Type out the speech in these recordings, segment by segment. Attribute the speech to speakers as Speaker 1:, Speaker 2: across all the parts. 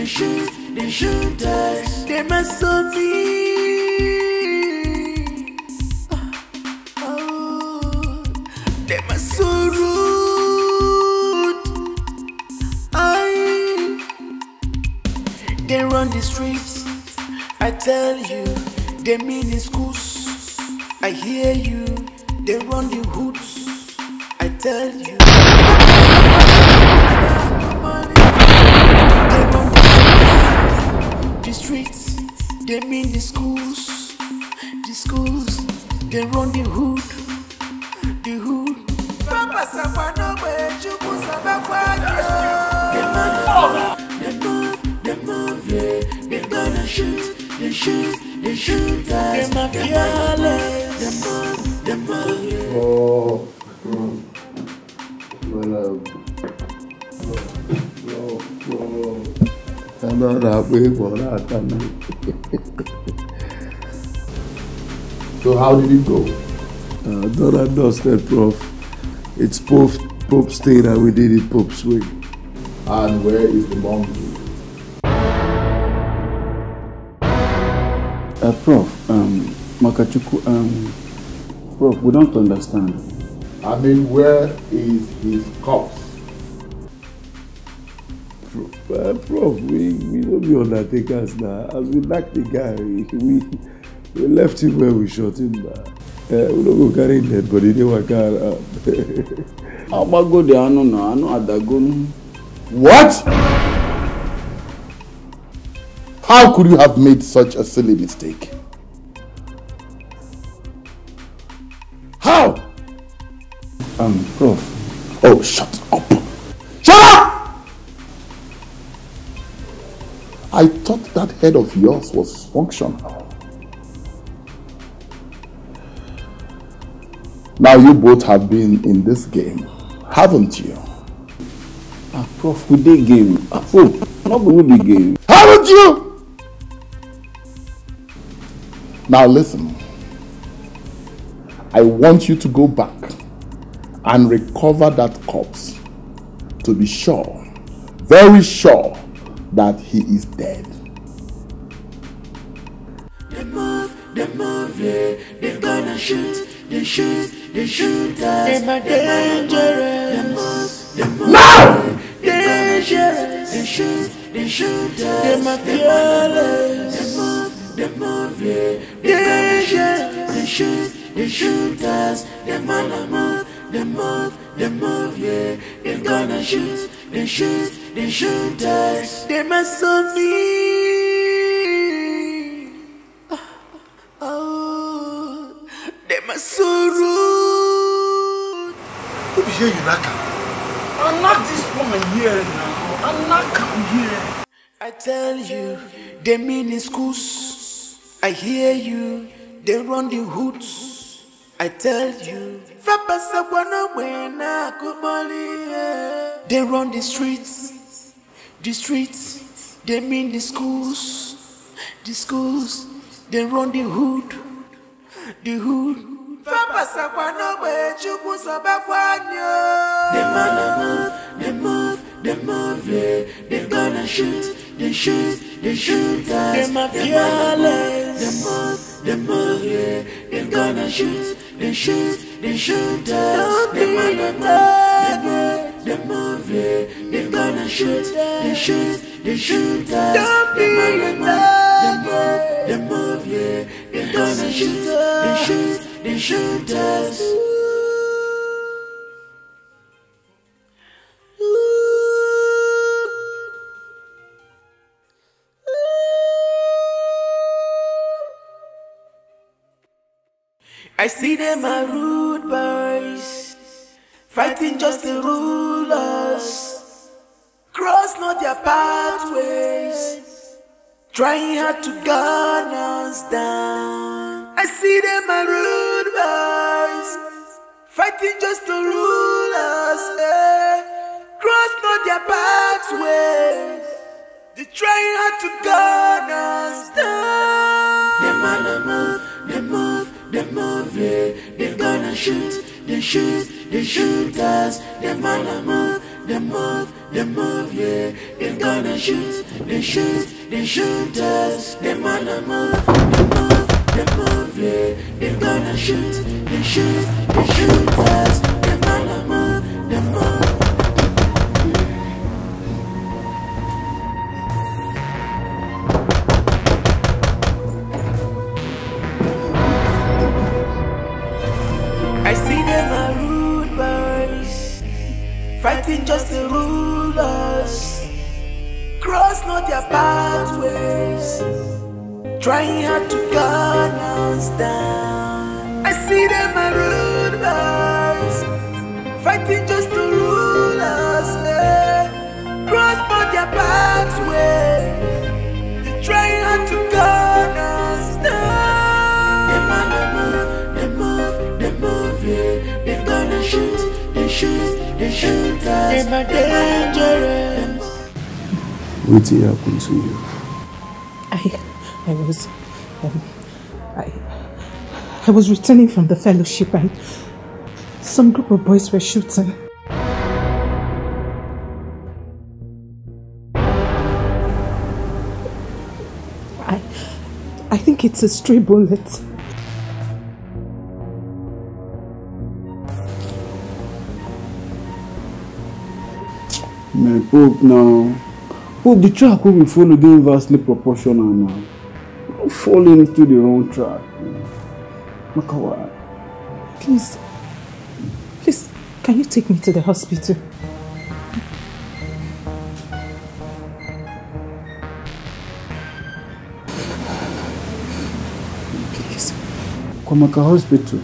Speaker 1: they shoot us. They mess on me. They must so rude. They run the streets. I tell you, they mean the schools. I hear you. They run the hoods. I tell you. They run the streets. They mean the schools. The schools. They run the hood. The hood. They move, yeah. They gonna shoot, they shoot us. They my fearless. They move, yeah.
Speaker 2: Oh, so how did it go?
Speaker 3: Done and dusted, Prof. It's Pope stayed and we did it Pope's way.
Speaker 2: And where is the monkey?
Speaker 4: Prof, Makachuku, Prof, we don't understand.
Speaker 2: I mean, where is his corpse?
Speaker 3: Prof, we don't be undertakers now. As we like the guy, we left him where we shot him now. We don't go carry dead body, they were carried out.
Speaker 4: How about go there? I know Adagun.
Speaker 2: What? How could you have made such a silly mistake? How?
Speaker 4: Prof.
Speaker 2: Oh, shut up. Shut up! I thought that head of yours was functional. Now you both have been in this game, haven't you?
Speaker 4: Prof, we did game. Prof, not we be game.
Speaker 2: Haven't you? Now listen. I want you to go back and recover that corpse to be sure, very sure, that he is dead.
Speaker 1: They move, yeah. They gonna shoot, they shoot us. They my dangerous. They move,
Speaker 2: now!
Speaker 1: Dangerous. They shoot us. They my fearless. They move, yeah. They dangerous. They shoot us. They move, yeah. They gonna shoot, they shoot us. They mess on me. They must so rude.
Speaker 5: Who be here, Yunaka? I'm not this woman here now. I'm not come here.
Speaker 1: I tell you, they mean the schools. I hear you. They run the hoods. I tell you, they run the streets. The streets, they mean the schools. The schools, they run the hood. The hood. They move, yeah. They gonna shoot, they shoot us. They my fearless. They move, yeah. They gonna shoot, they shoot us. They move, yeah. They gonna shoot, they shoot us. They move, yeah. They gonna shoot, they shoot us. I see them are rude boys, fighting just to rule us. Cross not their pathways, trying hard to gun us down. I see them are rude boys, fighting just to rule us. Cross not their pathways, they trying hard to gun us down. They move, yeah. They gonna shoot, they shoot us. They move, yeah. They gonna shoot, they shoot us. They wanna move, yeah. They gonna shoot, they shoot us. They wanna move. I see them are rude boys, fighting just to rule us. Cross not their pathways, trying hard to gun us down. I see them are rude boys, fighting just to rule us. Cross not their pathways, they're trying hard to gun us down. They move, yeah. They're gonna shoot us. They're dangerous.
Speaker 3: What happened to you?
Speaker 6: I was returning from the fellowship and some group of boys were shooting. I think it's a stray bullet.
Speaker 4: My Pope now. Pope, the track will be follow the inversely proportional now. Don't fall into the wrong track. Makawa.
Speaker 6: Please, can you take me to the hospital? Please.
Speaker 4: Kwamaka Hospital.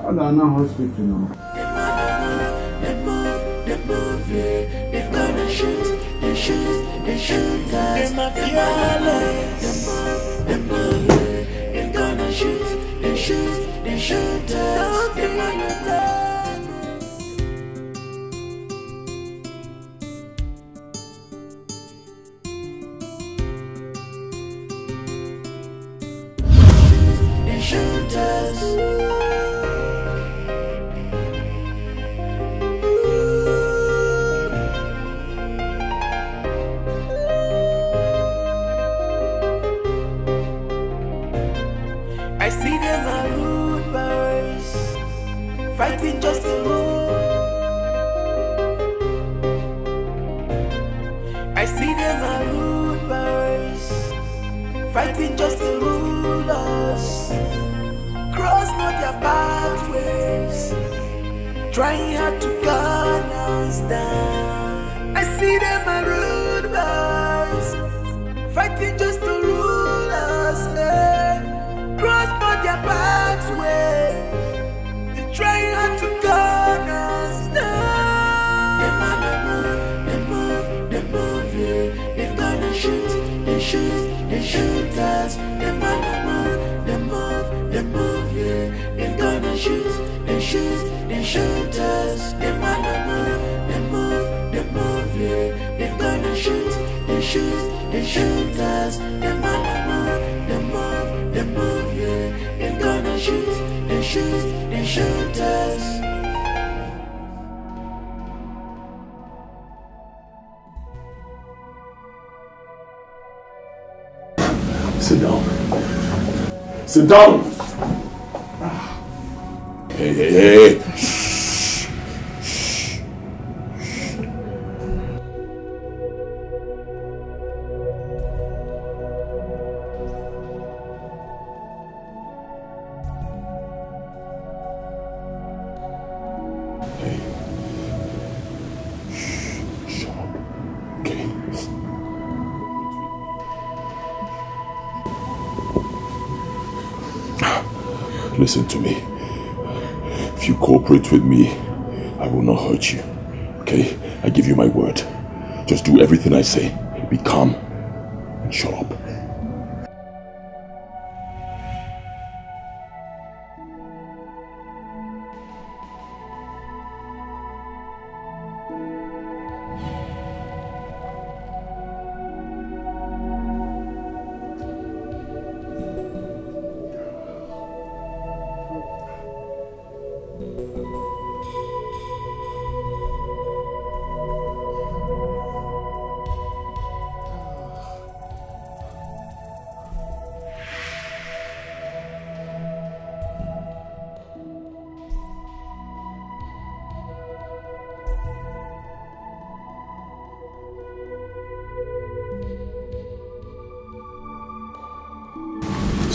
Speaker 4: Adana Hospital now.
Speaker 1: They're gonna shoot us. They're my fearless. They move, yeah. They're gonna shoot us. They're my They shoot us. I see them are rude boys, fighting just to rule. I see them are rude boys, fighting just to rule us. Cross not their pathways, trying hard to gun us down. I see them are rude boys, fighting just to rule us. Cross not their pathway, they're trying hard to gun us down. They move, yeah. They're gonna shoot us. They move, yeah. They're gonna shoot us. They move, yeah. They're gonna shoot us. They move, yeah. They're gonna shoot us.
Speaker 2: Sit down. Sit down. Hey. Shh. Hey. Shut up. Okay. Listen to me. If you cooperate with me, I will not hurt you. Okay? I give you my word. Just do everything I say. Be calm and shut up.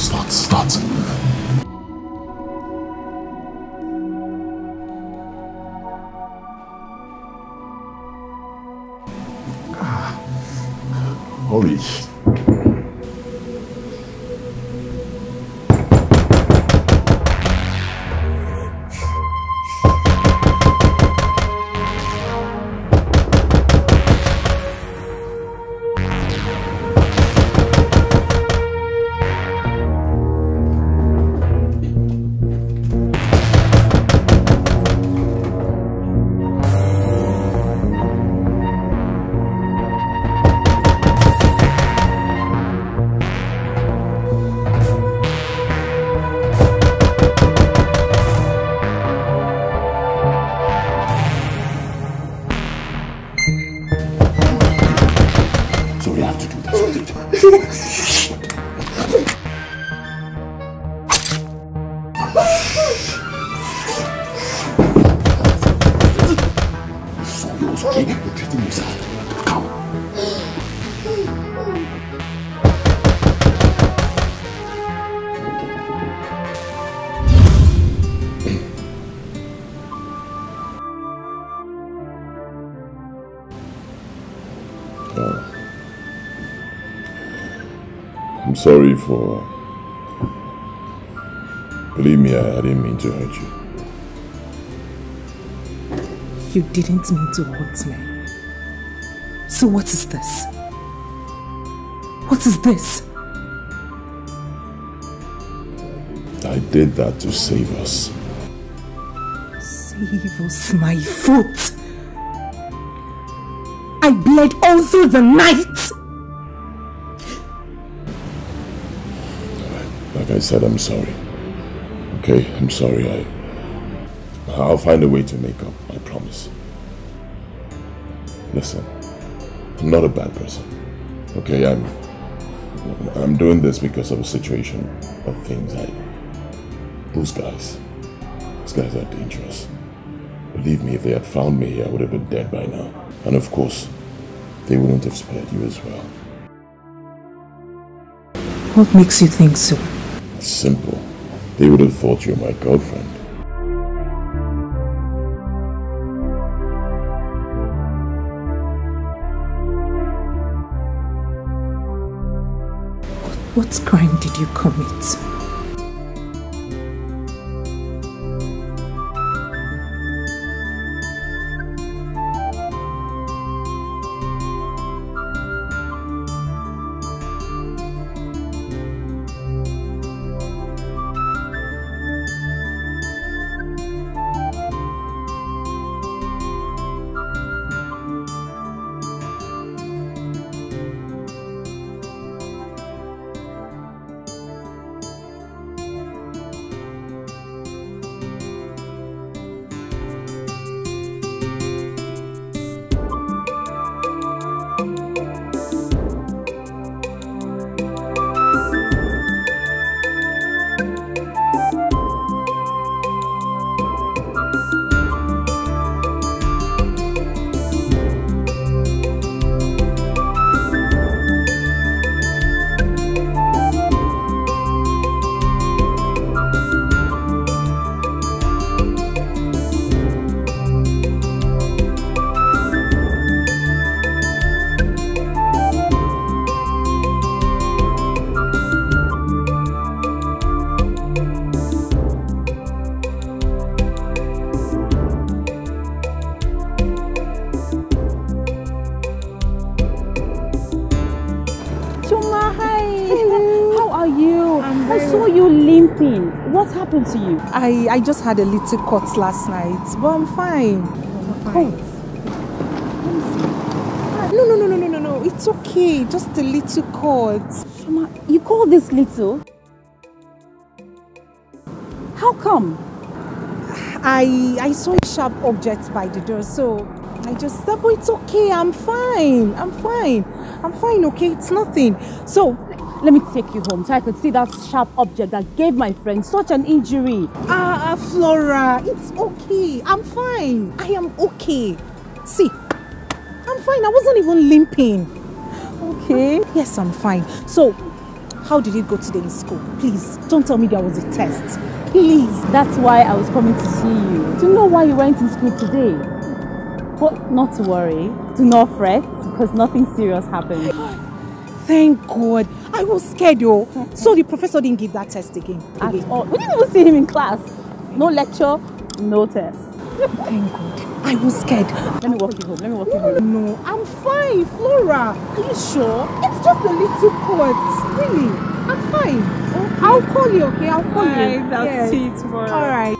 Speaker 2: Start. Hurry. I'm sorry for... Believe me, I didn't mean to hurt you.
Speaker 6: You didn't mean to hurt me. So what is this? What is this?
Speaker 2: I did that to save us.
Speaker 6: Save us, my foot! I bled all through the night!
Speaker 2: Like I said, I'm sorry. Okay, I'm sorry. I'll find a way to make up, I promise. Listen, I'm not a bad person. Okay, I'm doing this because of a situation of things. Those guys are dangerous. Believe me, if they had found me, I would have been dead by now. And of course, they wouldn't have spared you as well.
Speaker 6: What makes you think so?
Speaker 2: It's simple. They would have thought you were my girlfriend.
Speaker 6: What crime did you commit?
Speaker 7: What happened to you?
Speaker 6: I just had a little cut last night, but I'm fine.
Speaker 7: Oh.
Speaker 6: No. It's okay. Just a little cut.
Speaker 7: Shoma, you call this little? How come?
Speaker 6: I saw a sharp object by the door, so I just thought, but it's okay. I'm fine, okay? It's nothing. So,
Speaker 7: let me take you home so I could see that sharp object that gave my friend such an injury.
Speaker 6: Flora, it's okay. I'm fine. I am okay. See, I'm fine. I wasn't even limping.
Speaker 7: Okay.
Speaker 6: Yes, I'm fine. So, How did it go today in school? Please, don't tell me there was a test. Please.
Speaker 7: That's why I was coming to see you, to know why you weren't in school today. But not to worry, do not fret, because nothing serious happened.
Speaker 6: Thank God. I was scared though. So the professor didn't give that test again?
Speaker 7: At all. We didn't even see him in class. No lecture, no test.
Speaker 6: Thank God. I was scared.
Speaker 7: Let me walk you home.
Speaker 6: No, I'm fine, Flora. Are you sure? It's just a little cold. Really? I'm fine. Okay. I'll call you, okay? I'll call you.
Speaker 7: Alright, I'll see you tomorrow.
Speaker 6: Alright.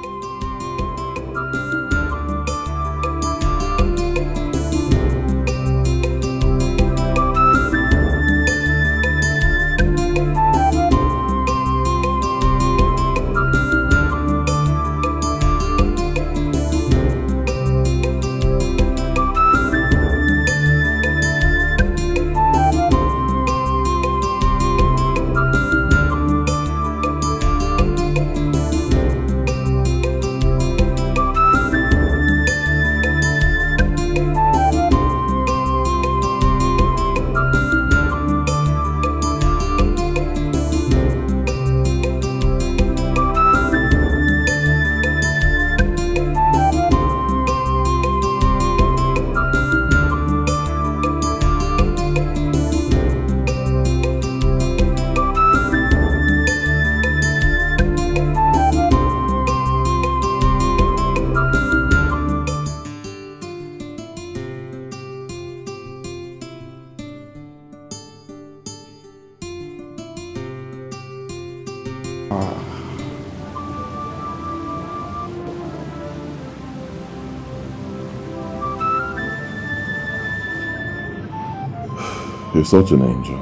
Speaker 2: You're such an angel.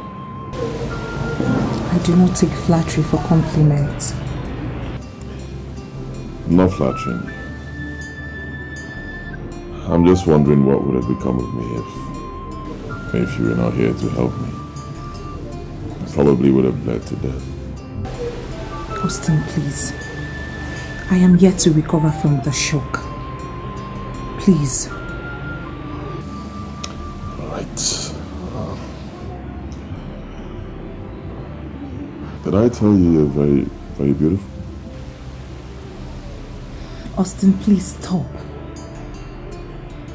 Speaker 6: I do not take flattery for compliments.
Speaker 2: I'm not flattering you. I'm just wondering what would have become of me if you were not here to help me. I probably would have bled to death.
Speaker 6: Austin, please. I am yet to recover from the shock. Please.
Speaker 2: Alright. Did I tell you you're very, very beautiful?
Speaker 6: Austin, please stop.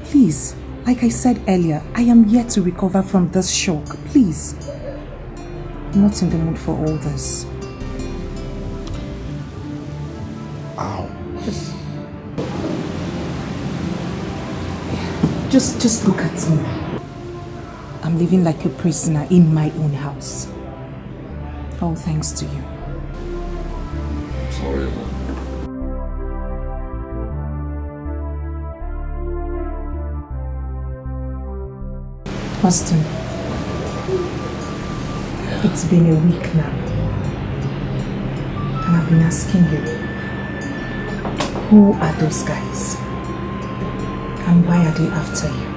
Speaker 6: Please, like I said earlier, I am yet to recover from this shock. Please. I'm not in the mood for all this.
Speaker 2: Ow.
Speaker 6: Just look at me. I'm living like a prisoner in my own house. All thanks to you.
Speaker 2: Sorry, man.
Speaker 6: Austin, it's been a week now, and I've been asking you, who are those guys? And why are they after you?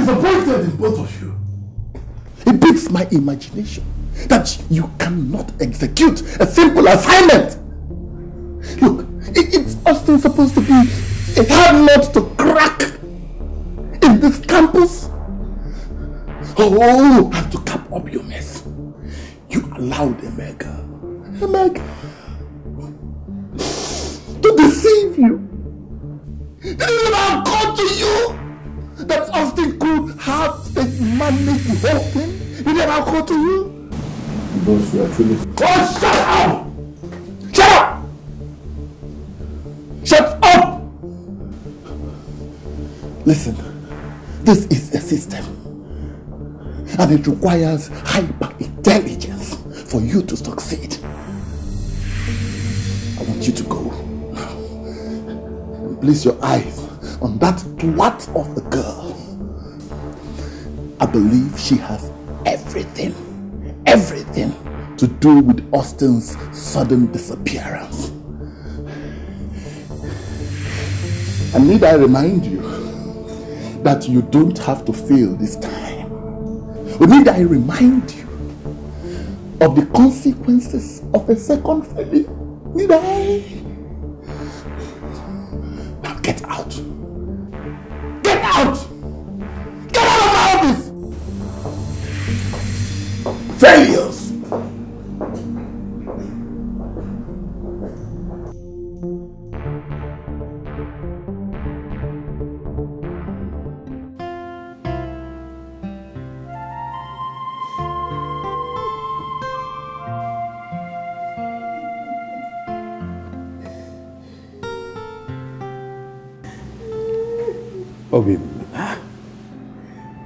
Speaker 8: Disappointed in both of you. It beats my imagination that you cannot execute a simple assignment. Look, it's Austin supposed to be a hard nut to crack in this campus. Oh, and to cap up your mess, you allowed a Beggar to deceive you. Did it not occur to you that Austin could have managed the whole thing? Did it not occur to you?
Speaker 3: Boss, you are truly...
Speaker 8: Oh, shut up! Shut up! Shut up! Listen, this is a system, and it requires hyper-intelligence for you to succeed. I want you to go now and place your eyes on that twat of a girl. I believe she has everything to do with Austin's sudden disappearance. And need I remind you that you don't have to fail this time? Or need I remind you of the consequences of a second failure? Need I? Now get out. Get out! Get out of my office! Failures!
Speaker 9: Obi,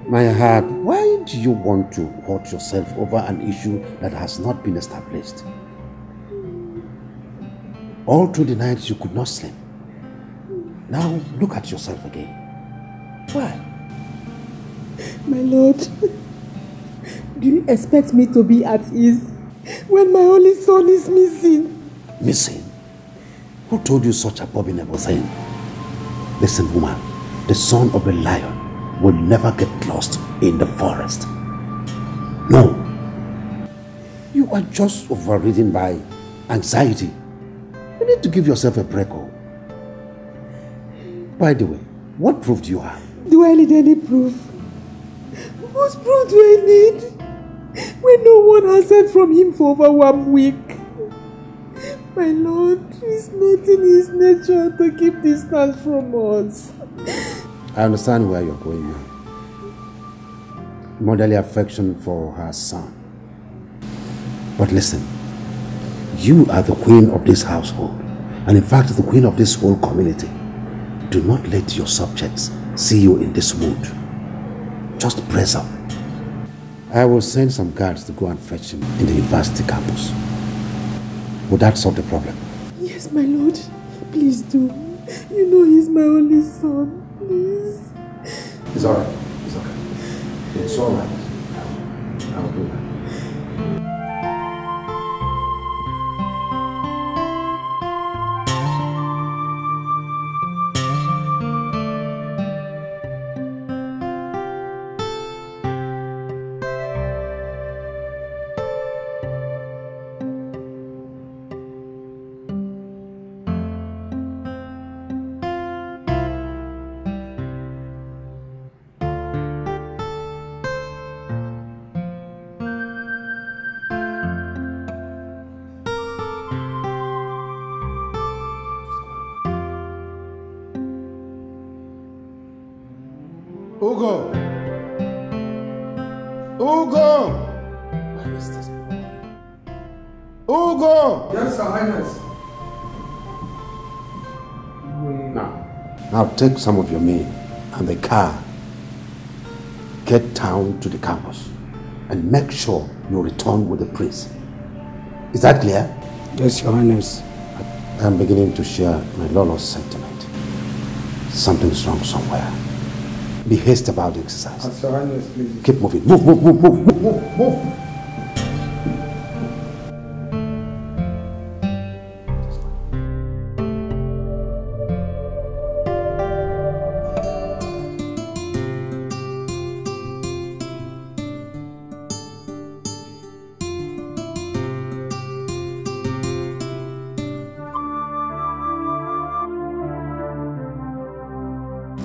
Speaker 9: my heart, why do you want to hurt yourself over an issue that has not been established? All through the night you could not sleep. Now look at yourself again. Why?
Speaker 10: My lord, do you expect me to be at ease when my only son is missing?
Speaker 9: Missing? Who told you such abominable thing? Listen, woman. The son of a lion will never get lost in the forest. No. You are just overridden by anxiety. You need to give yourself a break. By the way, what proof do you have?
Speaker 10: Do I need any proof? Whose proof do I need? When no one has heard from him for over 1 week. My lord, it's not in his nature to keep distance from us.
Speaker 9: I understand where you're going now. Motherly affection for her son. But listen, you are the queen of this household, and in fact the queen of this whole community. Do not let your subjects see you in this mood. Just brace up. I will send some guards to go and fetch him in the university campus. Would that solve the problem?
Speaker 10: Yes, my lord. Please do. You know he's my only son. Please.
Speaker 9: It's alright. It's okay. It's alright. I'll do that.
Speaker 8: Ugo! Ugo!
Speaker 9: Where is this boy?
Speaker 8: Ugo!
Speaker 5: Yes, Your Highness.
Speaker 9: Now take some of your men and the car. Get down to the campus and make sure you return with the prince. Is that clear?
Speaker 5: Yes, Your Highness.
Speaker 9: I'm beginning to share my lawless sentiment. Something's wrong somewhere. Be hasty about the exercise.
Speaker 5: As Your Highness, please.
Speaker 9: Keep moving. Move.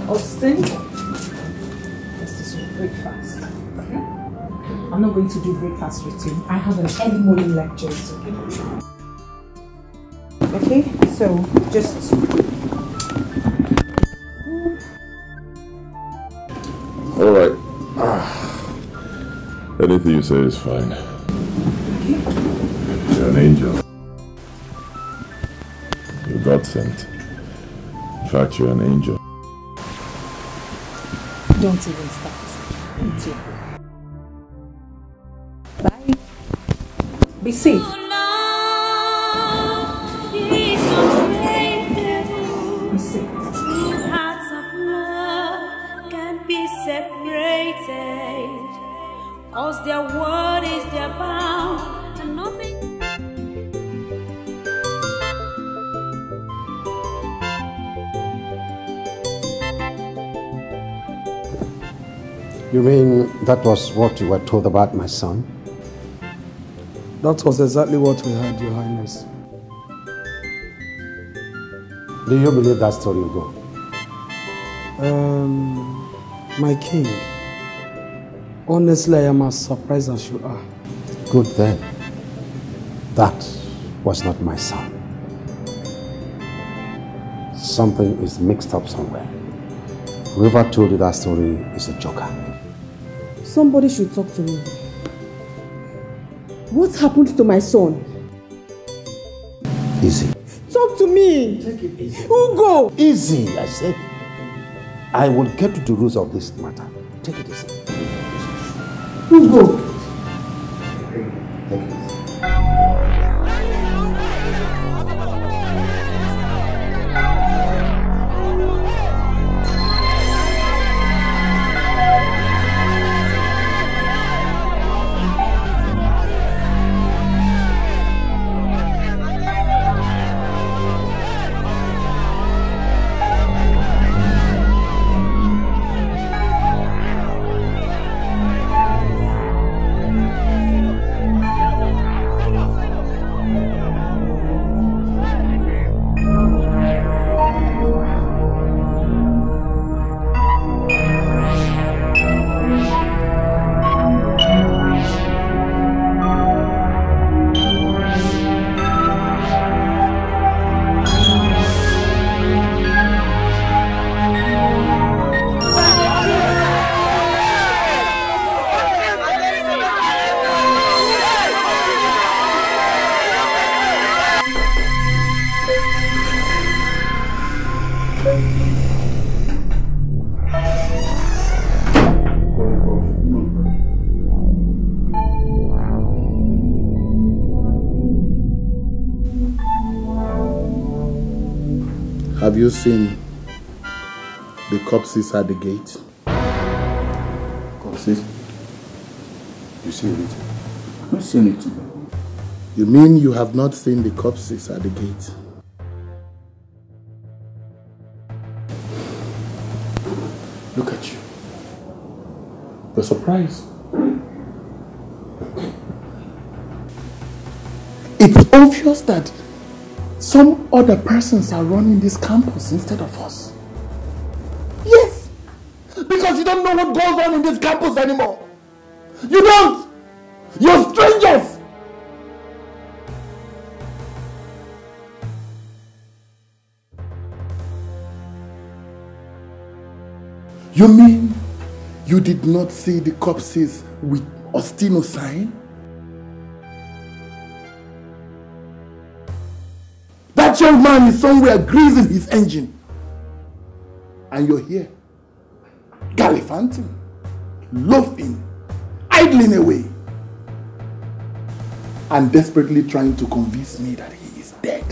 Speaker 6: Austin, this is your breakfast. I'm not going to do breakfast with you. I have an early morning lecture. Okay, so just...
Speaker 2: Alright. Anything you say is fine.
Speaker 6: Okay.
Speaker 2: You're an angel. You're God sent. In fact, you're an angel.
Speaker 6: Don't even start. Thank you. Bye. Be safe. Be safe.
Speaker 1: Two hearts of love can't be separated, 'cause their word is their bound
Speaker 11: and nothing.
Speaker 9: You mean that was what you were told about my son?
Speaker 4: That was exactly what we heard, Your Highness.
Speaker 9: Do you believe that story, Ugo?
Speaker 4: My king, honestly, I am as surprised as you are.
Speaker 9: Good then. That was not my son. Something is mixed up somewhere. Whoever told you that story is a joker.
Speaker 10: Somebody should talk to me. What happened to my son?
Speaker 9: Easy.
Speaker 10: Talk to me.
Speaker 9: Take it easy.
Speaker 10: Ugo.
Speaker 9: Easy, I said. I will get to the roots of this matter. Take it easy.
Speaker 10: Ugo.
Speaker 9: Take it easy.
Speaker 8: Have you seen the corpses at the gate?
Speaker 3: Corpses? You see anything? I don't see anything.
Speaker 8: You mean you have not seen the corpses at the gate?
Speaker 3: Look at you. You're surprised.
Speaker 8: It's obvious that some other persons are running this campus instead of us. Yes! Because you don't know what goes on in this campus anymore. You don't! You're strangers! You mean you did not see the corpses with Ostino sign? That young man is somewhere greasing his engine. And you're here, gallivanting, loafing, idling away, and desperately trying to convince me that he is dead.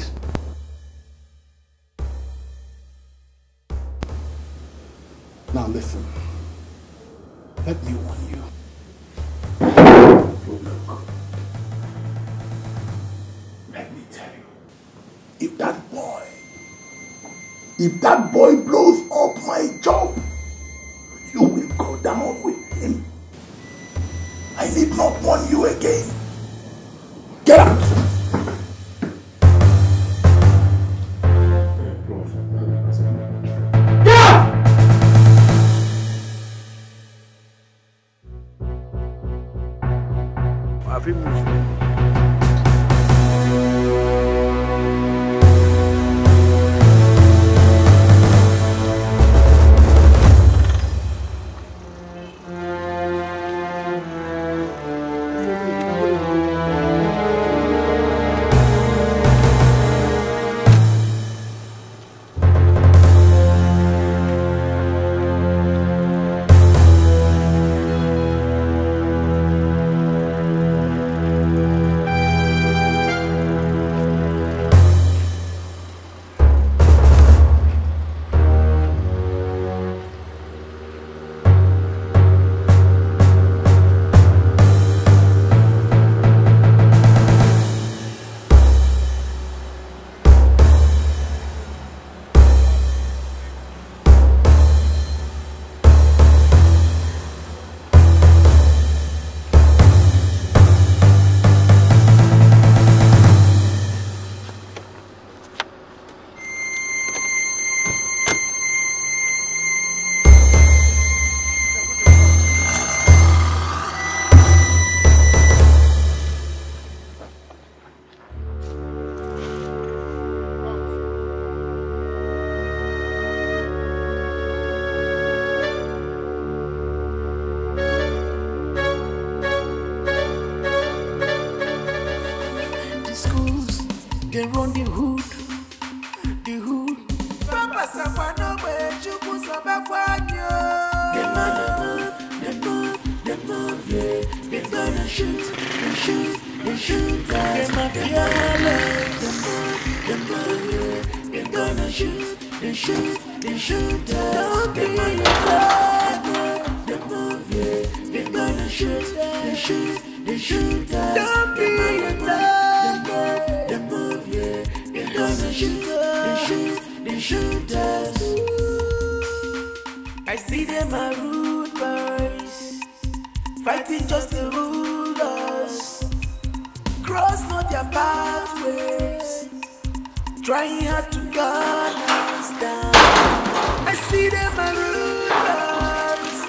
Speaker 8: Now listen, let me warn you. Look, let me tell you, if that boy blows up my job, you will go down with him. I need not warn you again. Get out!
Speaker 1: they run the hood. Papa Sapano, where you put some back. They move, yeah. They gonna shoot us. They move, yeah. They gonna shoot us. Don't be afraid. They move, yeah. They gonna shoot us. Don't be afraid. They move, yeah. They gonna shoot us. I see them are rude boys, fighting just to rule us. Cross not their pathways, trying hard to gun us down. I see them are rude boys,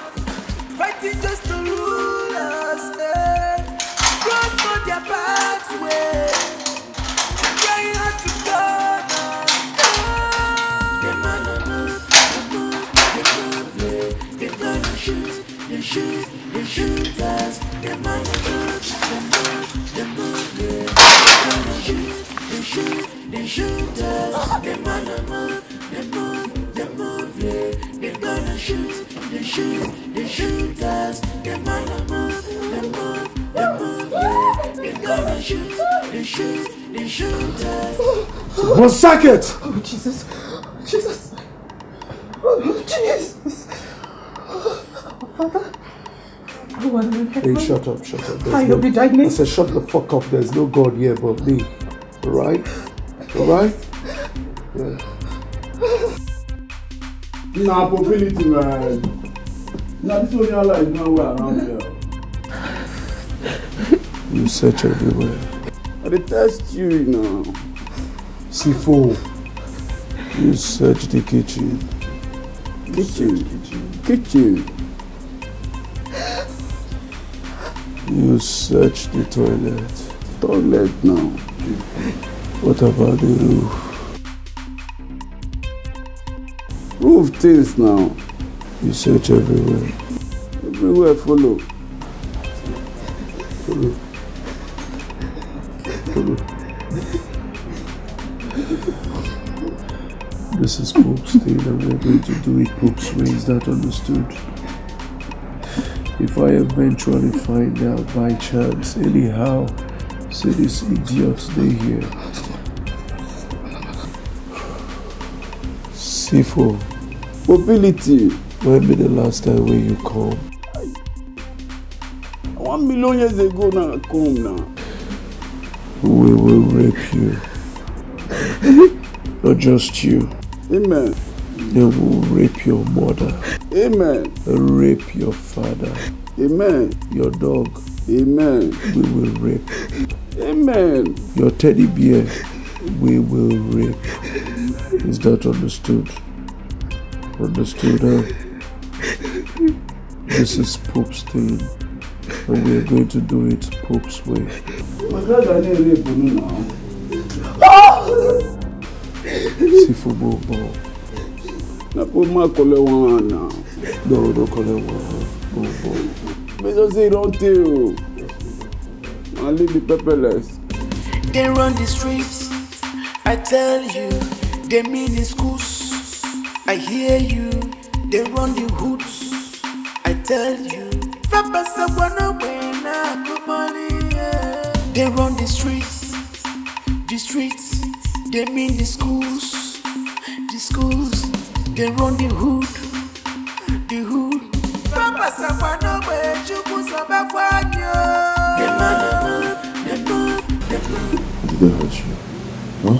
Speaker 1: fighting just to rule us. Cross not their pathways, trying hard to gun us down. Them man a move, yeah. They gonna shoot us. Them man a move, yeah. They gonna shoot us. Them man a move, yeah. They gonna shoot us. Them man a move, yeah. They gonna shoot us.
Speaker 3: One second!
Speaker 10: Oh, Jesus. Oh, Jesus. Father?
Speaker 3: Hey, shut up.
Speaker 10: I will be dying.
Speaker 3: I said, shut the fuck up. There's no God here but me. Alright? Yeah.
Speaker 4: Nah, mobility, man. Nah, this one your life nowhere around here.
Speaker 3: You search everywhere.
Speaker 4: I detest you now.
Speaker 3: C4. You search the kitchen.
Speaker 4: Kitchen.
Speaker 3: You search the toilet.
Speaker 4: Toilet now.
Speaker 3: What about the roof?
Speaker 4: Roof things now.
Speaker 3: You search everywhere.
Speaker 4: Everywhere follow.
Speaker 3: This is Pope's thing and we're going to do it Pope's way. Is that understood? If I eventually find out by chance, anyhow, say this idiot stay here. C4.
Speaker 4: Mobility.
Speaker 3: When be the last time when you come?
Speaker 4: 1 million years ago now, come now.
Speaker 3: We will rape you. Not just you.
Speaker 4: Amen.
Speaker 3: They will rape your mother.
Speaker 4: Amen.
Speaker 3: Rape your father.
Speaker 4: Amen.
Speaker 3: Your dog.
Speaker 4: Amen.
Speaker 3: We will rape.
Speaker 4: Amen.
Speaker 3: Your teddy bear. We will rape. Is that understood? Understood, huh? This is Pope's thing. And we are going to do it Pope's way.
Speaker 4: My God, I need rape now.
Speaker 3: See for Bobo.
Speaker 4: Now put my color one now.
Speaker 3: No, don't call it one. Bobo.
Speaker 4: But just say don't tell. I'll leave the pepperless.
Speaker 1: They run the streets, I tell you. They mean the schools, I hear you. They run the hoods, I tell you. They run the streets, they mean the schools, they run the hood. Did
Speaker 3: they hurt you? Huh?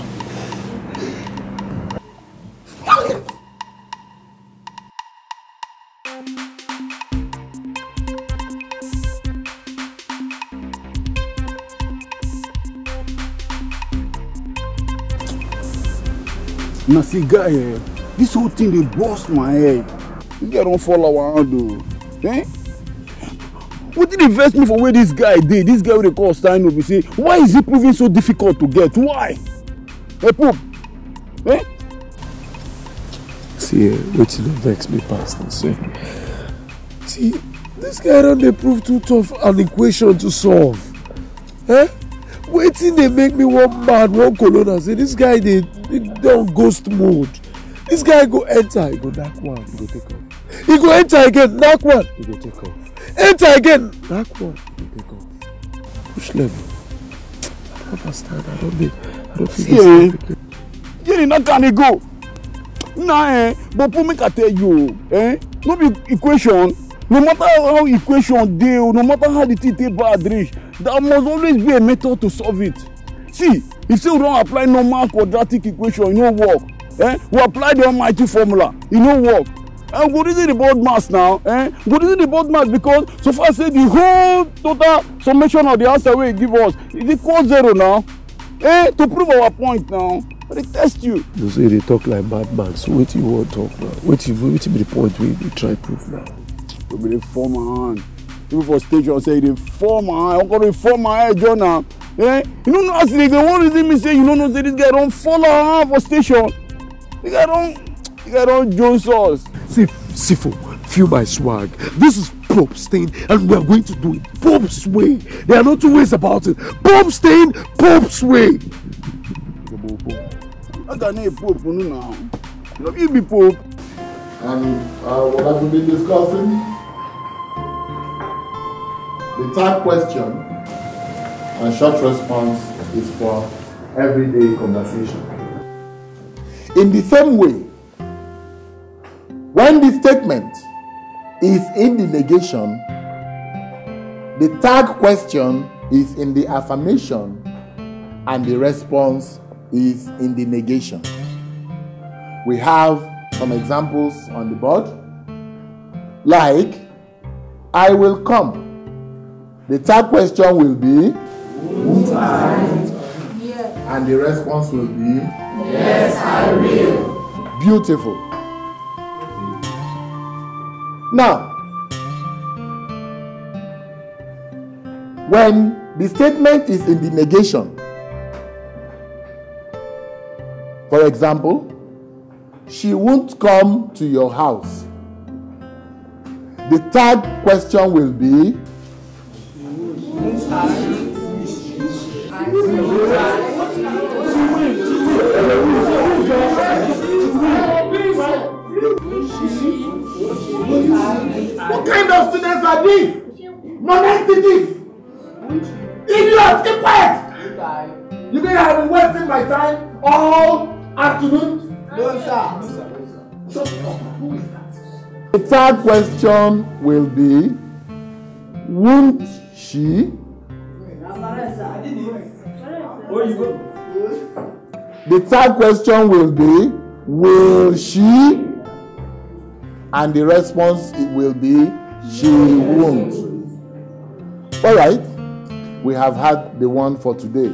Speaker 4: Now see guy, this whole thing they bust my head. This guy don't fall around though. Eh? What did they invest me for where this guy did? This guy they call Stein up, say, why is he proving so difficult to get? Why? Hey Pope. Eh?
Speaker 3: See, wait till it vex me past this. See, this guy don't they prove too tough an equation to solve. Eh? Waiting they make me one mad, one colonna. Say this guy they on ghost mode. This guy go enter, he go knock one, he go take off. He go enter again, knock one, he go take off. Enter again, knock one, he go take off. Which level? I don't understand. I don't feel this.
Speaker 4: Yeah, not can he go? Nah, but put me can tell you, no be equation. No matter how equation deal, no matter how the thing take bad reach, there must always be a method to solve it. See, if you don't apply normal quadratic equation, it no work. We apply the almighty formula, it no work. And go reason the board mass now. Go reason the board mass because so far say the whole total summation of the answer we give us is equal 0 now. To prove our point now. They test you.
Speaker 3: You say they talk like madman. So what you want to talk now? What be the point we try proof now?
Speaker 4: You be the form my hand. People for station say they form my hand. I'm going to form my head, John now. You don't know as they go. What reason me say you don't know say this guy don't follow her for station? The guy don't Jones us.
Speaker 3: See, Sifo, feel my swag. This is Pope Stain, and we are going to do it Pope's way. There are no two ways about it. Pope Stain, Pope's way.
Speaker 4: I can name Pope now. You be Pope.
Speaker 8: And what have we been discussing? The third question and short response is for everyday conversation. In the same way, when the statement is in the negation, the third question is in the affirmation and the response is in the negation. We have some examples on the board, like, I will come. The third question will be, won't I? And the response will be, yes, I will. Beautiful. Now, when the statement is in the negation, for example, she won't come to your house. The third question will be, what kind of students are these? Non-entities! Idiots, keep quiet! You think I've been wasting my time all afternoon? No, sir. Shut up. Who is that? The third question will be, won't she? The third question will be, will she? And the response will be, she won't. All right. We have had the one for today.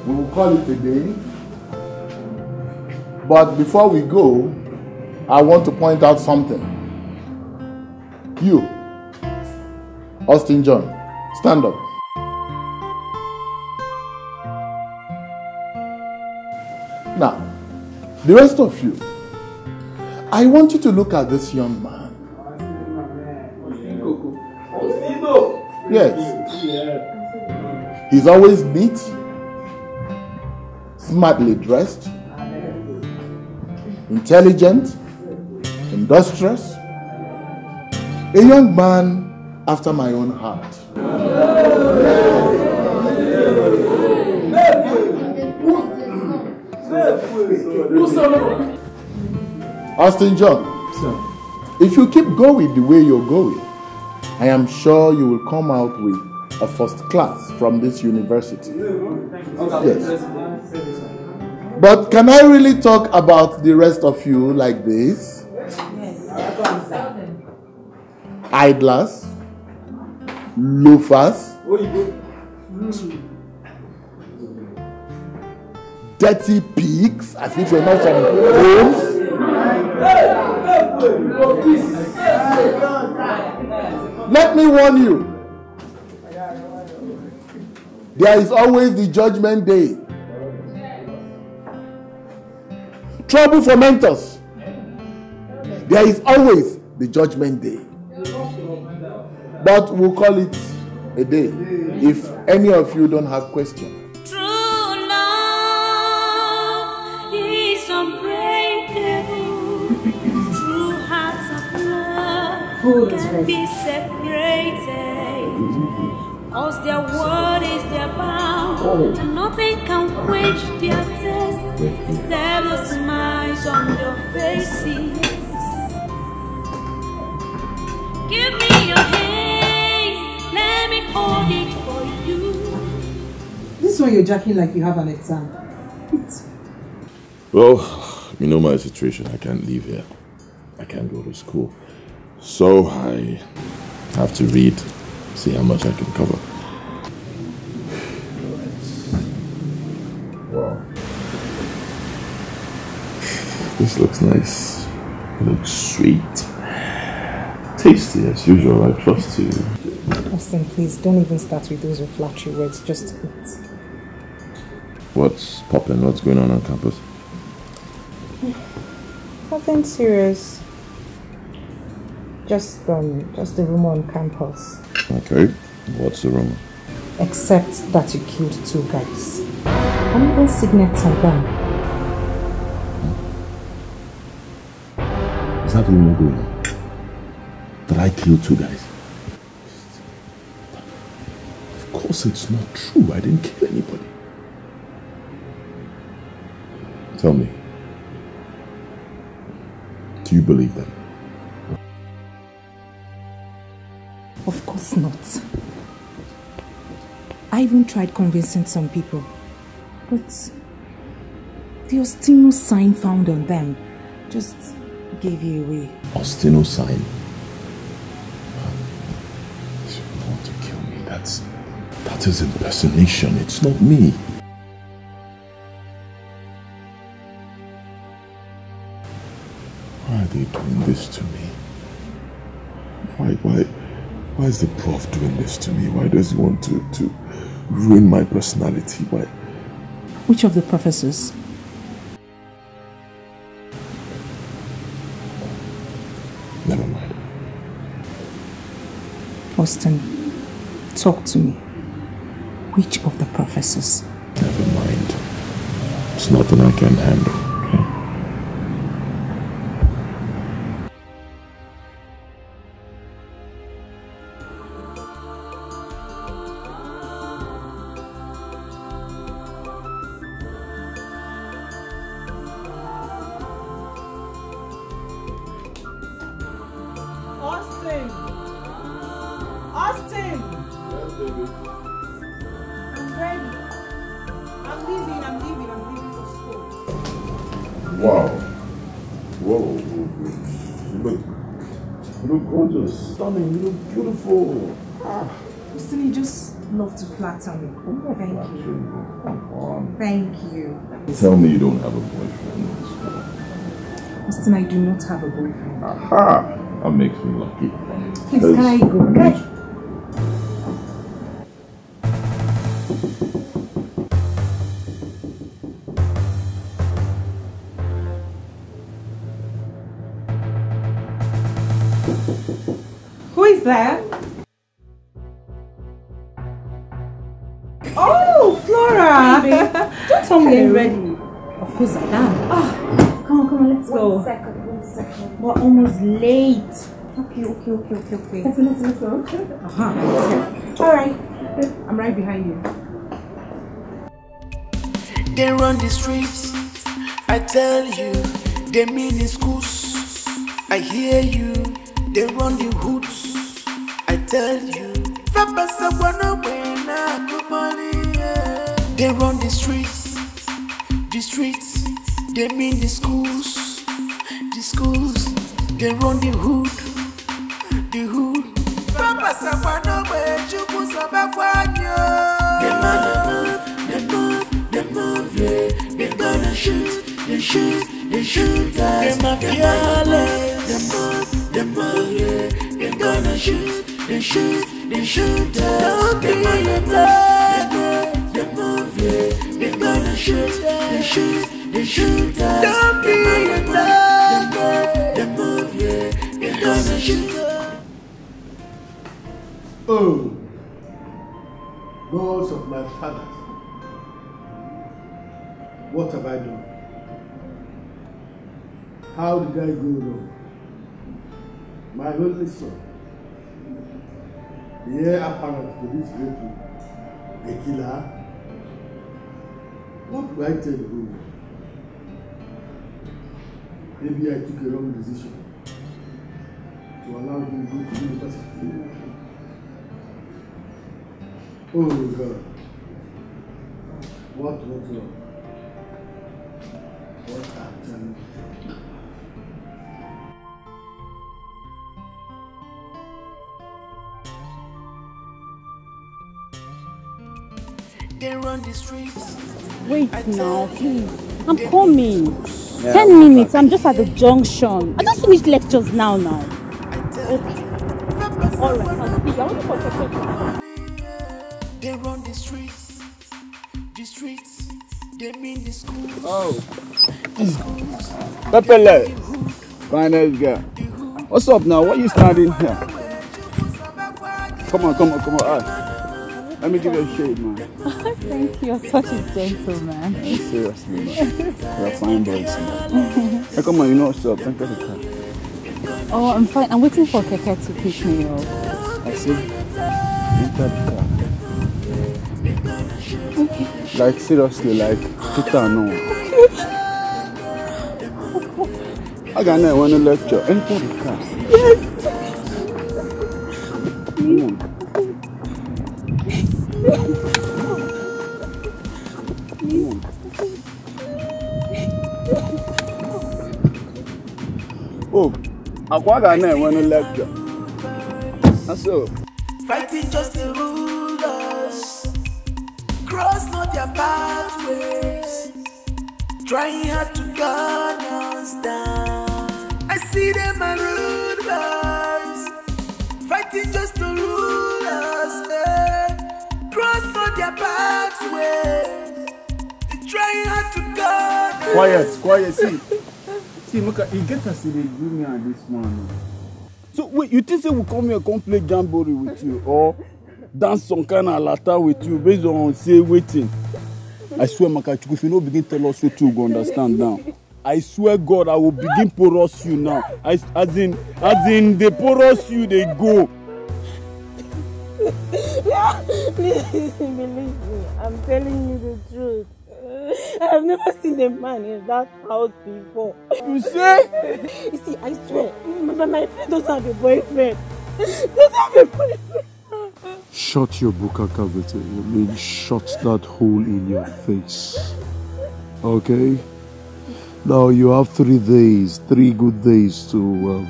Speaker 8: We will call it a day. But before we go, I want to point out something. You, Austin John, stand up. Now, the rest of you, I want you to look at this young man. Yes. He's always neat, smartly dressed, intelligent, industrious, a young man after my own heart. Austin John, if you keep going the way you're going, I am sure you will come out with a first class from this university. Yes. But can I really talk about the rest of you like this? Idlers, loafers, dirty pigs, as if we're not from homes. Let me warn you, there is always the judgment day. Trouble for mentors. There is always the judgment day. But we'll call it A day. If any of you don't have questions.
Speaker 1: True love is unbreakable. True hearts of love can be separated. Cause their word is their bound, and nothing can quench their thirst except the smiles on their faces. Give me your hands, let me hold it for you.
Speaker 10: This one you're jacking like you have an exam.
Speaker 2: Well, you know my situation. I can't leave here. I can't go to school. So I have to read, see how much I can cover. Wow. This looks nice. It looks sweet. Tasty as usual, I trust you.
Speaker 6: Austin, please don't even start with those flattery words. Just eat.
Speaker 2: What's poppin'? What's going on campus?
Speaker 6: Nothing serious. Just the rumor on campus.
Speaker 2: Okay. What's the rumor?
Speaker 6: Except that you killed 2 guys. And even signets on them.
Speaker 2: Is that the rumor going on? That I killed 2 guys? Of course it's not true. I didn't kill anybody. Tell me. Do you believe them?
Speaker 6: Of course not. I even tried convincing some people. But the Ostino sign found on them just gave you away.
Speaker 2: Ostino sign? You want to kill me? That is impersonation. It's not me. Why are they doing this to me? Why is the prof doing this to me? Why does he want to ruin my personality? Why?
Speaker 6: Which of the professors?
Speaker 2: Never mind.
Speaker 6: Austin, talk to me. Which of the professors?
Speaker 2: Never mind. It's nothing I can handle. Stunning, you look beautiful.
Speaker 6: Austin, you just love to flatter me. Thank you.
Speaker 2: Come on.
Speaker 6: Thank you.
Speaker 2: Tell me you don't have a boyfriend.
Speaker 6: Austin, I do not have a boyfriend.
Speaker 2: Aha! That makes me lucky.
Speaker 6: Please, can I go? Who is there? Oh, Flora! Hey, don't tell me you're ready. Of course I am. Oh, come on, let's go.
Speaker 11: One second.
Speaker 6: We're almost late.
Speaker 11: Okay.
Speaker 6: Let's go. Alright. I'm right behind you.
Speaker 1: They run the streets, I tell you. They mini schools, I hear you. They run the hoods, I tell you. They run the streets, they mean the schools. They run the hood. They move, yeah. They gonna shoot us. They fearless. They move, yeah. They gonna shoot us. Don't be attacked. They move, yeah. They gonna shoot us. Don't be attacked. They move, yeah. They gonna shoot us.
Speaker 8: Oh, gods of my fathers, what have I done? How did I go wrong? My only son, the heir apparent to this great one, a killer. What do I tell you? Maybe I took a wrong decision to allow him to go to university. Oh God. What went wrong? What happened?
Speaker 1: They run the streets.
Speaker 7: Wait now, please. I'm coming. Yeah, 10 minutes. I'm just at the junction. I just finished lectures now. Okay. Alright, I'll speak. I want to concentrate.
Speaker 1: They run the streets. The streets. They mean the schools.
Speaker 4: Oh. Pepele. Finance guy. What's up now? Why are you standing here? Come on. Let me give you a shade, man.
Speaker 7: Thank you. You're such a gentleman.
Speaker 4: Yeah, seriously, man. You're a fine boy, man. Hey, come on, you know what's up. Enter the car.
Speaker 7: Oh, I'm fine. I'm waiting for Keke to pick me up.
Speaker 4: I see. Enter the car.
Speaker 7: Okay.
Speaker 4: Like, seriously, like, put on no. I got no one to lecture. Enter the car.
Speaker 7: Yes.
Speaker 4: Come on. Oh, Aquaga when you lecture. That's all.
Speaker 1: Fighting just the rulers. Cross not their pathways. Trying hard to gun us down. I see them and rude boys. Fighting just the rulers. Cross not their pathways. They're trying hard to gun us.
Speaker 4: Quiet, see, look at you get us to do me and this man. So wait, you think say we come here come play jamboree with you or dance some kind of lata with you based on say waiting? I swear, Makachuku, if you don't begin tell us what you go understand now. I swear God, I will begin porous you now. As in they porous you, they go.
Speaker 10: Please believe me, I'm telling you the truth. I have never seen a man in that house before.
Speaker 4: You say?
Speaker 10: You see, I swear, my friend doesn't have a boyfriend. Doesn't have a boyfriend.
Speaker 3: Shut your bukaka, I mean, shut that hole in your face. Okay? Now you have 3 days, 3 good days to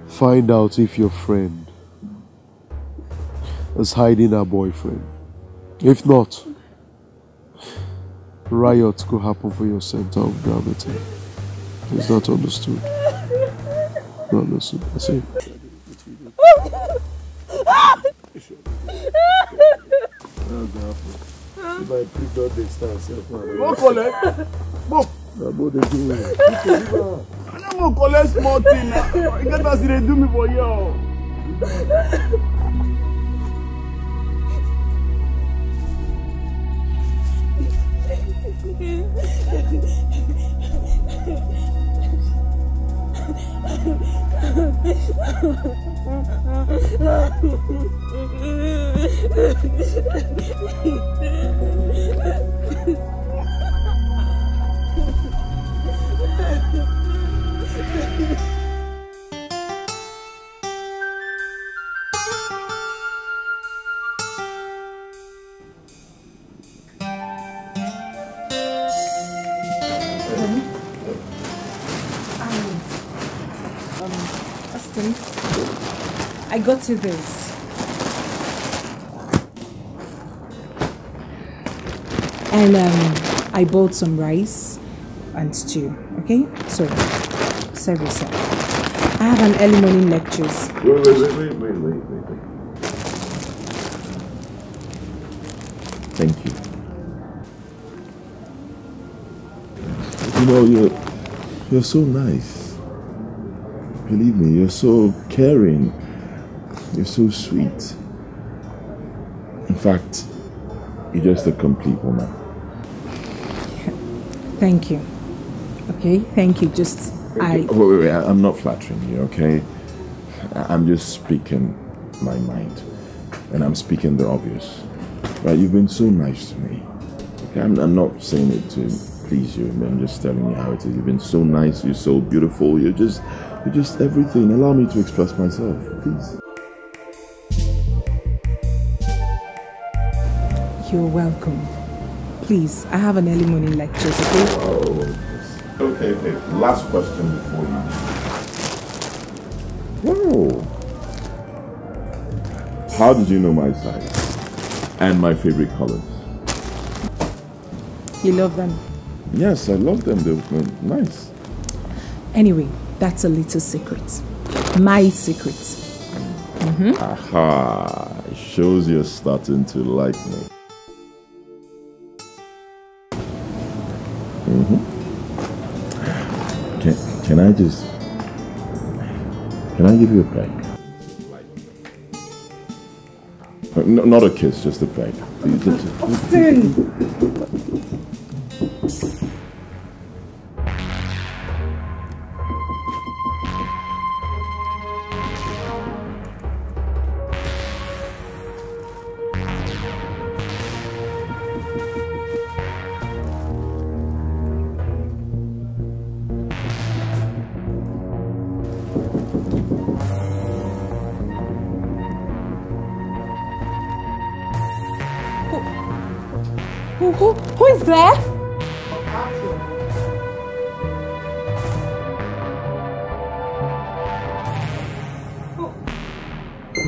Speaker 3: find out if your friend is hiding her boyfriend. If not, riot could happen for your center of gravity. Is that understood? Not understood. I say. If I pick up the stars,
Speaker 4: Go collect. Go. I don't collect small thing now. You get us, they do me for you.
Speaker 6: I got you this. And I bought some rice and stew. Okay? So, serve yourself. I have an early morning lectures.
Speaker 2: Wait. Thank you. You know, you're so nice. Believe me, you're so caring. You're so sweet. In fact, you're just a complete woman.
Speaker 6: Thank you. Okay, thank you.
Speaker 2: Wait, I'm not flattering you, okay? I'm just speaking my mind. And I'm speaking the obvious. Right, you've been so nice to me. Okay, I'm not saying it to please you. I'm just telling you how it is. You've been so nice, you're so beautiful, you're just everything. Allow me to express myself, please.
Speaker 6: You're welcome. Please, I have an early morning lecture, okay?
Speaker 2: Oh, okay. Last question before you. Whoa. How did you know my size and my favorite colors?
Speaker 6: You love them?
Speaker 2: Yes, I love them. They're nice.
Speaker 6: Anyway, that's a little secret. My secret.
Speaker 2: Aha. It shows you're starting to like me. Can I give you a peck? No, not a kiss, just a peck.
Speaker 6: Austin!
Speaker 7: Who is there?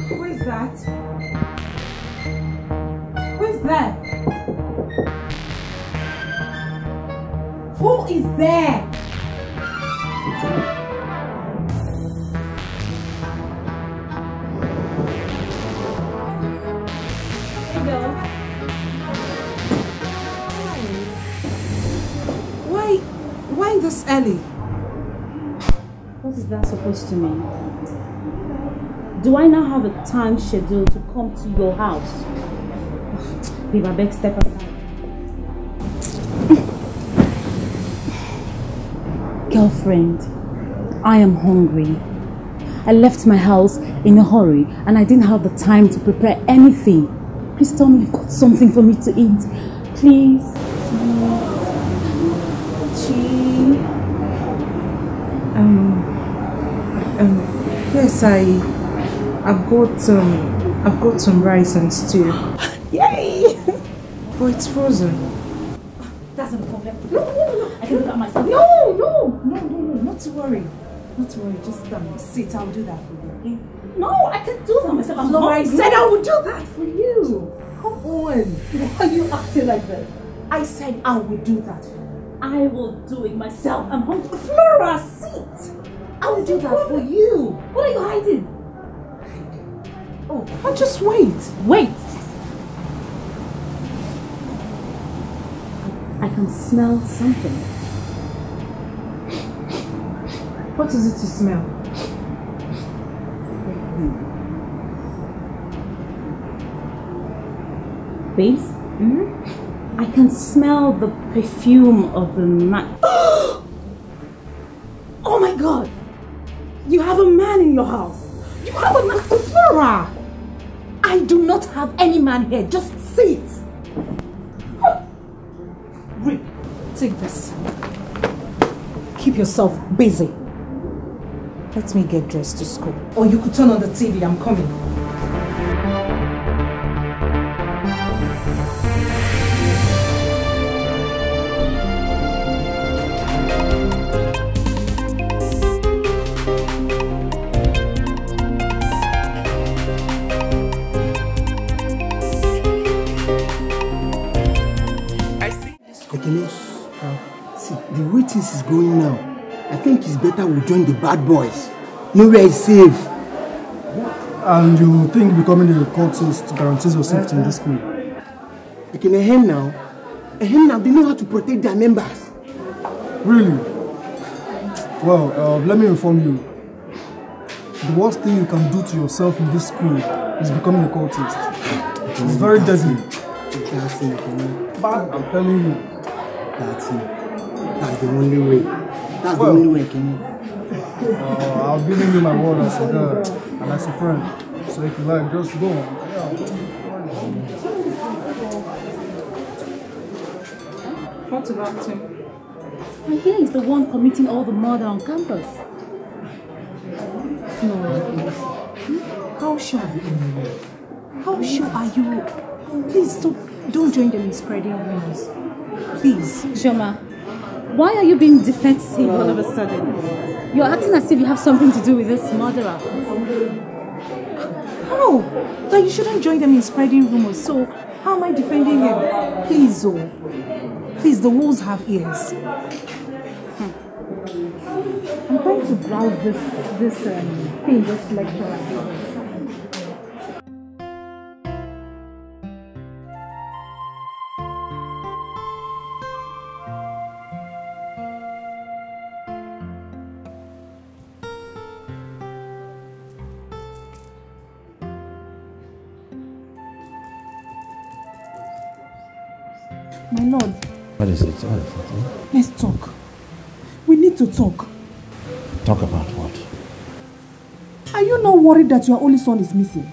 Speaker 6: Who is that? Who is there? Who is there? Why this early?
Speaker 7: What is that supposed to mean? Do I now have a time schedule to come to your house? Babe, I beg, step aside. Girlfriend, I am hungry. I left my house in a hurry and I didn't have the time to prepare anything. Please tell me you've got something for me to eat. Please.
Speaker 6: Yes, I've got some rice and stew.
Speaker 7: Yay!
Speaker 6: But it's frozen.
Speaker 7: That's not a problem. No. I can do that myself.
Speaker 6: No, not to worry. Not to worry, just sit, I'll do that for you, okay?
Speaker 7: No, I can do that myself. I'm
Speaker 6: No, I
Speaker 7: hungry.
Speaker 6: said I would do that for you. Come on.
Speaker 7: Why are you acting like this?
Speaker 6: I said I would do that for you.
Speaker 7: I will do it myself. I'm hungry.
Speaker 6: Flora, sit. I will do that for you.
Speaker 7: What are you hiding?
Speaker 6: Oh, I'll just wait.
Speaker 7: Wait. I can smell something.
Speaker 6: What is it to smell?
Speaker 7: Babes? I can smell the perfume of the night. Oh my God! You have a man in your house.
Speaker 6: You have a man, Flora. I do not have any man here. Just sit. Rick, take this. Keep yourself busy. Let me get dressed to school. Or you could turn on the TV. I'm coming.
Speaker 11: See, the way things is going now, I think it's better we join the bad boys. Nowhere is safe.
Speaker 12: And you think becoming a cultist guarantees your safety in this school?
Speaker 11: Like in a hen now, they know how to protect their members.
Speaker 12: Really? Well, let me inform you. The worst thing you can do to yourself in this school is becoming a cultist. It's very deadly.
Speaker 11: That's it.
Speaker 12: But I'm telling you.
Speaker 11: That's it. That's the only way. That's the only way, Kenny.
Speaker 12: I've given you my word as a girl and as a friend. So if you like, just go.
Speaker 6: What about him?
Speaker 7: And he is the one committing all the murder on campus.
Speaker 6: No. How sure are you? How sure are you? Please stop. Don't join them in spreading rumors. Please.
Speaker 7: Shoma, why are you being defensive all of a sudden? You're acting as if you have something to do with this murderer.
Speaker 6: How? That you shouldn't join them in spreading rumors. So, how am I defending him? Please, oh. Please, the walls have ears.
Speaker 7: I'm going to browse this lecture.
Speaker 10: My lord.
Speaker 9: What is it? What is it?
Speaker 10: Let's talk. We need to talk.
Speaker 9: Talk about what?
Speaker 10: Are you not worried that your only son is missing?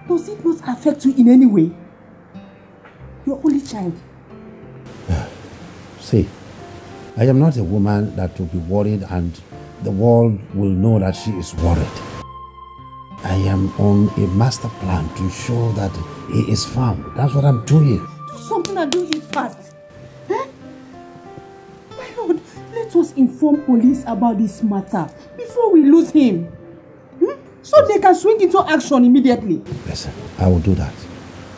Speaker 10: Does it not affect you in any way? Your only child.
Speaker 9: See, I am not a woman that will be worried and the world will know that she is worried. I am on a master plan to ensure that he is found. That's what I'm doing.
Speaker 10: Do something and do it fast. Eh? My lord, let us inform police about this matter before we lose him. So they can swing into action immediately.
Speaker 9: Listen, I will do that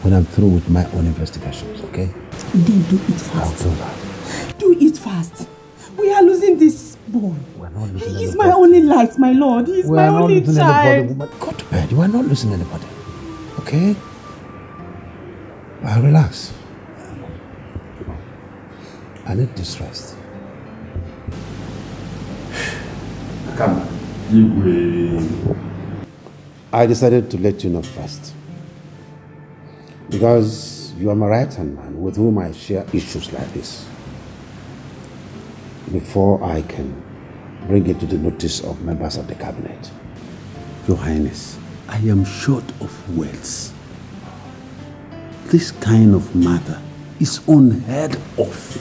Speaker 9: when I'm through with my own investigations, okay?
Speaker 10: Then do it fast.
Speaker 9: I'll do that.
Speaker 10: Do it fast. We are losing this boy.
Speaker 9: We're not losing
Speaker 10: He is my only light, my lord. He is my only child.
Speaker 9: Go to bed. You are not losing anybody, okay? Relax. I need this rest. Come. I decided to let you know first. Because you are my right-hand man with whom I share issues like this. Before I can bring it to the notice of members of the cabinet.
Speaker 8: Your Highness, I am short of words. This kind of matter is unheard of.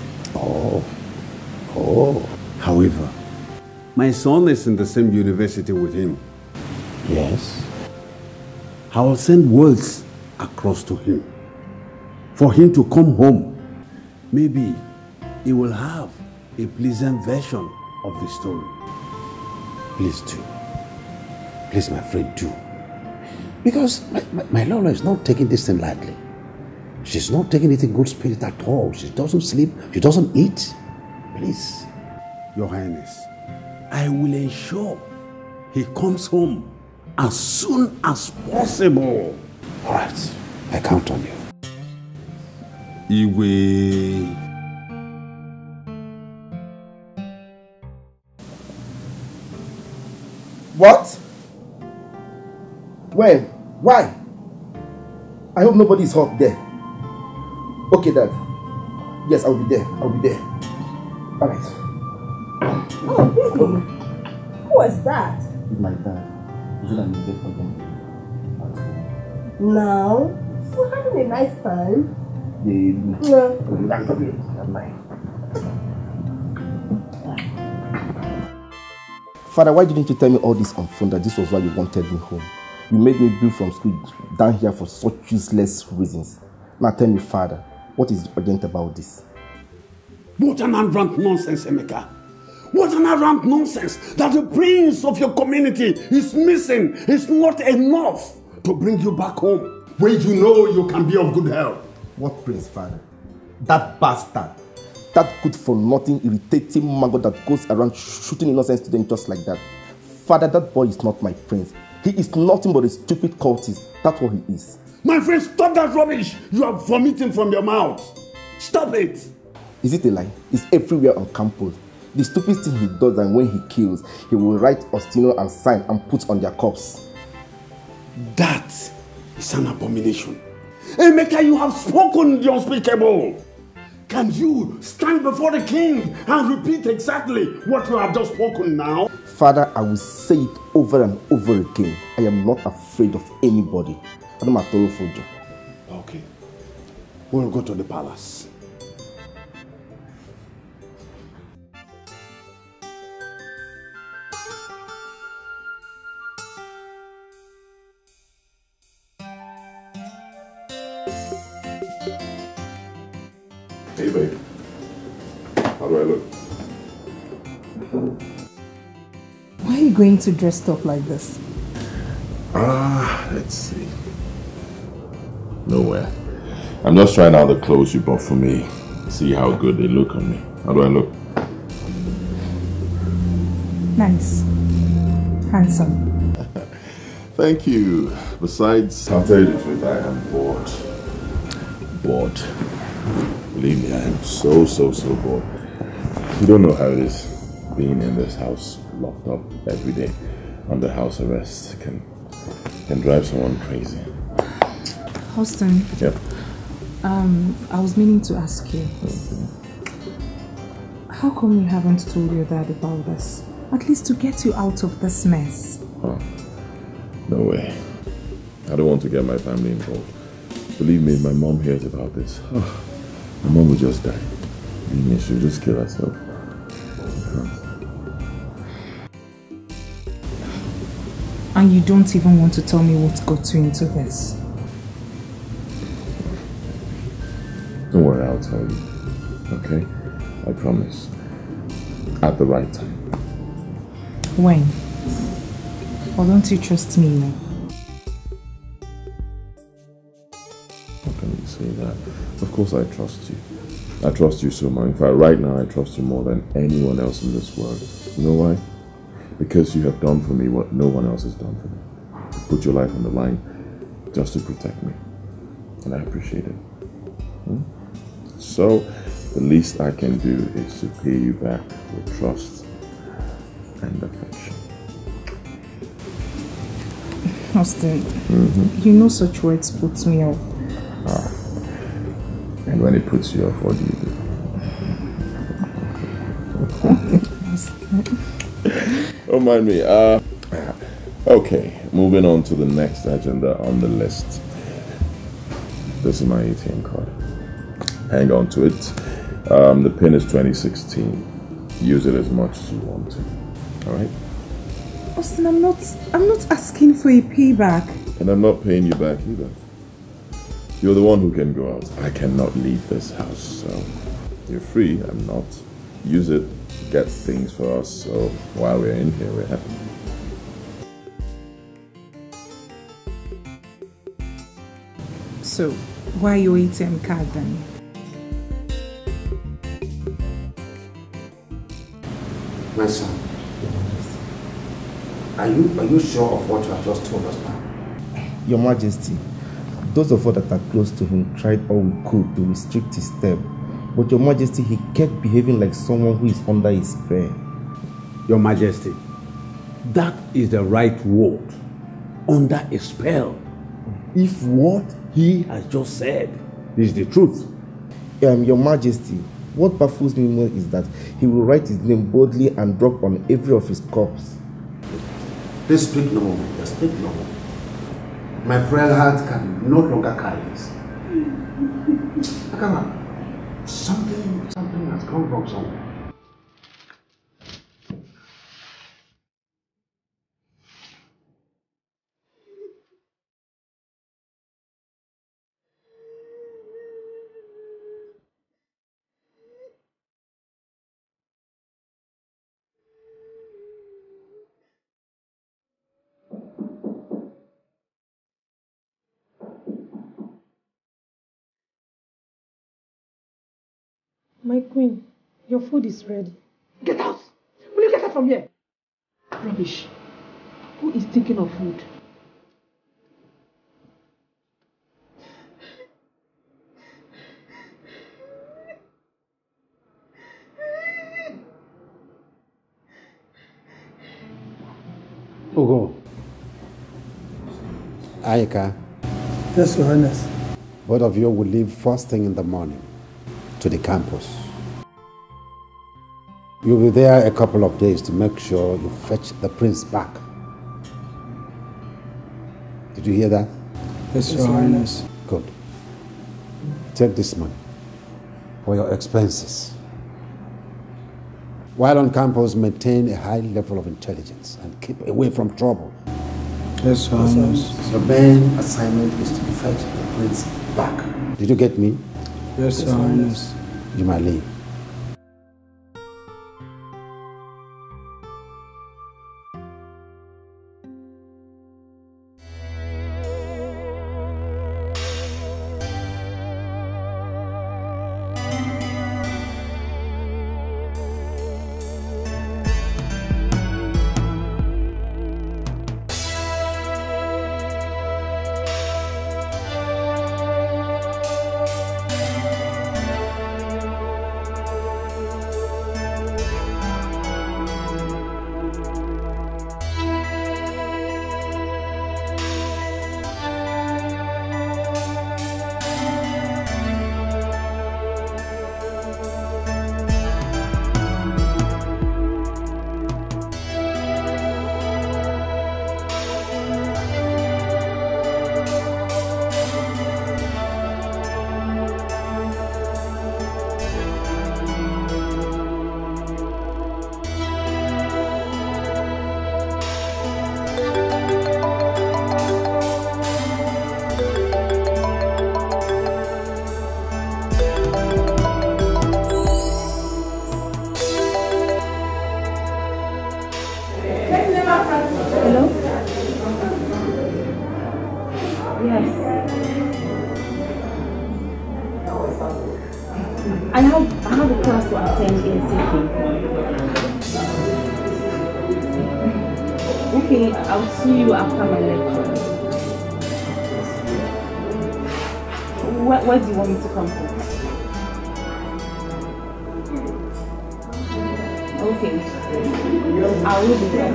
Speaker 8: However, my son is in the same university with him.
Speaker 9: Yes.
Speaker 8: I will send words across to him for him to come home. Maybe he will have a pleasant version of the story.
Speaker 9: Please do. Please, my friend, do. Because my Lola is not taking this thing lightly. She's not taking it in good spirit at all. She doesn't sleep. She doesn't eat. Please.
Speaker 8: Your Highness, I will ensure he comes home as soon as possible.
Speaker 9: All right. I count on you.
Speaker 8: Iwe.
Speaker 11: What? When? Why? I hope nobody's hurt there. Okay, Dad. Yes, I'll be there. I'll be there. All right.
Speaker 10: Oh, Beggar. Who was that?
Speaker 11: It's my dad. Is it an immediate problem?
Speaker 10: Now, we're having a nice time.
Speaker 11: Father, why didn't you tell me all this on phone that this was why you wanted me home? You made me bill from school down here for such useless reasons. Now tell me, Father, what is urgent about this?
Speaker 8: What an arrant nonsense, Emeka. What an arrant nonsense that the prince of your community is missing is not enough to bring you back home when you know you can be of good help.
Speaker 11: What prince, Father? That bastard. That good-for-nothing, irritating maggot that goes around shooting innocent students just like that. Father, that boy is not my prince. He is nothing but a stupid cultist. That's what he is.
Speaker 8: My friend, stop that rubbish. You are vomiting from your mouth. Stop it.
Speaker 11: Is it a lie? It's everywhere on campus. The stupid thing he does, and when he kills, he will write Ostino and sign and put on their corpse.
Speaker 8: That is an abomination.
Speaker 4: Emeka, you have spoken the unspeakable. Can you stand before the king and repeat exactly what you have just spoken now?
Speaker 11: Father, I will say it over and over again. I am not afraid of anybody.
Speaker 4: Okay. We'll go to the palace.
Speaker 2: Hey, babe. How do I look?
Speaker 6: Why are you going to dress up like this?
Speaker 2: Let's see. Nowhere. I'm just trying out the clothes you bought for me. See how good they look on me. How do I look?
Speaker 6: Nice. Handsome.
Speaker 2: Thank you. Besides, I'll tell you the truth, I am bored. Bored. Believe me, I am so bored. You don't know how it is being in this house, locked up every day under house arrest. Can drive someone crazy.
Speaker 6: Austin.
Speaker 2: Yep.
Speaker 6: I was meaning to ask you. How come you haven't told your dad about this? At least to get you out of this mess.
Speaker 2: Oh, no way. I don't want to get my family involved. Believe me, my mom hears about this. Oh, my mom will just die. Believe me, she'll just kill herself.
Speaker 6: And you don't even want to tell me what got you into this?
Speaker 2: Don't worry, I'll tell you. Okay? I promise. At the right time.
Speaker 6: When? Or don't you trust me now?
Speaker 2: How can you say that? Of course I trust you. I trust you so much. In fact, right now I trust you more than anyone else in this world. You know why? Because you have done for me what no one else has done for me. You put your life on the line just to protect me. And I appreciate it. So, the least I can do is to pay you back with trust and affection.
Speaker 6: Austin, you know such words put me off.
Speaker 2: And when it puts you off, what do you do? Don't mind me. Okay, moving on to the next agenda on the list. This is my ATM card. Hang on to it. The pin is 2016. Use it as much as you want to. Alright?
Speaker 6: Austin, I'm not asking for a payback.
Speaker 2: And I'm not paying you back either. You're the one who can go out. I cannot leave this house, so you're free. I'm not. Use it. Get things for us, so while we're in here, we're happy.
Speaker 6: So, why your ATM card then?
Speaker 9: My son, are you sure of what you have just told us now?
Speaker 11: Your Majesty, those of us that are close to him tried all we could to restrict his step. But Your Majesty, he kept behaving like someone who is under a spell.
Speaker 9: Your Majesty, that is the right word. Under a spell. If what he has just said is the truth.
Speaker 11: Your Majesty, what baffles me more is that he will write his name boldly and drop on every of his corpse.
Speaker 9: Please speak no more. Just speak no more. My frail heart can no longer carry this. Come on. Something has gone wrong somewhere.
Speaker 10: My queen, your food is ready. Get out! Will you get out from here? Rubbish. Who is thinking of food?
Speaker 9: Ogo. Aika.
Speaker 12: Yes, Your Highness.
Speaker 9: Both of you will leave first thing in the morning to the campus. You'll be there a couple of days to make sure you fetch the prince back. Did you hear that?
Speaker 12: Yes, Your Highness.
Speaker 9: Good. Take this money for your expenses. While on campus, maintain a high level of intelligence and keep away from trouble.
Speaker 12: Yes, Your Highness.
Speaker 9: Your main assignment is to fetch the prince back. Did you get me?
Speaker 12: Yes, Your Highness.
Speaker 9: You might leave.
Speaker 7: I have a class to attend in Sydney. Okay, I'll see you after my lecture. Where do you want me to come to? Okay, I will be there.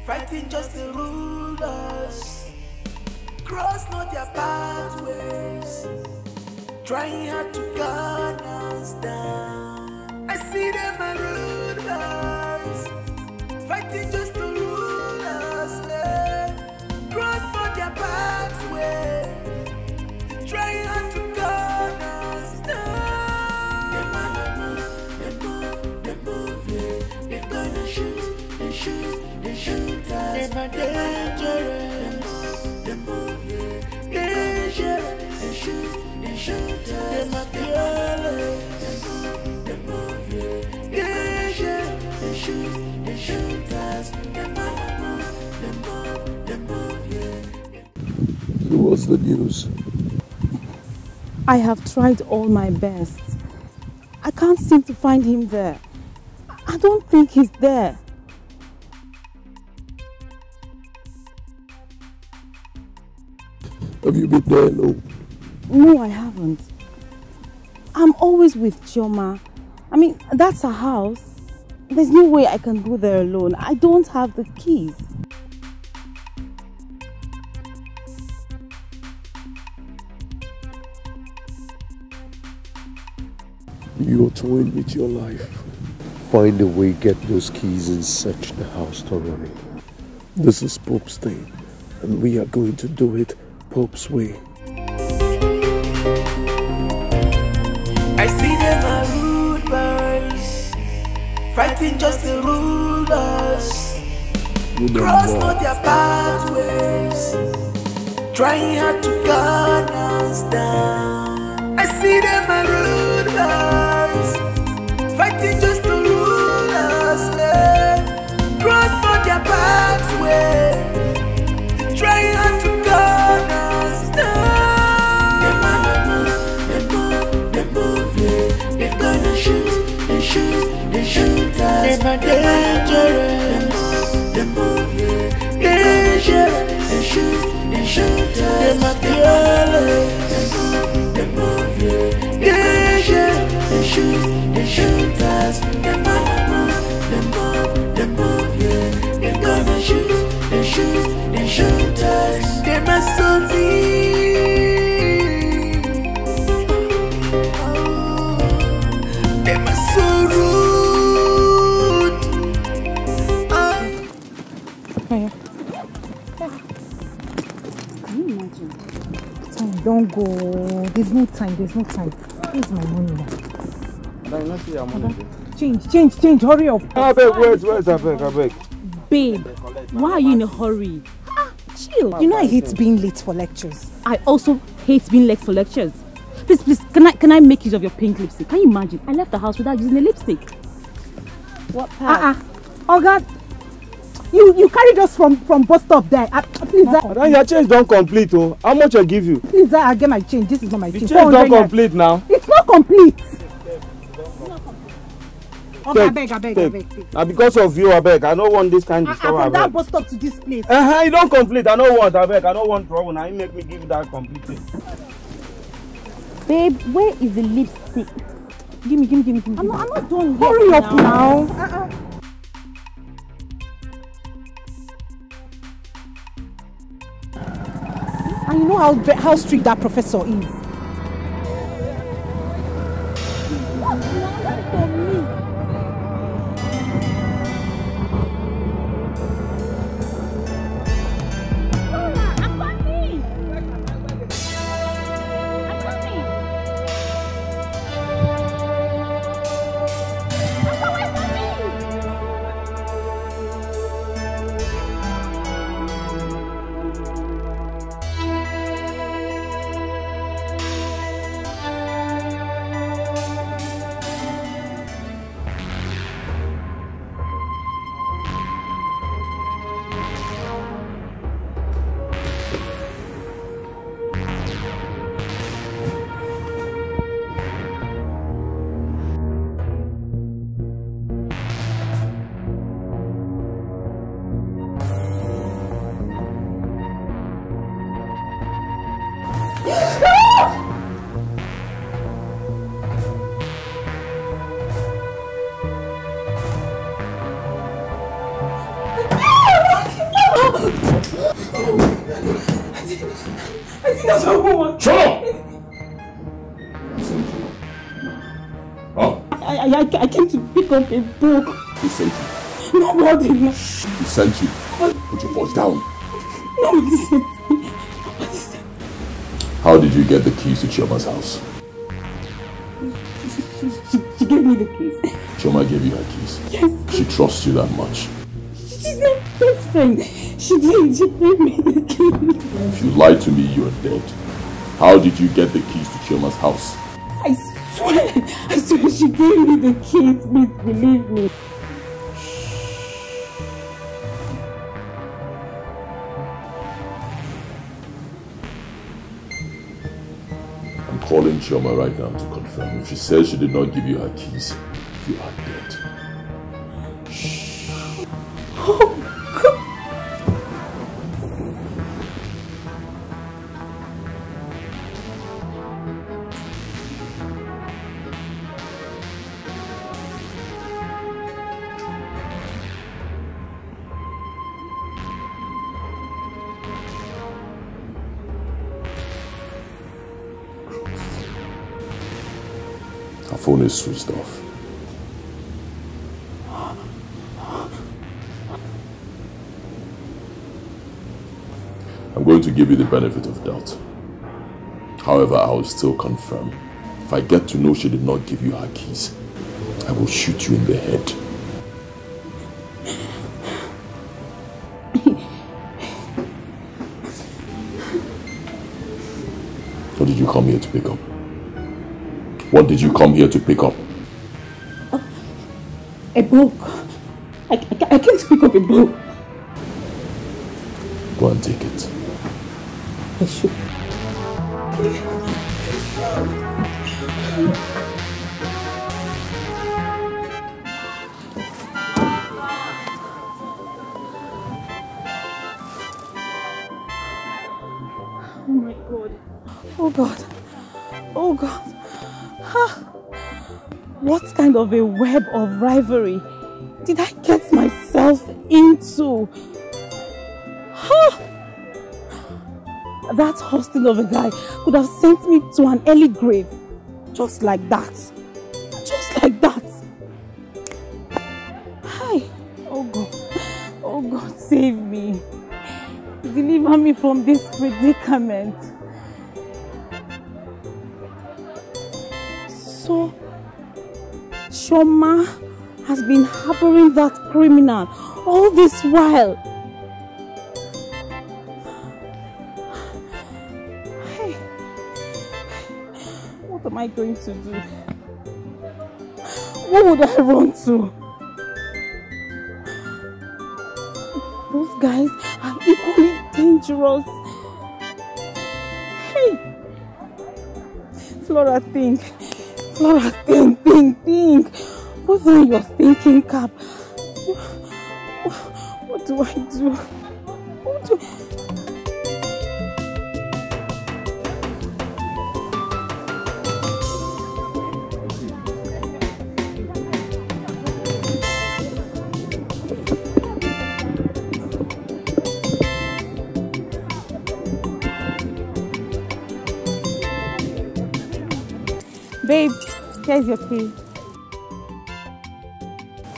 Speaker 1: Fighting just the rulers, cross not their pathways, trying hard to gun us down. I see them my rulers, fighting just the rulers, cross not their pathways, trying hard to gun us down. They move, yeah. They're gonna shoot, they shoot. They my dangerous. They move, yeah. Dangerous. They shoot. They my fearless. They move, yeah. Dangerous. They shoot us. They move, yeah.
Speaker 3: So what's the news?
Speaker 6: I have tried all my best. I can't seem to find him there. I don't think he's there.
Speaker 3: Have you been there alone?
Speaker 6: No, I haven't. I'm always with Chioma. I mean, that's her house. There's no way I can go there alone. I don't have the keys.
Speaker 3: You're toying with your life.
Speaker 8: Find a way, get those keys and search the house thoroughly.
Speaker 3: This is Pope's thing, and we are going to do it Pope's way.
Speaker 1: I see them are rude boys, fighting just the rulers, cross not their pathways, trying hard to gun us down. I see them are rude boys, fighting just the rulers, cross not their pathways, trying hard to gun us down. They move, yeah. They're gonna shoot, they shoot us. They my dangerous. They move, yeah. Dangerous. They shoot us. They my fearless. are so mean. Them are so rude.
Speaker 6: Can you imagine? Time, don't go. There's no time. Where's my money now? Change, hurry up.
Speaker 4: I beg, wait, I beg.
Speaker 7: Babe, why are you in a hurry?
Speaker 6: Chill. You know I hate being late for lectures.
Speaker 7: I also hate being late for lectures. Please, can I make use of your pink lipstick? Can you imagine? I left the house without using a lipstick.
Speaker 6: What part? Oh God. You carried us from bus stop there. Please,
Speaker 4: then your change don't complete. Oh, how much I give you?
Speaker 6: Please, I get my change. This is not my change.
Speaker 4: The change don't complete now.
Speaker 6: It's not complete. Okay, I beg.
Speaker 4: Now because of you, I beg. I don't want this kind of stuff.
Speaker 6: From that bus stop to this place.
Speaker 4: You don't complete. I don't want. I beg. I don't want trouble. Now you make me give you that complete thing.
Speaker 7: Babe, where is the lipstick?
Speaker 6: Give me.
Speaker 7: I'm not done.
Speaker 6: Hurry up now. And you know how strict that professor is.
Speaker 7: I came to pick up a book.
Speaker 2: He sent you?
Speaker 7: Nobody.
Speaker 2: He sent you? Put your voice down.
Speaker 7: Nobody sent me.
Speaker 2: How did you get the keys to Chioma's house?
Speaker 7: She gave me the keys.
Speaker 2: Chioma gave you her keys?
Speaker 7: Yes.
Speaker 2: She trusts you that much?
Speaker 7: She's my best friend. She did. She gave me the keys.
Speaker 2: If you lie to me, you're dead. How did you get the keys to Chioma's house?
Speaker 7: I swear she gave me the keys. Please believe me.
Speaker 2: I'm calling Chioma right now to confirm. If she says she did not give you her keys, you are dead.
Speaker 7: Oh, God.
Speaker 2: Her phone is switched off. I'm going to give you the benefit of doubt. However, I will still confirm. If I get to know she did not give you her keys, I will shoot you in the head. What did you come here to pick up? What did you come here to pick up?
Speaker 7: A book. I came to pick up a book.
Speaker 2: Go and take it.
Speaker 7: I should. Oh my God.
Speaker 6: Oh God. Oh God. Huh. What kind of a web of rivalry did I get myself into? Huh.
Speaker 7: that hustle of a guy could have sent me to an early grave. Just like that. Just like that. Hi. Oh God, save me. Deliver me from this predicament. So, Shoma has been harboring that criminal all this while. Hey, what am I going to do? What would I run to? Those guys are equally dangerous. Hey, Flora, think. Flora, think. What's on your thinking cap? What do I do? What do... Babe, here's your key.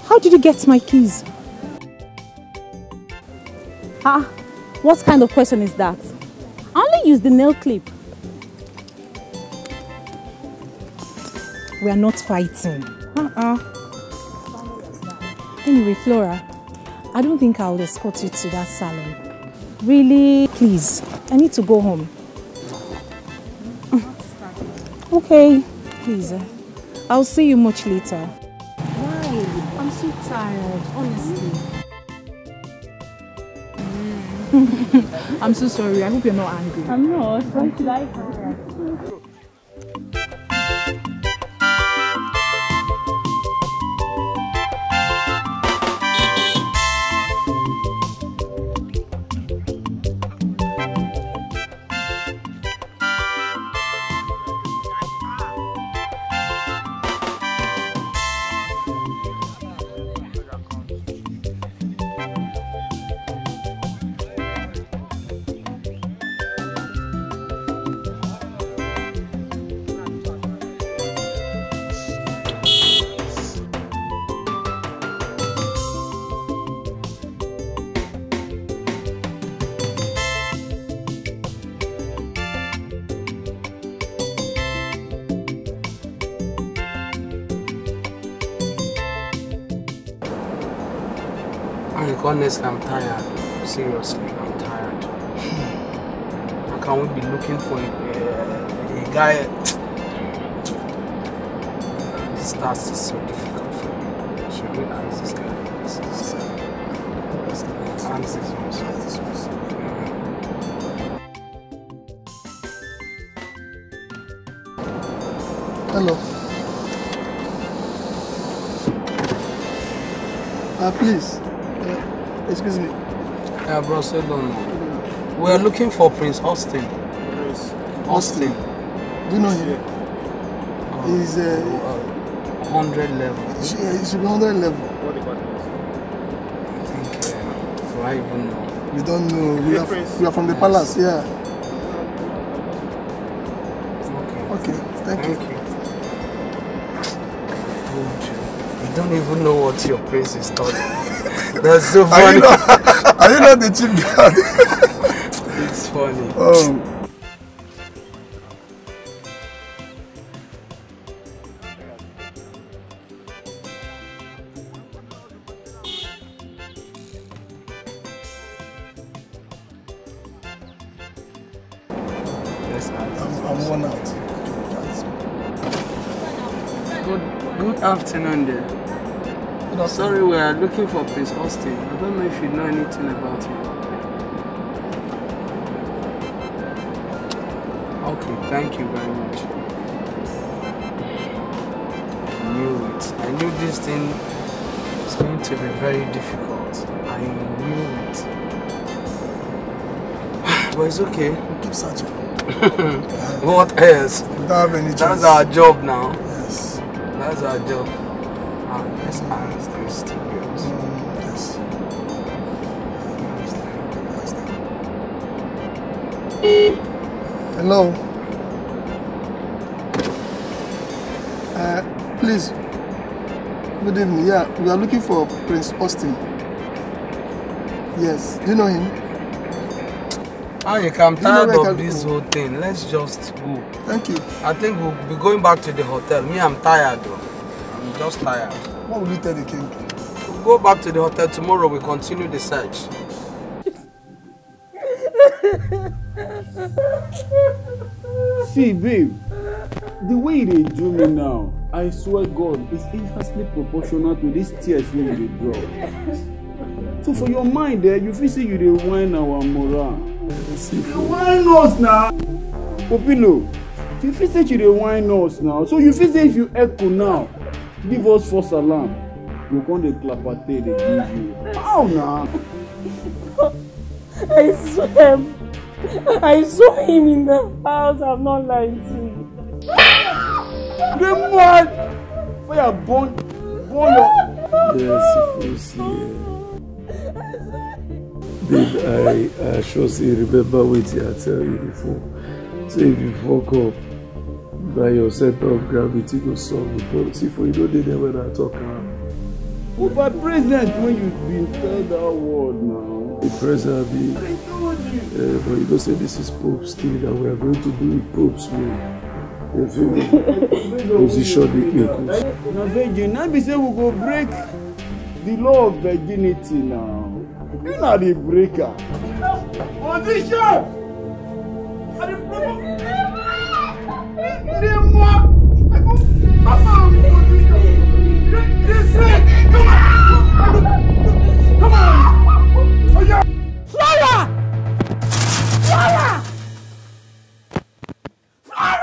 Speaker 7: How did you get my keys? What kind of question is that? I only used the nail clip. We are not fighting. Anyway, Flora, I don't think I'll escort you to that salon. Really, please, I need to go home. Okay, please. I'll see you much later. Why? I'm so tired, honestly.
Speaker 10: I'm so sorry. I hope you're not angry.
Speaker 7: I'm not. Why should I?
Speaker 5: Honestly, I'm tired. Seriously, I'm tired. How can we be looking for a guy? This task is so difficult for me. Should we ask this guy?
Speaker 12: Hello. Please. Excuse me.
Speaker 5: Yeah, bro, so don't. We are looking for Prince Austin. Austin.
Speaker 12: Do you know him? He's
Speaker 5: 100 level.
Speaker 12: Yeah, he should be 100 level.
Speaker 5: I think, do I even know?
Speaker 12: We don't know. We are from the palace, yeah. Okay, thank you.
Speaker 5: You don't even know what your prince is studying. That's so funny.
Speaker 12: Are you not the chief guard?
Speaker 5: It's funny.
Speaker 12: I'm worn out.
Speaker 5: Good afternoon there. Sorry, we are looking for Prince Austin. I don't know if you know anything about him. Okay, thank you very much. I knew it. I knew this thing was going to be very difficult. I knew it. But it's okay.
Speaker 12: We'll keep searching.
Speaker 5: What else?
Speaker 12: We don't have any choice.
Speaker 5: That's our job now.
Speaker 12: Yes.
Speaker 5: That's our job. Let's ask these two girls.
Speaker 12: Yes. Hello. Please. Good evening. Yeah, we are looking for Prince Austin. Yes. Do you know him?
Speaker 5: I'm tired of this whole thing. Let's just go.
Speaker 12: Thank you.
Speaker 5: I think we'll be going back to the hotel. Me, I'm tired though. I'm just tired.
Speaker 12: What will you tell the king?
Speaker 5: We'll go back to the hotel tomorrow. We continue the search.
Speaker 4: See, babe, the way they do me now, I swear God, is inversely proportional to these tears when they drop. So for your mind there, you feel say you dey whine our morale. You whine us now. Popilo, you feel say you dey whine us now. So you feel say if you echo now, give us false alarm, you come dey clap at they give you. How now?
Speaker 10: I saw him in the house. I'm not lying to you.
Speaker 4: The man! Fire burn your...
Speaker 3: Yes, you see. Babe, I sure say remember what I tell you before. So if you fuck up, by your center of gravity go solve the problem. See, for you know they never when I talk now.
Speaker 4: Oh, but present when you been tell that word now.
Speaker 3: The present be... but you don't say this is Pope's thing that we are going to do with Pope's way. If you position the equals.
Speaker 4: Now, virgin, now be say we go break the law of virginity now. You know the breaker. Position! Come on!
Speaker 10: Flora! Flora! Flora! Flora!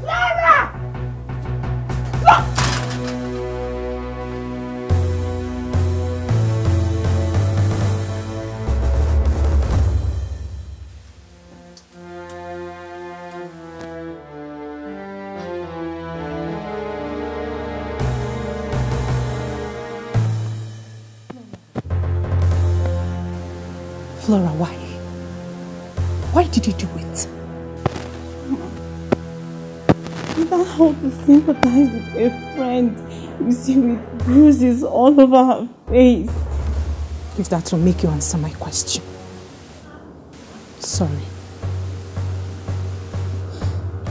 Speaker 10: Flora! Flora, why? Why did you do it? That how to sympathize with a friend, you see, with bruises all over her face. If that will make you answer my question. Sorry.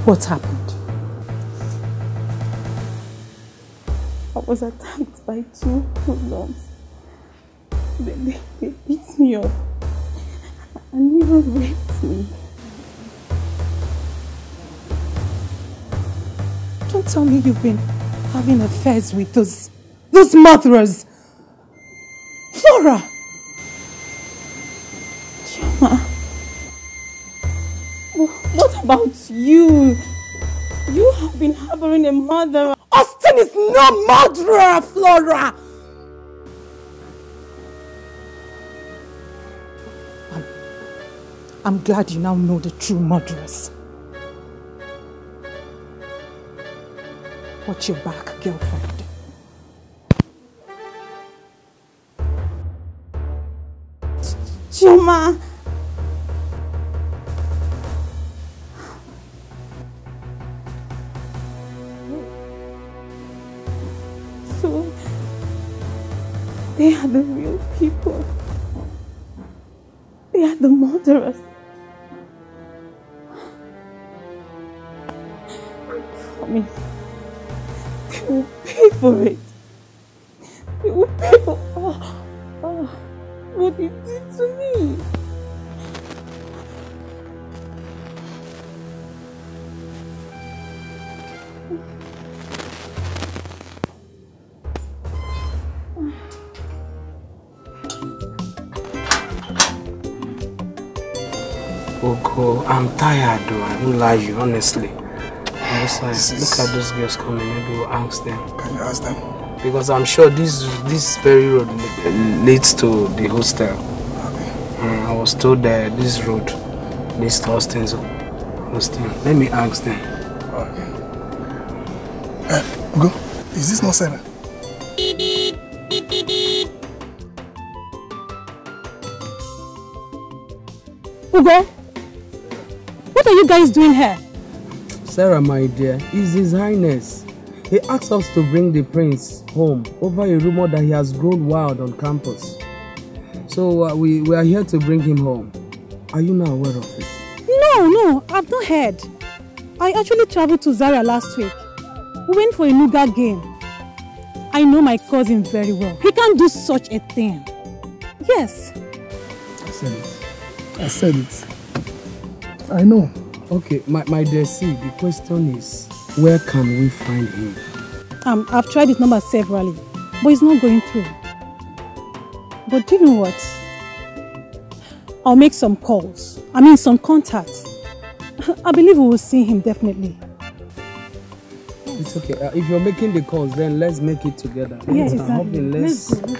Speaker 10: What happened? I was attacked by 2 hoodlums. They beat me up and even raped me. Don't tell me you've been having affairs with those murderers. Flora! Chioma, what about you? You have been harboring a murderer. Austin is no murderer, Flora! I'm glad you now know the true murderers. Watch your back, girlfriend. Chioma! So, they are the real people. They are the murderers. I promise. They will pay for it. They will pay for what they did to me.
Speaker 5: Oko, I'm tired though, I won't lie you, honestly. Look at those girls coming, maybe we'll ask them.
Speaker 12: Can you ask them?
Speaker 5: Because I'm sure this very road leads to the hostel.
Speaker 12: Okay.
Speaker 5: I was told that this road leads to Austin's hostel. Let me ask them.
Speaker 12: Okay. Ugo, is this not Sarah?
Speaker 7: Ugo, what are you guys doing here?
Speaker 5: Sarah, my dear, it's His Highness. He asked us to bring the prince home over a rumor that he has grown wild on campus. So we are here to bring him home. Are you now aware of it?
Speaker 6: No, I've not heard. I actually traveled to Zaria last week. We went for a nougat game. I know my cousin very well. He can't do such a thing. Yes.
Speaker 12: I said it. I know.
Speaker 5: Okay, my dear, see, the question is, where can we find him?
Speaker 6: I've tried his number severally, but it's not going through. But do you know what? I'll make some calls. Some contacts. I believe we will see him definitely.
Speaker 5: It's okay. If you're making the calls, then let's make it together.
Speaker 6: Yes, exactly.
Speaker 5: Let's
Speaker 6: go.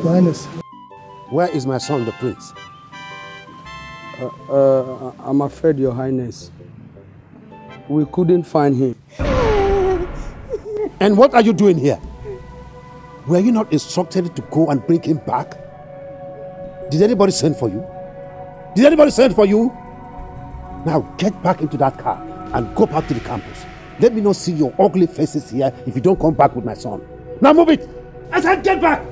Speaker 12: Your Highness.
Speaker 9: Where is my son, the prince?
Speaker 5: I'm afraid, Your Highness, we couldn't find him.
Speaker 9: And what are you doing here? Were you not instructed to go and bring him back? Did anybody send for you? Did anybody send for you? Now get back into that car and go back to the campus. Let me not see your ugly faces here if you don't come back with my son. Now move it! I said get back!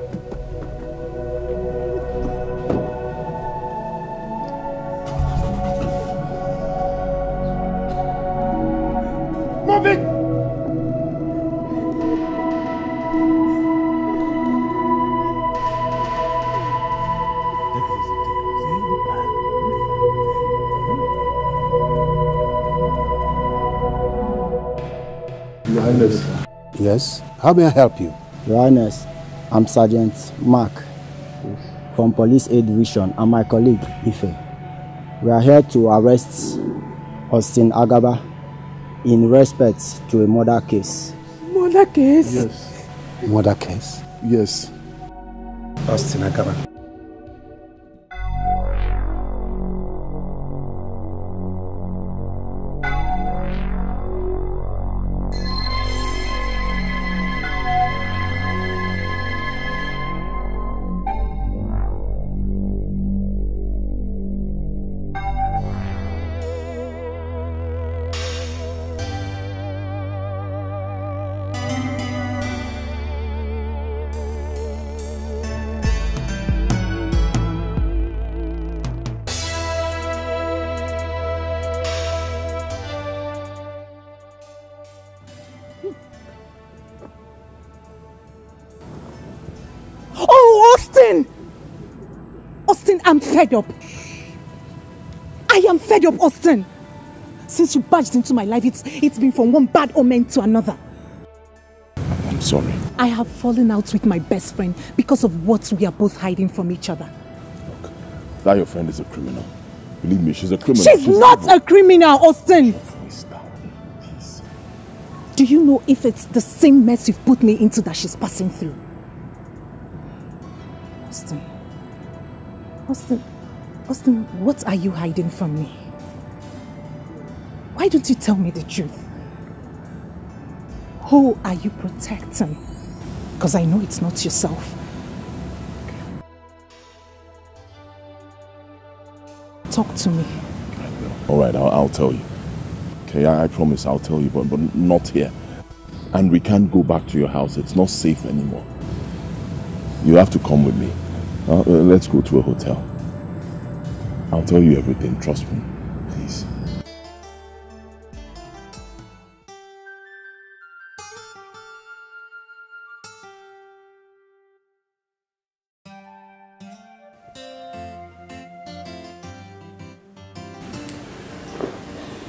Speaker 9: Move it!
Speaker 2: Your Highness.
Speaker 9: Yes? How may I help you?
Speaker 13: Your Highness, I'm Sergeant Mark from Police Aid Division and my colleague Ife. We are here to arrest Austin Agaba in respect to a murder case.
Speaker 10: Murder case?
Speaker 2: Yes.
Speaker 9: Murder case?
Speaker 2: Yes.
Speaker 9: Austin Agaba.
Speaker 10: Austin, I'm fed up. I
Speaker 6: I am fed up, Austin. Since you barged into my life, it's been from one bad omen to another.
Speaker 2: I'm sorry.
Speaker 6: I have fallen out with my best friend because of what we are both hiding from each other.
Speaker 2: Look, that your friend is a criminal. Believe me, she's a criminal.
Speaker 6: She's not evil. A criminal, Austin.
Speaker 2: Please.
Speaker 6: Do you know if it's the same mess you've put me into that she's passing through? Austin, what are you hiding from me? Why don't you tell me the truth? Who are you protecting? Because I know it's not yourself. Talk to me.
Speaker 2: Alright, I'll tell you. Okay, I promise I'll tell you, but not here. And we can't go back to your house. It's not safe anymore. You have to come with me. Let's go to a hotel. I'll tell you everything, trust me. Please.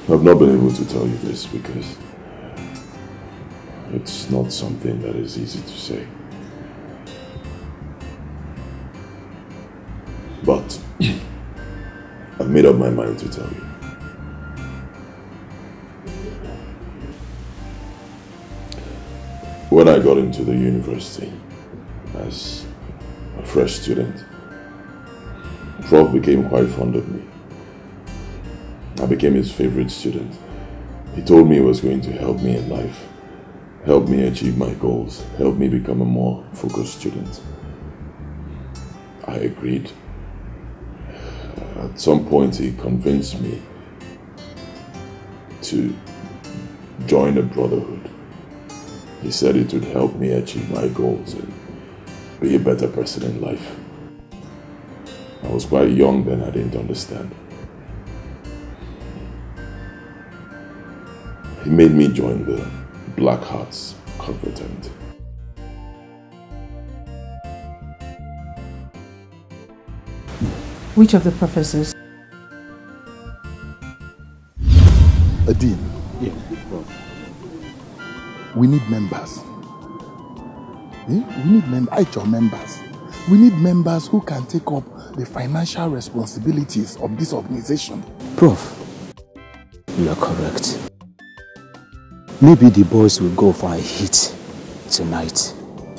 Speaker 2: I've not been able to tell you this because it's not something that is easy to say. But I've made up my mind to tell you. When I got into the university as a fresh student, Prof became quite fond of me. I became his favorite student. He told me he was going to help me in life, help me achieve my goals, help me become a more focused student. I agreed. At some point he convinced me to join a brotherhood. He said it would help me achieve my goals and be a better person in life. I was quite young then, I didn't understand. He made me join the Black Hearts confraternity.
Speaker 14: Which of the professors?
Speaker 8: Dean.
Speaker 9: Yeah.
Speaker 8: We need members. We need members. We need members who can take up the financial responsibilities of this organization.
Speaker 9: Prof, you are correct. Maybe the boys will go for a hit tonight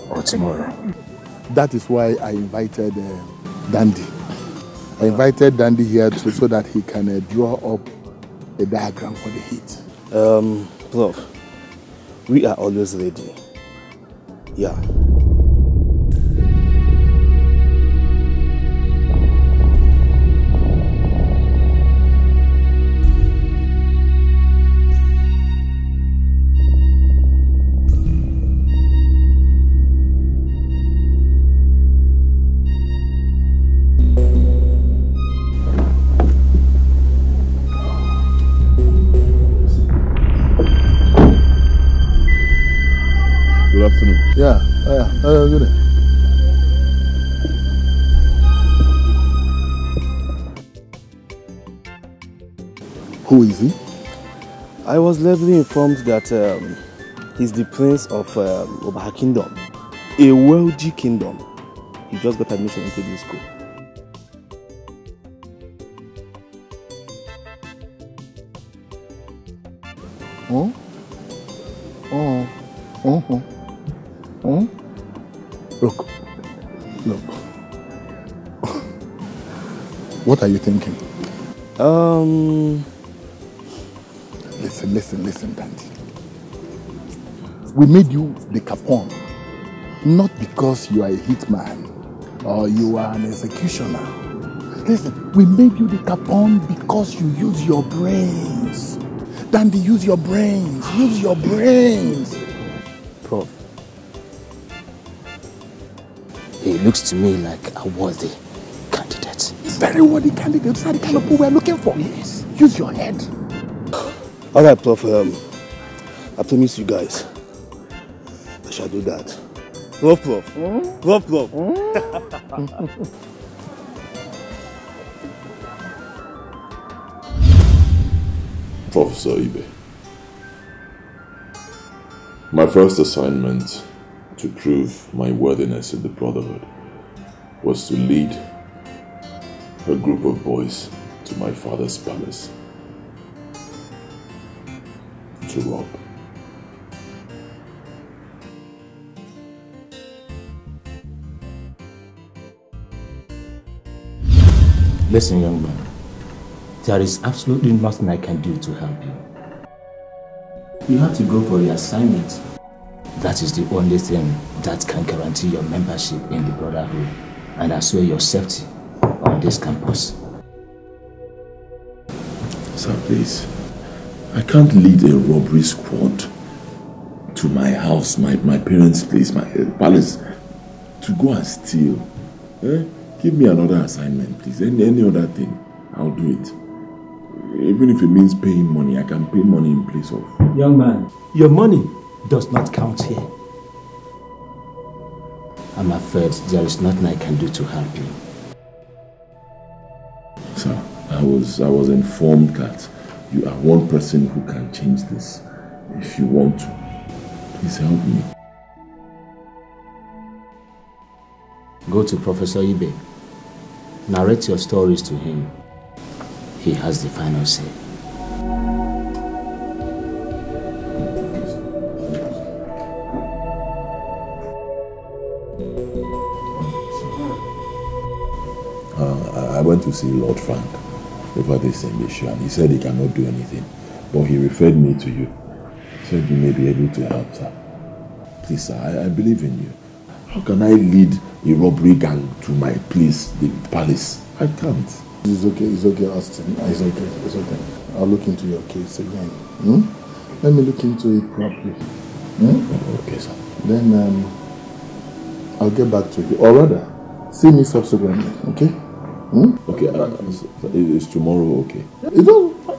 Speaker 9: or tomorrow.
Speaker 8: That is why I invited Dandy. I invited Dandy here so that he can draw up a diagram for the hit.
Speaker 9: Prof, we are always ready. Yeah.
Speaker 2: Good afternoon.
Speaker 8: Yeah, good. Who is he?
Speaker 9: I was lately informed that he's the prince of Obaha Kingdom, a wealthy kingdom. He just got admission into this school.
Speaker 8: Look. What are you thinking? Listen, Dandy. We made you the Capone, not because you are a hitman or you are an executioner. Listen, we made you the Capone because you use your brains. Dandy, use your brains. Use your brains.
Speaker 9: Prof, he looks to me like a worthy candidate.
Speaker 8: Very worthy candidate. That's the kind of people we're looking for. Yes. Use your head.
Speaker 9: All right, Prof. I promise you guys, I shall do that. Prof.
Speaker 2: Professor Ibe. My first assignment to prove my worthiness in the Brotherhood was to lead a group of boys to my father's palace to rob.
Speaker 14: Listen, young man, there is absolutely nothing I can do to help you. You have to go for the assignment. That is the only thing that can guarantee your membership in the Brotherhood and assure your safety on this campus.
Speaker 2: Sir, please. I can't lead a robbery squad to my house, my parents' place, my palace, to go and steal. Give me another assignment, please. Any other thing, I'll do it. Even if it means paying money, I can pay money in place of...
Speaker 14: Young man, your money does not count here. I'm afraid there is nothing I can do to help you.
Speaker 2: Sir, I was informed that you are one person who can change this. If you want to, please help me.
Speaker 14: Go to Professor Ibe. Narrate your stories to him. He has the final say.
Speaker 2: I went to see Lord Frank over this same issue and he said he cannot do anything. But he referred me to you. He said you may be able to help, sir. Please, sir, I believe in you. How can I lead a robbery gang to my place, the palace? I can't.
Speaker 8: It's okay, Austin. It's okay. I'll look into your case again. Let me look into it properly.
Speaker 2: Okay, sir.
Speaker 8: Then I'll get back to you. Or rather, see me subsequently, okay?
Speaker 2: Okay, is tomorrow okay?
Speaker 8: It's all fine.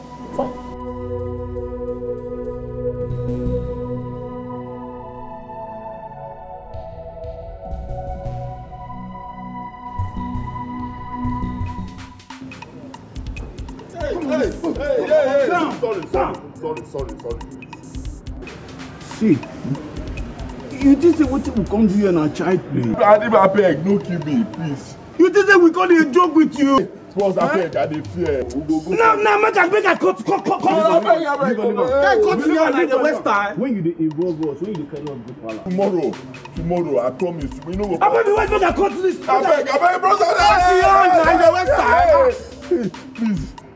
Speaker 4: Sorry. See, you just say what we come to you and our child play.
Speaker 2: I beg, no kill me, please.
Speaker 4: You just say we call it a joke with you.
Speaker 2: Boss, I beg, I dey fear.
Speaker 4: No, make I cut. Cut you and the West Side. When you involve us, when you cannot go pala.
Speaker 2: Tomorrow, I promise. We know what.
Speaker 4: I beg, make I cut this.
Speaker 2: I beg, brother.
Speaker 4: Cut you and the West Side.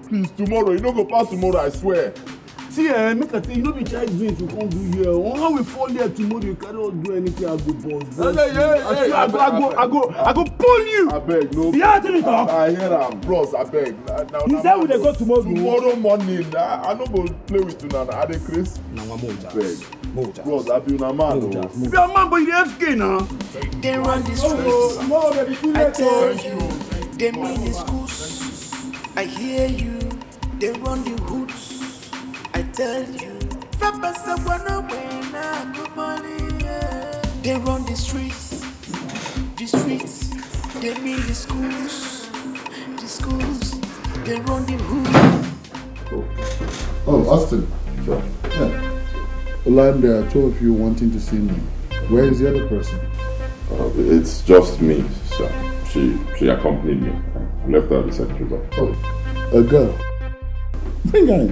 Speaker 2: Please, tomorrow. You don't go past tomorrow, I swear.
Speaker 4: See, make a thing, you know be child dreams we can't do here. How we fall here tomorrow, you cannot do anything. I go boss. I go pull you.
Speaker 2: I beg, no.
Speaker 4: Yeah, tell me talk.
Speaker 2: I hear that, bros. I beg.
Speaker 4: You said we dey go tomorrow.
Speaker 2: Tomorrow morning, I no go play with you now. I dey craze.
Speaker 4: Now I'm
Speaker 2: beg. Bros, I be una man.
Speaker 4: You be a man, but you dey FK now.
Speaker 1: They run the streets. I tell you, they mean the schools. I hear you. They run the hoods. I tell you, they run the streets, they mean the schools, they run the hood.
Speaker 8: Oh, Austin.
Speaker 2: Sure.
Speaker 8: Yeah. Well, there are two of you wanting to see me. Where is the other person?
Speaker 2: It's just me, sir. She accompanied me. I left her at the secretary's office.
Speaker 8: Oh, a girl. Bring her in.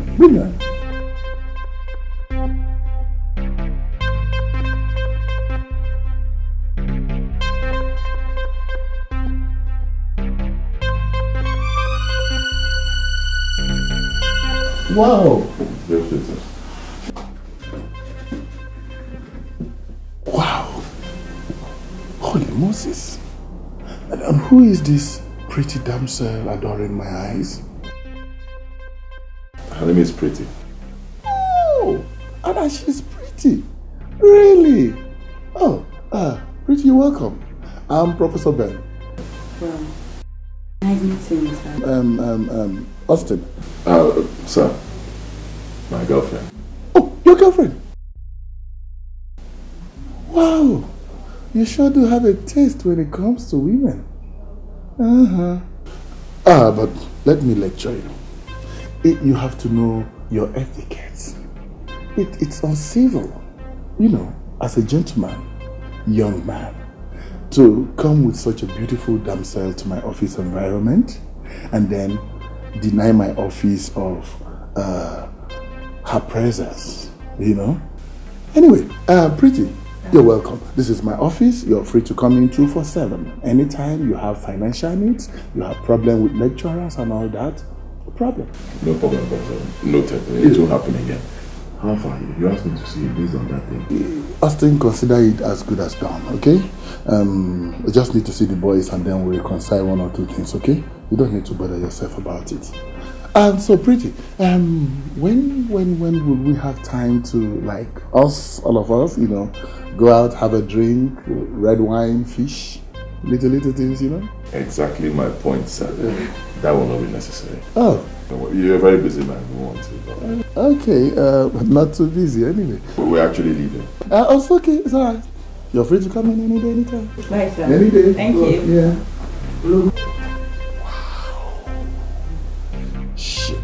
Speaker 8: Wow! Wow! Holy Moses! And who is this pretty damsel adoring my eyes?
Speaker 2: Her name is Pretty.
Speaker 8: Oh! And she's pretty! Really? Oh, Pretty, you're welcome. I'm Professor Ben.
Speaker 7: Well, nice meeting you, sir.
Speaker 8: Austin.
Speaker 2: Sir. My girlfriend.
Speaker 8: Oh, your girlfriend? Wow! You sure do have a taste when it comes to women. But let me lecture you. You have to know your etiquette. It's uncivil, you know, as a gentleman, young man, to come with such a beautiful damsel to my office environment and then deny my office of her presence, you know. Anyway, Pretty, you're welcome. This is my office. You're free to come in 24/7. Anytime you have financial needs, you have problem with lecturers and all that, no problem.
Speaker 2: No problem, Doctor. Noted. It will happen again. How far? You asked me to see it based on that thing.
Speaker 8: Austin, consider it as good as done, okay? I just need to see the boys and then we'll reconcile one or two things, okay? You don't need to bother yourself about it. So Pretty, when will we have time to, like, all of us, you know, go out, have a drink, red wine, fish, little things, you know?
Speaker 2: Exactly my point, sir. That will not be necessary.
Speaker 8: Oh.
Speaker 2: You're a very busy man. We want to.
Speaker 8: Okay, not too busy anyway.
Speaker 2: We're actually leaving.
Speaker 8: It's okay, it's alright. You're free to come in any day, anytime.
Speaker 15: Bye, sir.
Speaker 8: Any day.
Speaker 15: Thank you.
Speaker 8: Yeah. Wow. Shit.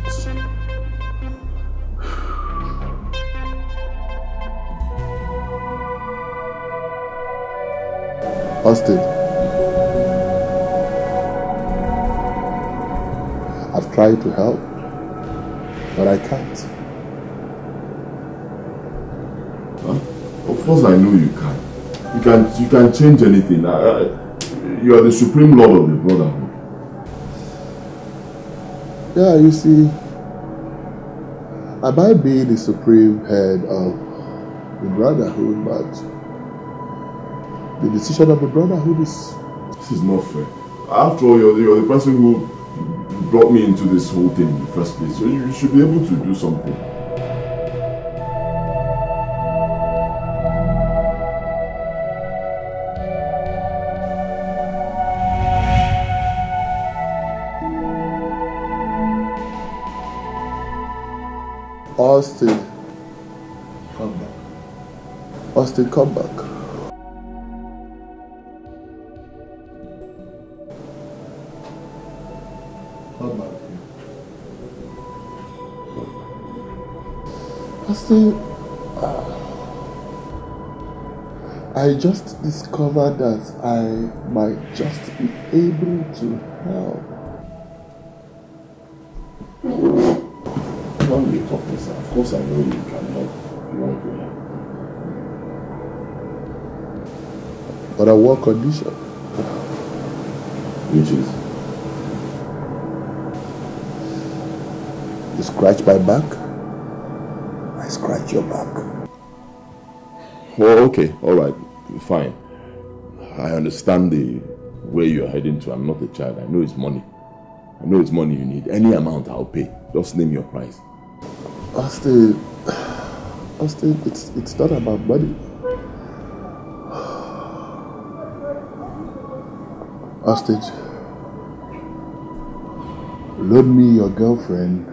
Speaker 8: Austin, I've tried to help, but I can't.
Speaker 2: Of course I know you can. You can change anything. You are the supreme lord of the brotherhood.
Speaker 8: Yeah, you see, I might be the supreme head of the brotherhood, but the decision of the brotherhood is...
Speaker 2: This is not fair. After all, you're the person who brought me into this whole thing in the first place, so you should be able to do something.
Speaker 8: Austin, come back. Austin, come back. Come back. Austin, I just discovered that I might just be able to help.
Speaker 2: Don't be talking, sir. Of course I know you can help if you want to help.
Speaker 8: But on one condition.
Speaker 2: Which is?
Speaker 8: You scratch my back, I scratch your back.
Speaker 2: Well, okay, alright, fine. I understand the way you're heading to. I'm not a child. I know it's money. I know it's money you need. Any amount I'll pay. Just name your price.
Speaker 8: Austin, it's not about money. Austin, loan me your girlfriend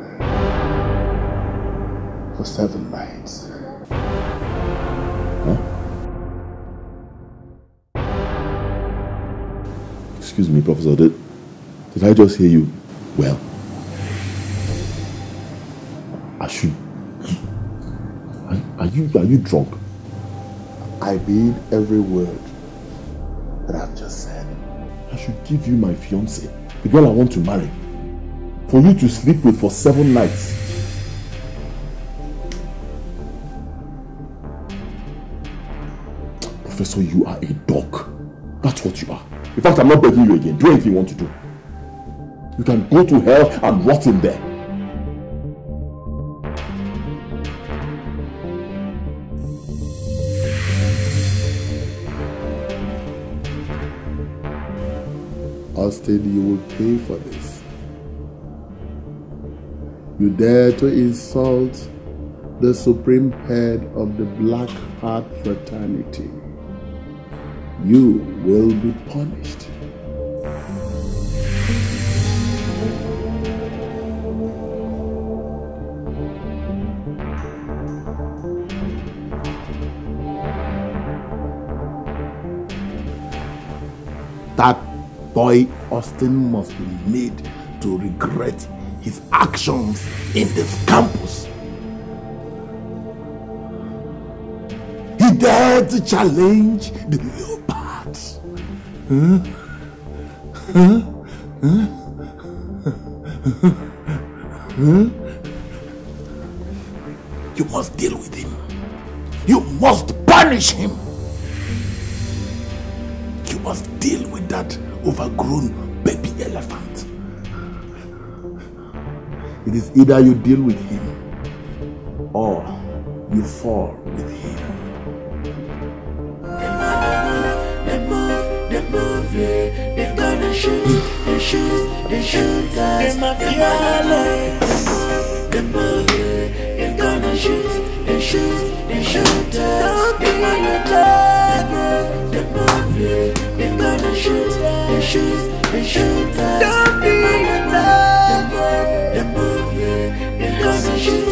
Speaker 8: for 7 nights.
Speaker 2: Huh? Excuse me, Professor, did I just hear you well? I should... Are you drunk?
Speaker 8: I mean every word that I've just said.
Speaker 2: I should give you my fiancée, the girl I want to marry, for you to sleep with for 7 nights. Professor, you are a dog. That's what you are. In fact, I'm not begging you again. Do anything you want to do. You can go to hell and rot in there.
Speaker 8: Austin, you will pay for this. You dare to insult the supreme head of the Black Heart Fraternity. You will be punished. That boy Austin must be made to regret his actions in this campus. He dared to challenge the leopards. Huh? Huh? Huh? Huh? You must deal with him. You must punish him. You must deal with that overgrown baby elephant. It is either you deal with him or you fall with him.
Speaker 1: They move, yeah. They gonna shoot, they shoot us. They fearless. They move, yeah. They gonna shoot, they shoot us. They move, yeah. They gonna shoot, they shoot us. Don't be they move, yeah. They gonna shoot,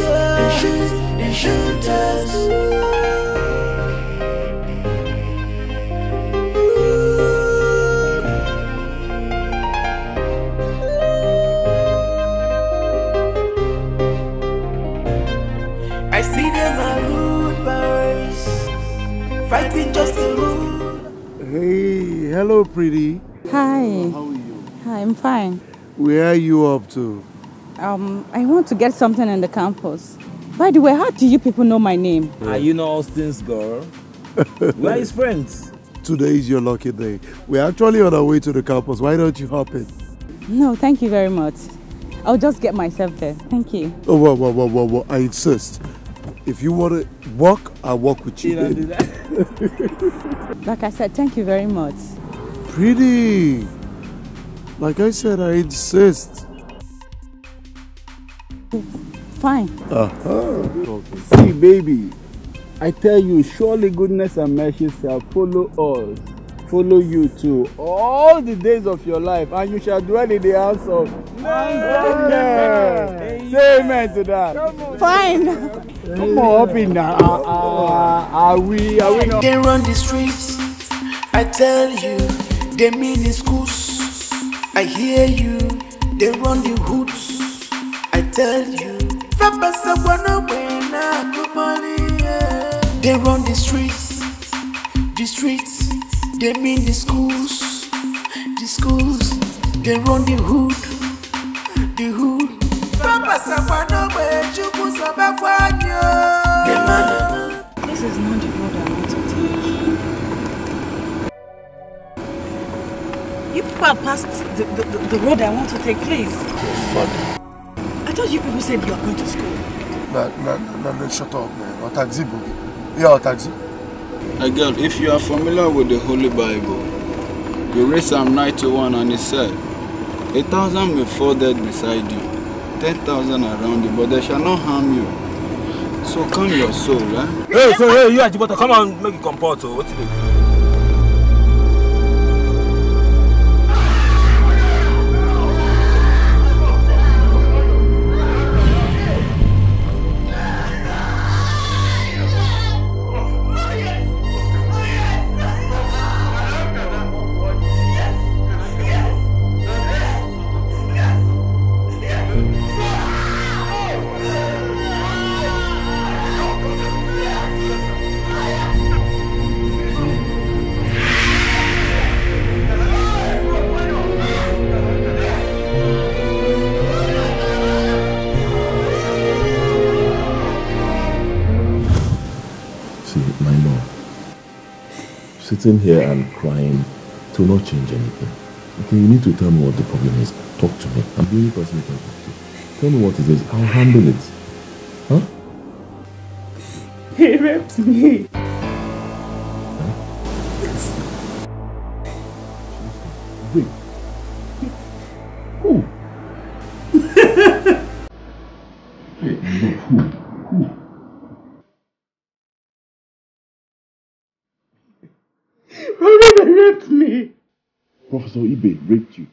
Speaker 1: they shoot us. I see them are rude boys fighting just to rule.
Speaker 3: Hey, hello, pretty.
Speaker 15: Hi.
Speaker 3: How are you?
Speaker 15: Hi, I'm fine.
Speaker 3: Where are you up to?
Speaker 15: I want to get something in the campus. By the way, how do you people know my name?
Speaker 16: Are you not Austin's girl? We are his friends.
Speaker 3: Today is your lucky day. We're actually on our way to the campus. Why don't you hop in?
Speaker 15: No, thank you very much. I'll just get myself there. Thank you.
Speaker 3: Oh, whoa. I insist. If you want to walk, I'll walk with you.
Speaker 16: Do that.
Speaker 15: Like I said, thank you very much.
Speaker 3: Pretty. Like I said, I insist.
Speaker 15: Fine.
Speaker 4: See, baby, I tell you, surely goodness and mercy shall follow us, follow you too, all the days of your life, and you shall dwell in the house of. Say amen to that.
Speaker 15: Fine.
Speaker 4: Come on, up in now. Are we not?
Speaker 1: They run the streets, I tell you. They mean the schools, I hear you. They run the hoods, I tell you. They run the streets, they mean the schools, they run the hood.
Speaker 15: This is not the road I want to take. You people have passed the road I want to take, please.
Speaker 8: Father.
Speaker 15: I thought you people said you are going to school.
Speaker 8: No, shut up, man. Or taxi, boogie. Yeah, or taxi.
Speaker 4: Hey girl, if you are familiar with the Holy Bible, you read Psalm 91 and it said, 1,000 may fall dead beside you, 10,000 around you, but they shall not harm you. So calm your soul, eh?
Speaker 16: Hey, you Ajibota, come on, make it comport. What did you do?
Speaker 2: Sitting here and crying will not change anything. Okay, you need to tell me what the problem is. Talk to me. I'm the only person you can talk to. Tell me what it is. I'll handle it. Huh?
Speaker 10: He raped me.
Speaker 2: Wait. Who? Wait, no, who?
Speaker 10: Professor raped me.
Speaker 2: Professor Ibe raped you.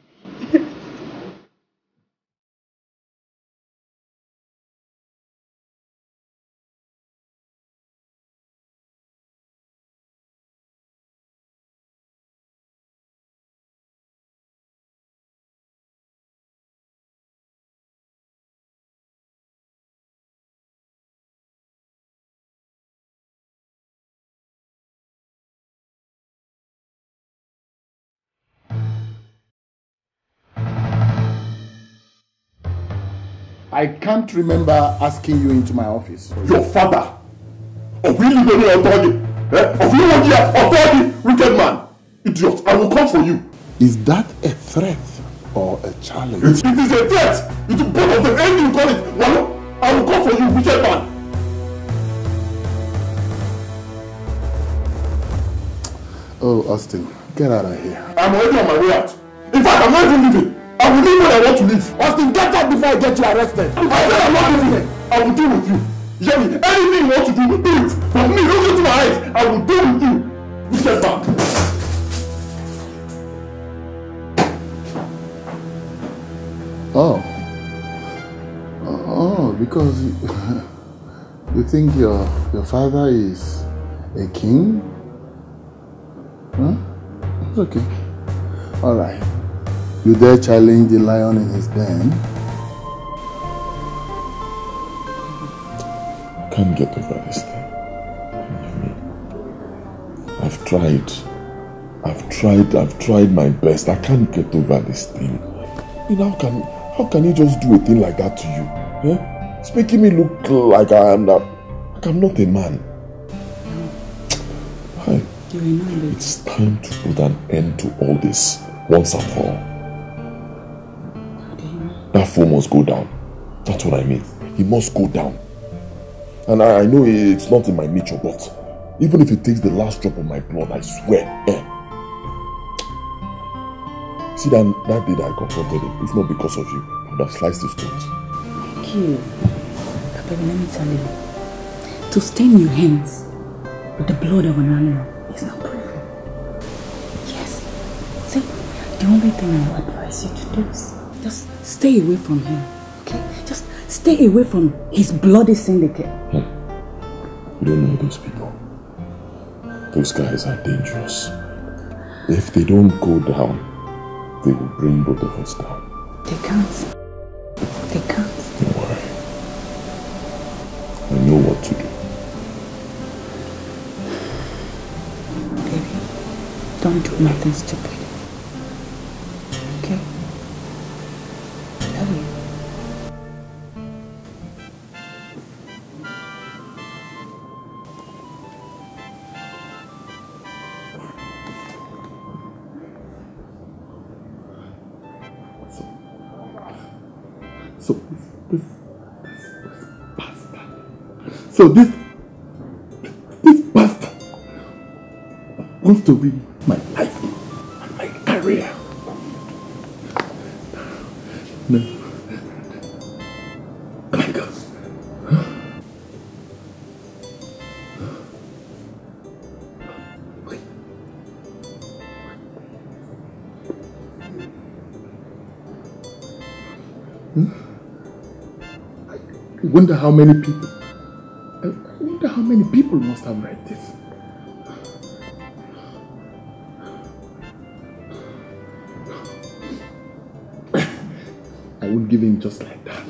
Speaker 8: I can't remember asking you into my office.
Speaker 2: Your father? Of you living authority? Of you want here authority, wicked man? Idiot, I will come for you.
Speaker 8: Is that a threat or a challenge?
Speaker 2: It is a threat. It is both of them. Anything you call it. Well, I will come for you, wicked man.
Speaker 8: Oh, Austin, get out of here.
Speaker 2: I'm already on my way out. In fact, I'm not even leaving. I will leave when I want to leave.
Speaker 8: Austin, get out before I get you arrested.
Speaker 2: I said I'm not leaving. I will deal with you. Hear me? Anything you want to do, do it. But me, look into my eyes. I will deal with you. Wicked man.
Speaker 8: Oh, because you think your father is a king? Huh? It's okay. All right. You dare challenge the lion in his den?
Speaker 2: I can't get over this thing. Believe me. I've tried my best. I can't get over this thing. You know, how can you just do a thing like that to you? Eh? It's making me look like I'm not a man. Hi. It's time to put an end to all this once and for all. That fool must go down. That's what I mean. He must go down. And I know it's not in my nature, but even if it takes the last drop of my blood, I swear. See that day that I confronted him, if not because of you, I would have sliced his throat.
Speaker 7: Thank you. Baby, let me tell you. To stain your hands with the blood of an animal is not proven. Yes. See, the only thing I will advise you to do is just stay away from him. Okay? Just stay away from his bloody syndicate.
Speaker 2: You don't know those people. Those guys are dangerous. If they don't go down, they will bring both of us down.
Speaker 7: They can't. They can't.
Speaker 2: Don't worry. I know what to do.
Speaker 7: Baby, don't do nothing stupid. Okay? Love you.
Speaker 2: So this bastard wants to ruin my life and my career. No. My God. I wonder how many people must have read this. I won't give in just like that.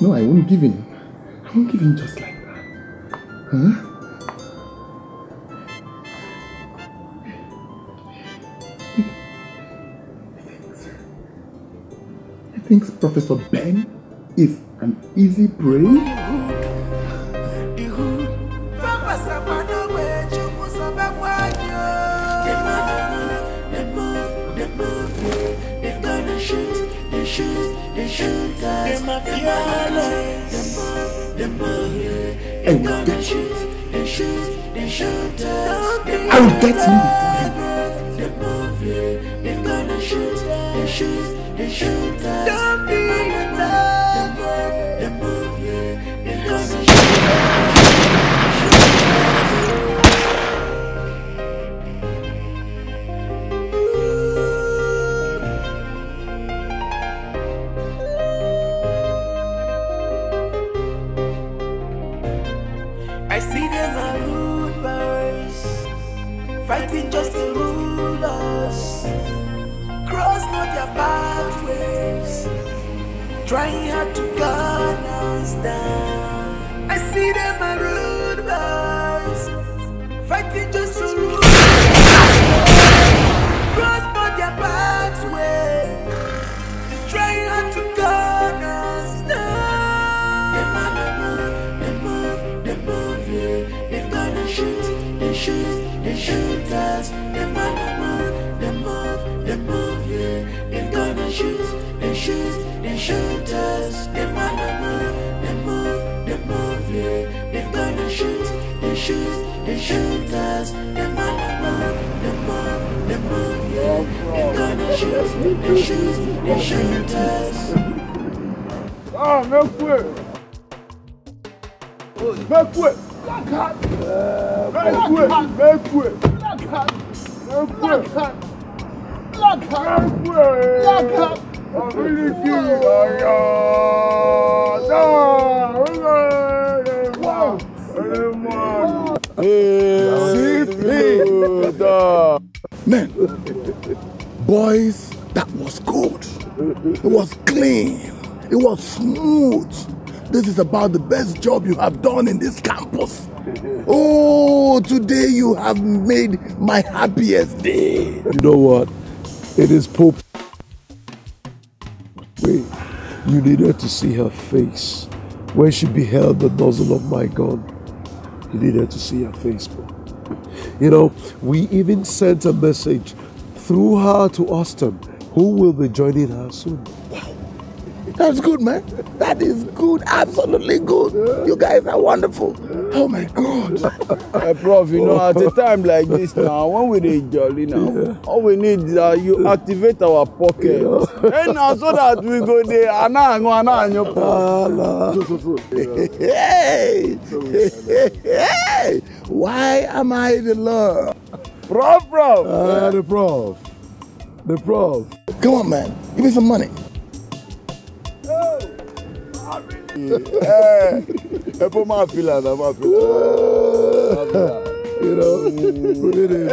Speaker 2: No, I won't give in. I won't give in just like that. Huh? He thinks Professor Ben is an easy prey? I will get you before
Speaker 1: Don't be I see them are rude boys, fighting just to rule us. Cross not their pathways, trying hard to gun us down. I see them are rude boys, fighting just to rule us. Cross not their pathways, trying hard to gun us down. shoot us. Them gonna move, yeah. They gonna shoot us.
Speaker 4: Ah, make way. Make way. Black hat. Make way. Make way. Black hat. Black hat. Black hat. Black hat. I'm really good.
Speaker 8: Man, boys, that was good. It was clean. It was smooth. This is about the best job you have done in this campus. Oh, today you have made my happiest day.
Speaker 3: You know what? It is Pope. Wait, you needed to see her face when she beheld the nozzle of my gun. You needed to see her face, bro. You know, we even sent a message through her to Austin, who will be joining her soon.
Speaker 8: Wow, that's good, man. That is good, absolutely good. You guys are wonderful. Oh my God.
Speaker 4: Prof, you know, at a time like this now, when we dey jolly now, all we need is you activate our pocket. And now so that we go there,
Speaker 8: Hey, why am I the Lord?
Speaker 4: Prof.
Speaker 3: The prof.
Speaker 8: Come on, man. Give me some money.
Speaker 3: You know, put it in.
Speaker 4: I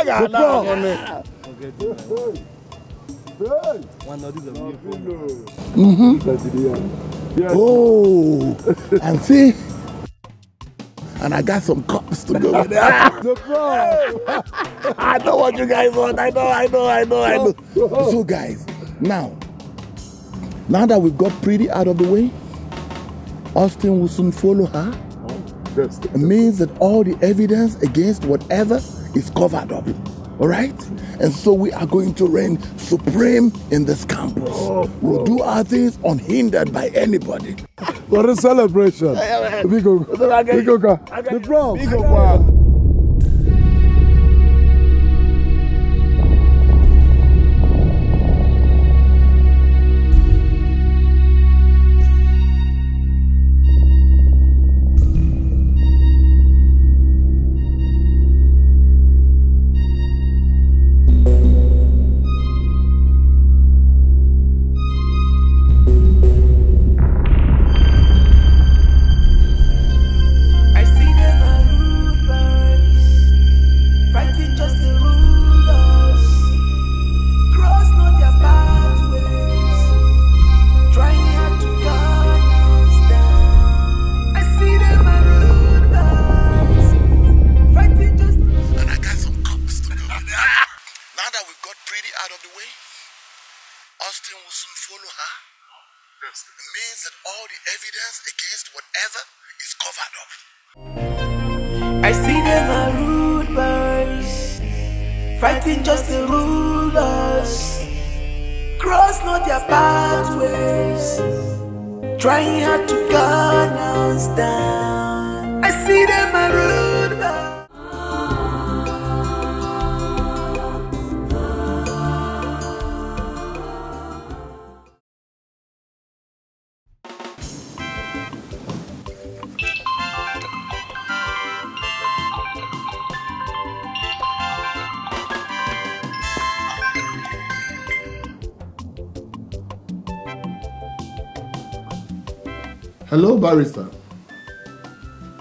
Speaker 4: got that money.
Speaker 8: Oh, and see, and I got some cups to go with that. I know what you guys want. I know. So, guys, now that we've got Pretty out of the way, Austin will soon follow her. It means that all the evidence against whatever is covered up. All right? And so we are going to reign supreme in this campus. We'll do our things unhindered by anybody.
Speaker 3: What a celebration. The prof.
Speaker 1: I see them are rude boys, fighting just the rulers. Cross not their pathways, trying hard to gun us down. I see them are rude boys.
Speaker 8: Hello, barrister.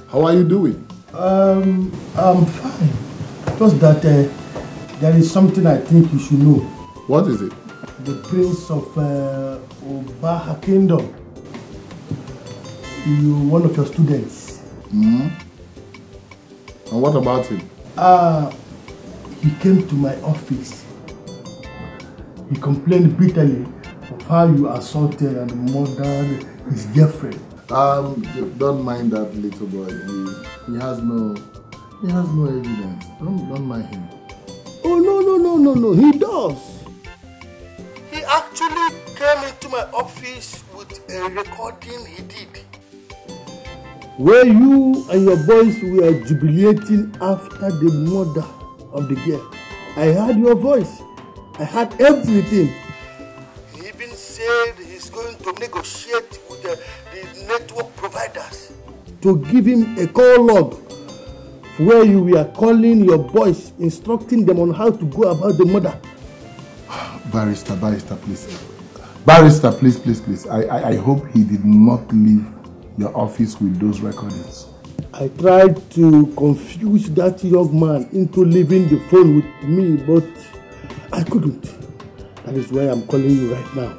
Speaker 8: How are you doing?
Speaker 12: I'm fine. Just that there is something I think you should know.
Speaker 8: What is it?
Speaker 12: The Prince of Obaha Kingdom. One of your students.
Speaker 8: Mm-hmm. And what about him?
Speaker 12: He came to my office. He complained bitterly of how you assaulted and murdered his girlfriend.
Speaker 8: Don't mind that little boy. He has no evidence. Don't mind him.
Speaker 12: Oh no, he does. He actually came into my office with a recording he did. where you and your boys were jubilating after the murder of the girl. I heard your voice. I heard everything. He even said he's going to negotiate with the network providers to give him a call log where you were calling your boys, instructing them on how to go about the murder.
Speaker 8: Barrister, please. Barrister, please. I hope he did not leave your office with those recordings.
Speaker 12: I tried to confuse that young man into leaving the phone with me, but I couldn't. That is why I'm calling you right now.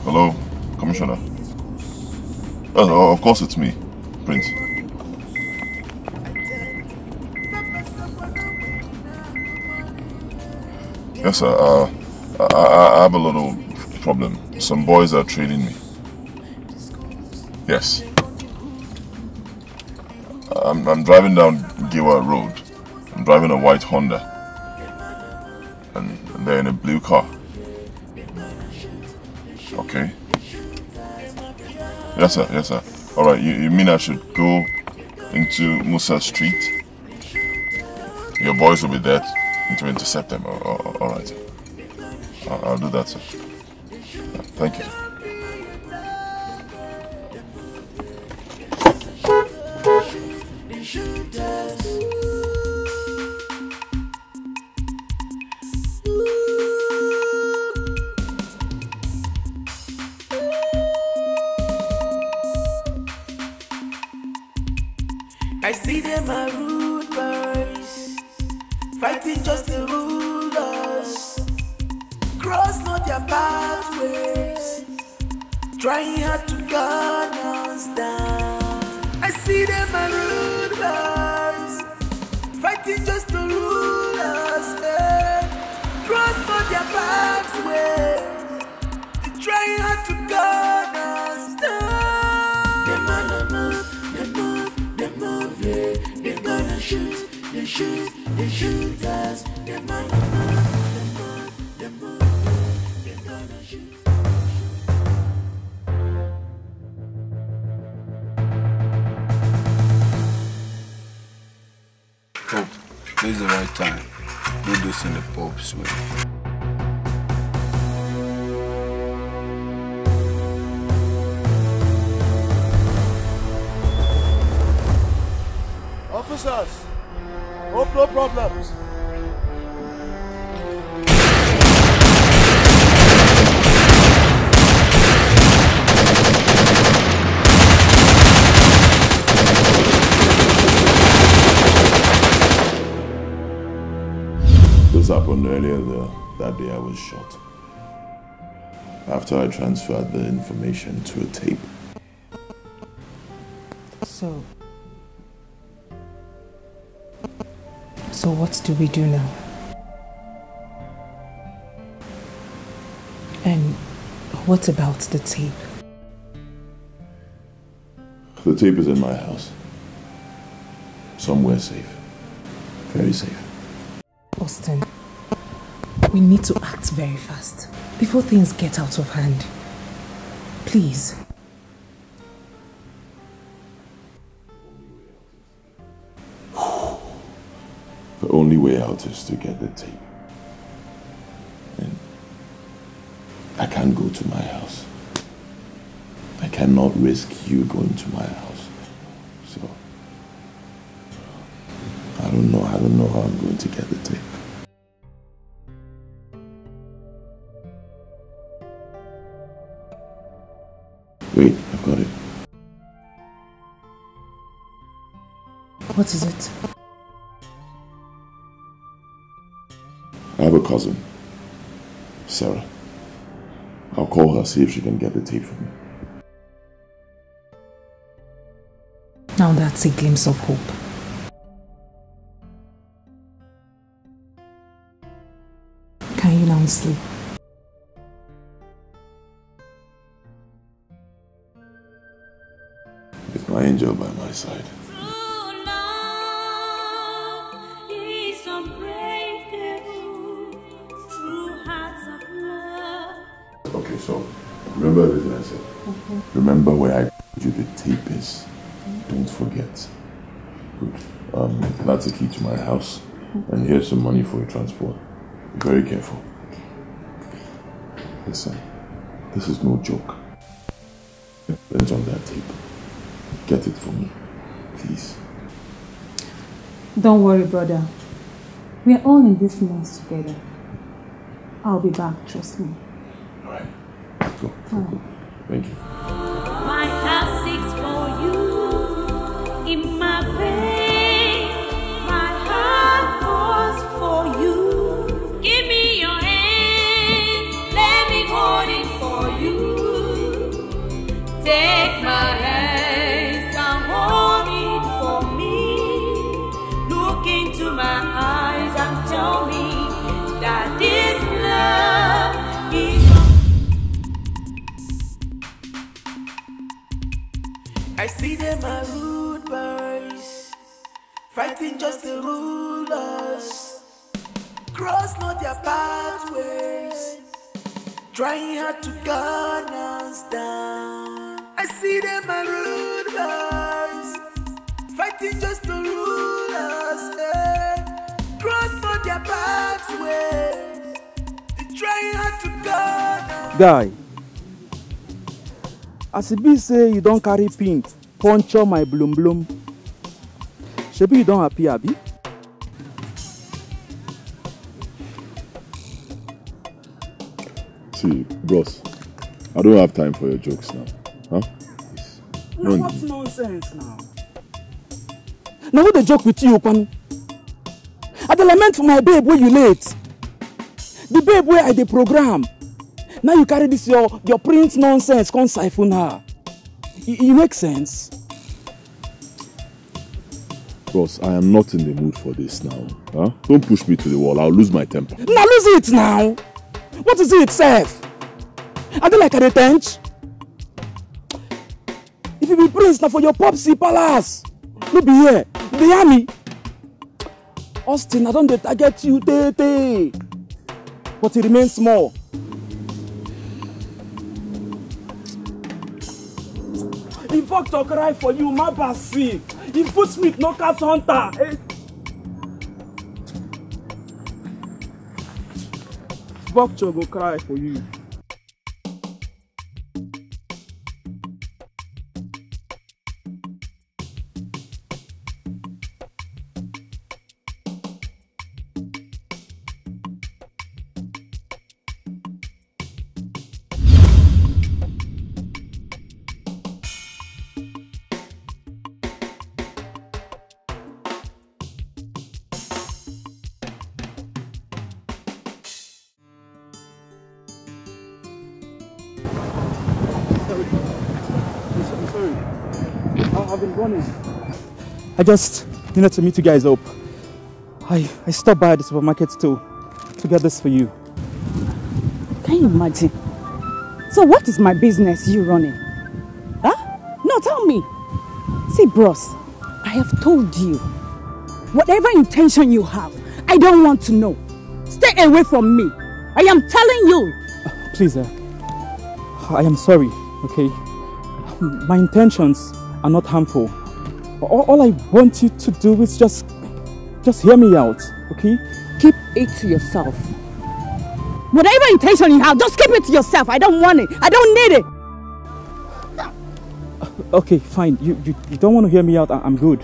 Speaker 2: Hello, Commissioner. Oh, of course it's me, Prince. Yes, sir. I have a little problem. Some boys are trailing me. Yes. I'm driving down Giwa Road. I'm driving a white Honda. And they're in a blue car. Okay. Yes, sir. Alright, you mean I should go into Musa Street? Your boys will be there to intercept them. Alright. I'll do that, sir. Thank you.
Speaker 1: I see them are rude boys, fighting just to rule us. Cross not their pathways, trying hard to gun us down. I see them are rude boys, fighting just to rule us. Cross not their pathways, trying hard to gun us down. They're gonna shoot us. They're gonna move, they're gonna shoot.
Speaker 4: Oh, this is the right time. Do this in the Pope's way.
Speaker 12: Officers, hope no problems.
Speaker 2: This happened earlier that day I was shot. After I transferred the information to a tape.
Speaker 17: So what do we do now? And what about the tape?
Speaker 2: The tape is in my house. Somewhere safe. Very safe.
Speaker 17: Austin, we need to act very fast before things get out of hand. Please.
Speaker 2: way out is to get the tape. And I can't go to my house. I cannot risk you going to my house. So, I don't know how I'm going to get the tape. Wait, I've got it.
Speaker 17: What is it?
Speaker 2: I have a cousin, Sarah. I'll call her, see if she can get the tape for me.
Speaker 17: Now that's a glimpse of hope. Can you now sleep?
Speaker 2: With my angel by my side. Okay, so remember everything I said. Remember where I told you the tape is. Don't forget. Good. That's the key to my house. And here's some money for your transport. Be very careful. Listen, this is no joke. Depends on that tape. Get it for me, please.
Speaker 7: Don't worry, brother. We are all in this mess together. I'll be back, trust me.
Speaker 2: Alright, let's go. Thank you.
Speaker 1: My heart seeks for you in my pain. My heart calls for you. Give me your hands, let me hold it for you. Take my hands and hold it for me. Look into my eyes and tell me that this love is. I see them are rude boys, fighting just to rule us. Cross not their pathways, trying hard to gun us down. I see them are rude boys, fighting just to rule us. Cross not their pathways, trying hard to gun us.
Speaker 4: Guy, as it be say you don't carry pin, puncture my bloom bloom. Shebi you don't happy, Abi?
Speaker 2: See, bros, I don't have time for your jokes now. Huh?
Speaker 4: No, what's nonsense now? Now what the joke with you, Kwanu? I dey lament for my babe where you late. The babe where I dey program. Now you carry this your print nonsense, come siphon her. It makes sense.
Speaker 2: Bros, I am not in the mood for this now. Huh? Don't push me to the wall, I'll lose my temper.
Speaker 4: Now lose it now. What is it, Seth? I don't like a tench. If you be prince, now for your popsy palace. No be here. They hear me. Austin, I don't target you, tete. But it remains small. If Victor cry for you, my basi. If Footsmith no cat hunter. Victor go cry for you. I've been running. I just needed to meet you guys up. I stopped by the supermarket to get this for you.
Speaker 15: Can you imagine? So what is my business you running? Huh? No, tell me. See, bros, I have told you. Whatever intention you have, I don't want to know. Stay away from me. I am telling you.
Speaker 4: Please, I am sorry, okay? My intentions are not harmful. All I want you to do is just hear me out.
Speaker 18: okay?
Speaker 15: Keep it to yourself. Whatever intention you have, just keep it to yourself. I don't want it. I don't need it.
Speaker 18: Okay, fine. You don't want to hear me out. I'm good.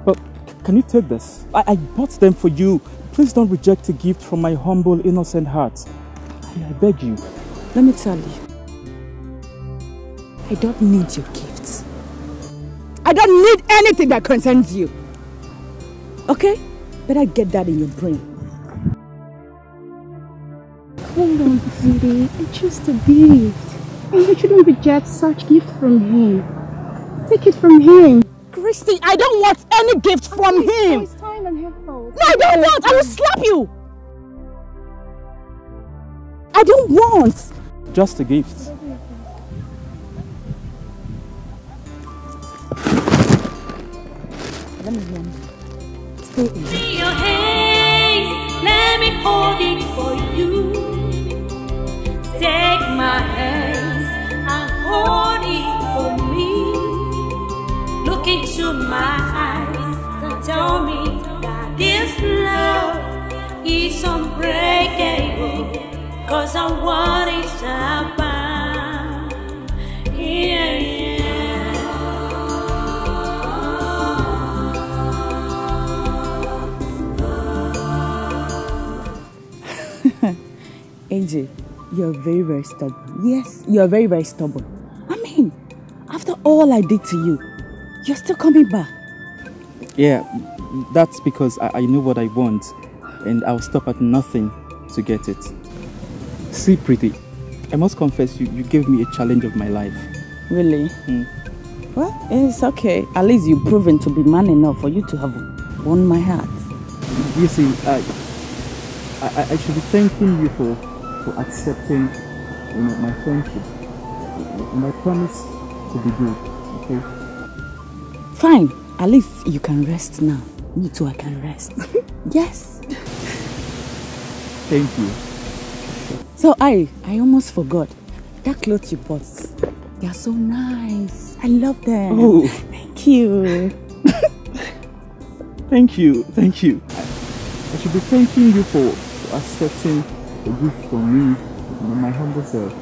Speaker 18: But can you take this? I bought them for you. Please don't reject a gift from my humble, innocent heart. I beg you.
Speaker 15: Let me tell you. I don't need your gifts. I don't need anything that concerns you. Okay? Better get that in your brain.
Speaker 6: Hold on, sweetie. It's just a gift. And you shouldn't reject such gift from him. Take it from him.
Speaker 15: Christy, I don't want any gift from him.
Speaker 6: It's time and helpful.
Speaker 15: No, I don't want. I will slap you. I don't want.
Speaker 18: Just a gift.
Speaker 15: Let me run. Stay in.
Speaker 1: Your hands, let me hold it for you. Take my hands and hold it for me. Look into my eyes and tell me that this love is unbreakable. 'Cause I want it to happen. Yeah.
Speaker 15: AJ, you're very, very stubborn. Yes, you're very, very stubborn. I mean, after all I did to you, you're still coming back.
Speaker 18: Yeah, that's because I know what I want, and I'll stop at nothing to get it. See, Pretty, I must confess you gave me a challenge of my life.
Speaker 15: Really? Well, it's okay. At least you've proven to be man enough for you to have won my heart.
Speaker 18: You see, I should be thanking you for accepting my friendship. And I promise to be good, okay?
Speaker 15: Fine. At least you can rest now. Me too, I can rest. Yes.
Speaker 18: Thank you.
Speaker 15: So I almost forgot. That clothes you bought, they are so nice. I love them.
Speaker 18: Oh.
Speaker 15: Thank you.
Speaker 18: Thank you. Thank you. I should be thanking you for accepting a gift from me, my humble self.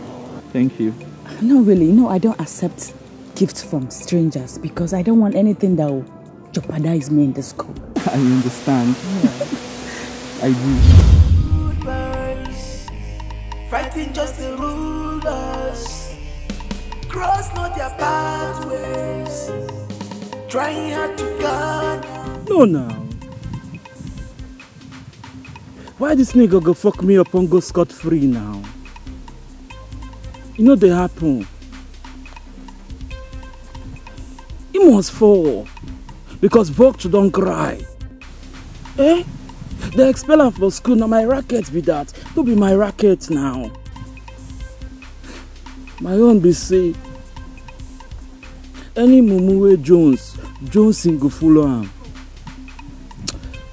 Speaker 18: Thank you.
Speaker 15: No, really. No, I don't accept gifts from strangers because I don't want anything that will jeopardize me in the school.
Speaker 18: I understand.
Speaker 15: Yeah.
Speaker 18: I do.
Speaker 1: Fighting just to rule us. Cross not their pathways. Trying hard to guard.
Speaker 18: No, now. Why this nigga go fuck me up and go scot-free now? You know they happen. He must fall. Because Vox don't cry. Eh? They expel him from school. Now my racket be that. Don't be my racket now. My own be say. Any mumu Jones in go follow him.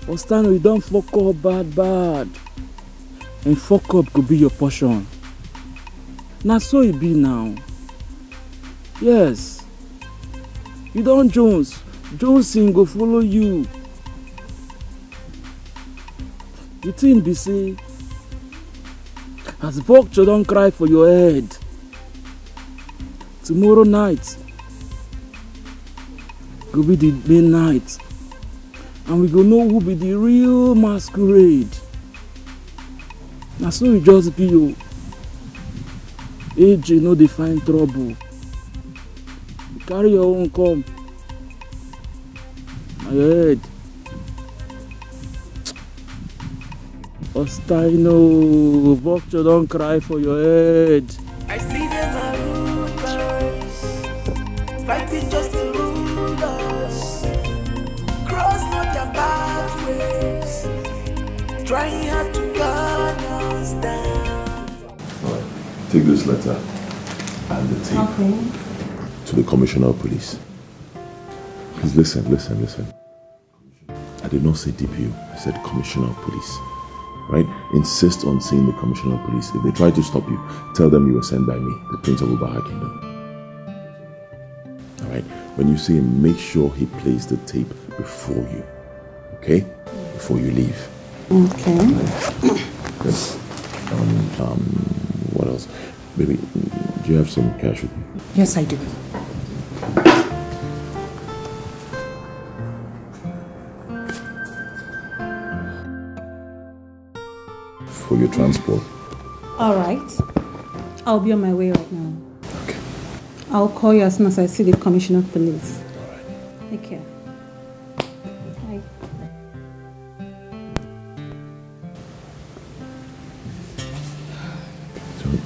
Speaker 18: Ostano, you don't fuck up bad. And fuck up could be your portion. Now so it be now. Yes. You don't Jones in go follow you. The thing be say, as vulture don't cry for your head. Tomorrow night go be the main night. And we go know who be the real masquerade. Now so you just be you. AJ no dey find trouble. You carry your own come. My head. Ostino, vulture don't cry for your head.
Speaker 1: I see them are rulers, fighting just to rule us. Cross not their pathways, trying hard to guard us down.
Speaker 2: Alright, take this letter and the tape to the Commissioner of Police. Please listen. I did not say DPO, I said Commissioner of Police. Right? Insist on seeing the Commissioner of Police. If they try to stop you, tell them you were sent by me, the Prince of Ubaha Kingdom. Alright? When you see him, make sure he plays the tape before you. Okay? Before you leave.
Speaker 6: Okay.
Speaker 2: What else? Baby, do you have some cash with you?
Speaker 17: Yes, I do.
Speaker 2: For your transport.
Speaker 6: All right. I'll be on my way right now. Okay. I'll call you as soon as I see the Commissioner of Police.
Speaker 2: All right.
Speaker 6: Take care. Bye.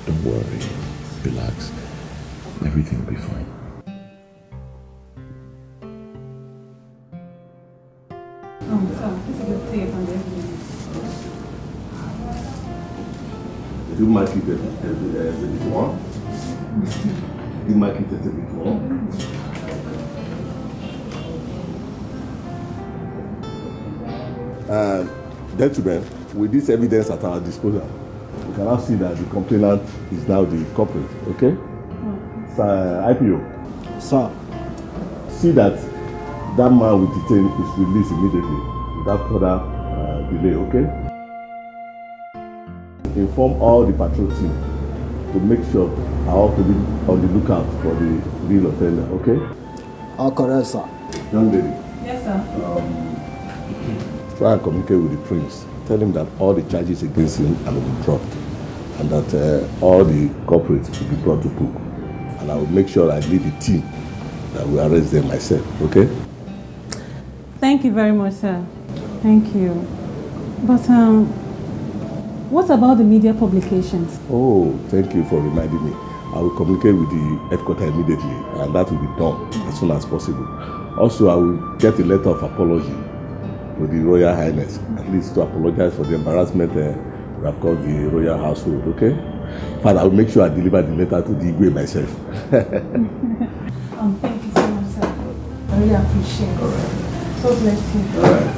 Speaker 2: Don't worry. Relax. Everything will be fine.
Speaker 6: This is a tape and everything.
Speaker 8: You might keep it as a bit one. You might keep it a bit one. Gentlemen, with this evidence at our disposal, we can now see that the complainant is now the culprit, okay? IPO.
Speaker 13: Sir.
Speaker 8: See that that man we detained is released immediately without further delay, okay? Inform all the patrol team to make sure our to be on the lookout for the real offender, okay?
Speaker 13: All correct, sir.
Speaker 8: Young lady.
Speaker 6: Yes, sir.
Speaker 8: Try and communicate with the prince. Tell him that all the charges against him will be dropped and that all the culprits will be brought to book. And I will make sure I lead the team that will arrest them myself, okay?
Speaker 6: Thank you very much, sir. Thank you. But, what about the media publications?
Speaker 8: Oh, thank you for reminding me. I will communicate with the headquarters immediately and that will be done as soon as possible. Also, I will get a letter of apology to the Royal Highness, at least to apologize for the embarrassment we have caused the royal household, okay? Father, I will make sure I deliver the letter to the Igwe myself.
Speaker 6: Thank you so much, sir. I really appreciate it.
Speaker 8: All right.
Speaker 6: So bless you.
Speaker 8: All right.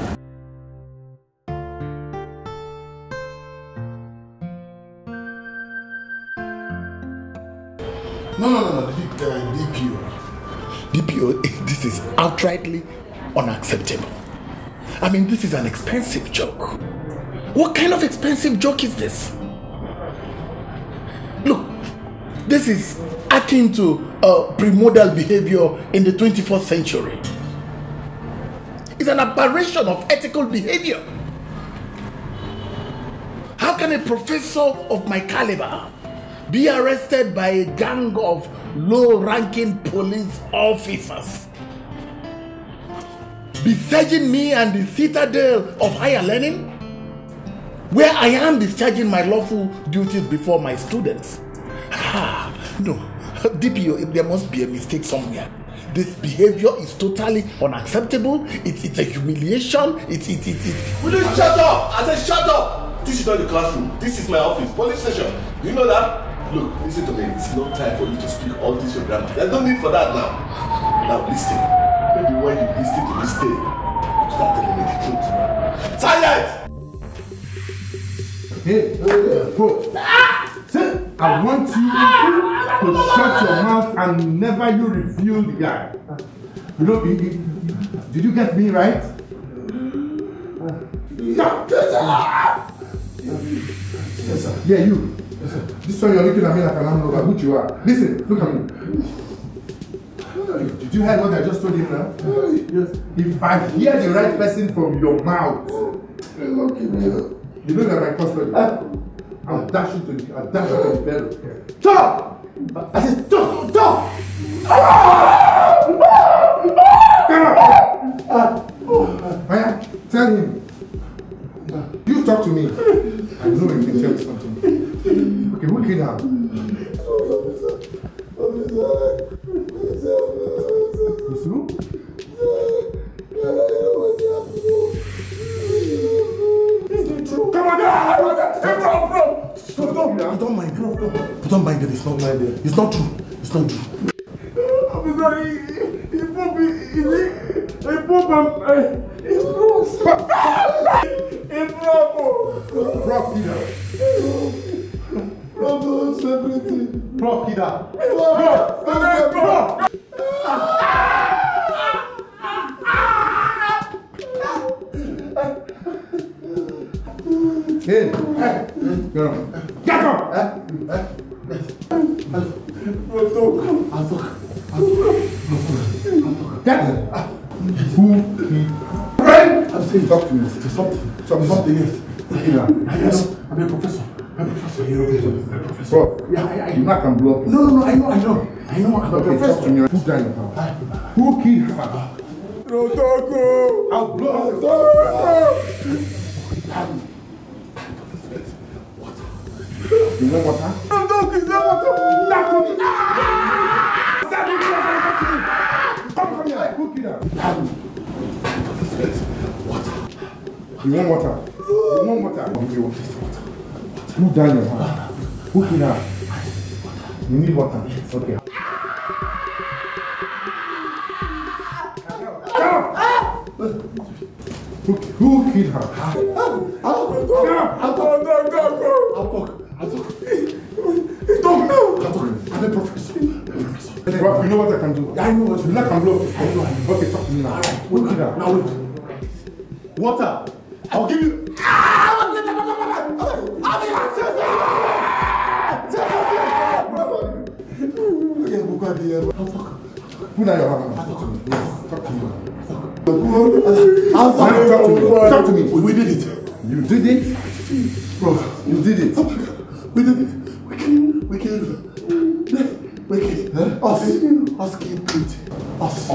Speaker 8: No, DPO, this is outrightly unacceptable. I mean, this is an expensive joke. What kind of expensive joke is this? Look, this is akin to primordial behavior in the 21st century. It's an aberration of ethical behavior. How can a professor of my caliber be arrested by a gang of low-ranking police officers, besieging me and the citadel of higher learning, where I am discharging my lawful duties before my students? No, DPO, there must be a mistake somewhere. This behavior is totally unacceptable. It's a humiliation. Will you shut up? I said shut up. This is not the classroom. This is my office, police station. Do you know that? Look, listen to me. It's not time for you to speak all this your grammar. There's no need for that now. Now listen. Maybe when you listen to this tape, you start telling me the truth. Silence!
Speaker 12: Hey, I want you to shut your mouth and never you reveal the guy. You know, did you get me right? Yes, sir. Yeah, you. Yes, sir. This one you're looking at me like an amlover, which you are. Listen, look at me. Did you hear what I just told him now? Yes. If I hear the right person from your mouth, you know that my custody. I'll dash you to the bed. Stop! I said stop! Stop! Maya, tell him. You talk to me. I know you can tell me something. Okay, look it out. Come on, bro! Stop! Don't mind. Don't mind it. It's not true. It's not true. It's not true. I'm sorry.
Speaker 8: Hey! Get up! Who? Right? I'm saying talk to me. Something else. Yes, I'm a professor. I'm a professor. You're a professor. Bro, yeah, I you not can blow up. No, I know. I'm a professor. Talk to me. Who died of her? Who killed her? Rotoko! I'll blow up. You want water? Rotoko, is that water? Come here. Who killed her? Water. You want water? You want water? I'll give you water. Who died of her? Who killed her? You need water. Okay. Who killed her? I'll talk now. I'm a professor. Bro, you know what I can do? I know what you can blow. I know. Okay, talk to me now. Who killed her? Now wait. Water. I'll give you. Who now your hand? Talk to me. Talk to me. We did it. You did it? Bro, you did it. We did it. We killed us kill Pete. Us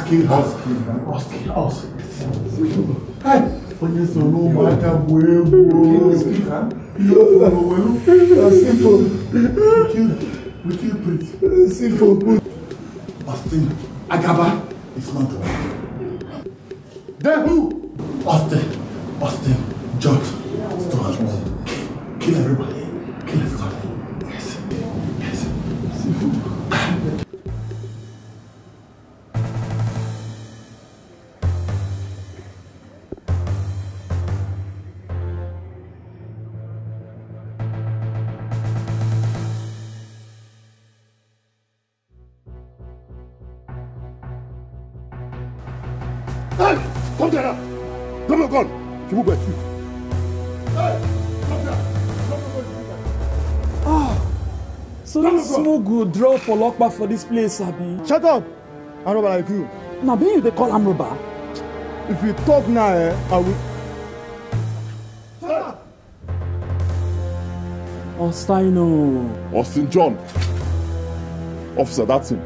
Speaker 8: kill us. Hey, when you so no matter where we kill Pete. Simple. Austin Agaba is not the one. Then who? Austin George Stewart. Kill everybody. Kill everybody. Yes. Hey! Come there now! Drop your gun! You move by feet. Hey! Come there!
Speaker 18: So that's no good draw for lockback for this place, Abi.
Speaker 12: Shut up! I'm robber like you.
Speaker 18: Now, being you, they call him robber.
Speaker 12: If you talk now, I will.
Speaker 8: Shut up!
Speaker 18: Ostino.
Speaker 2: Austin John. Officer, that's him.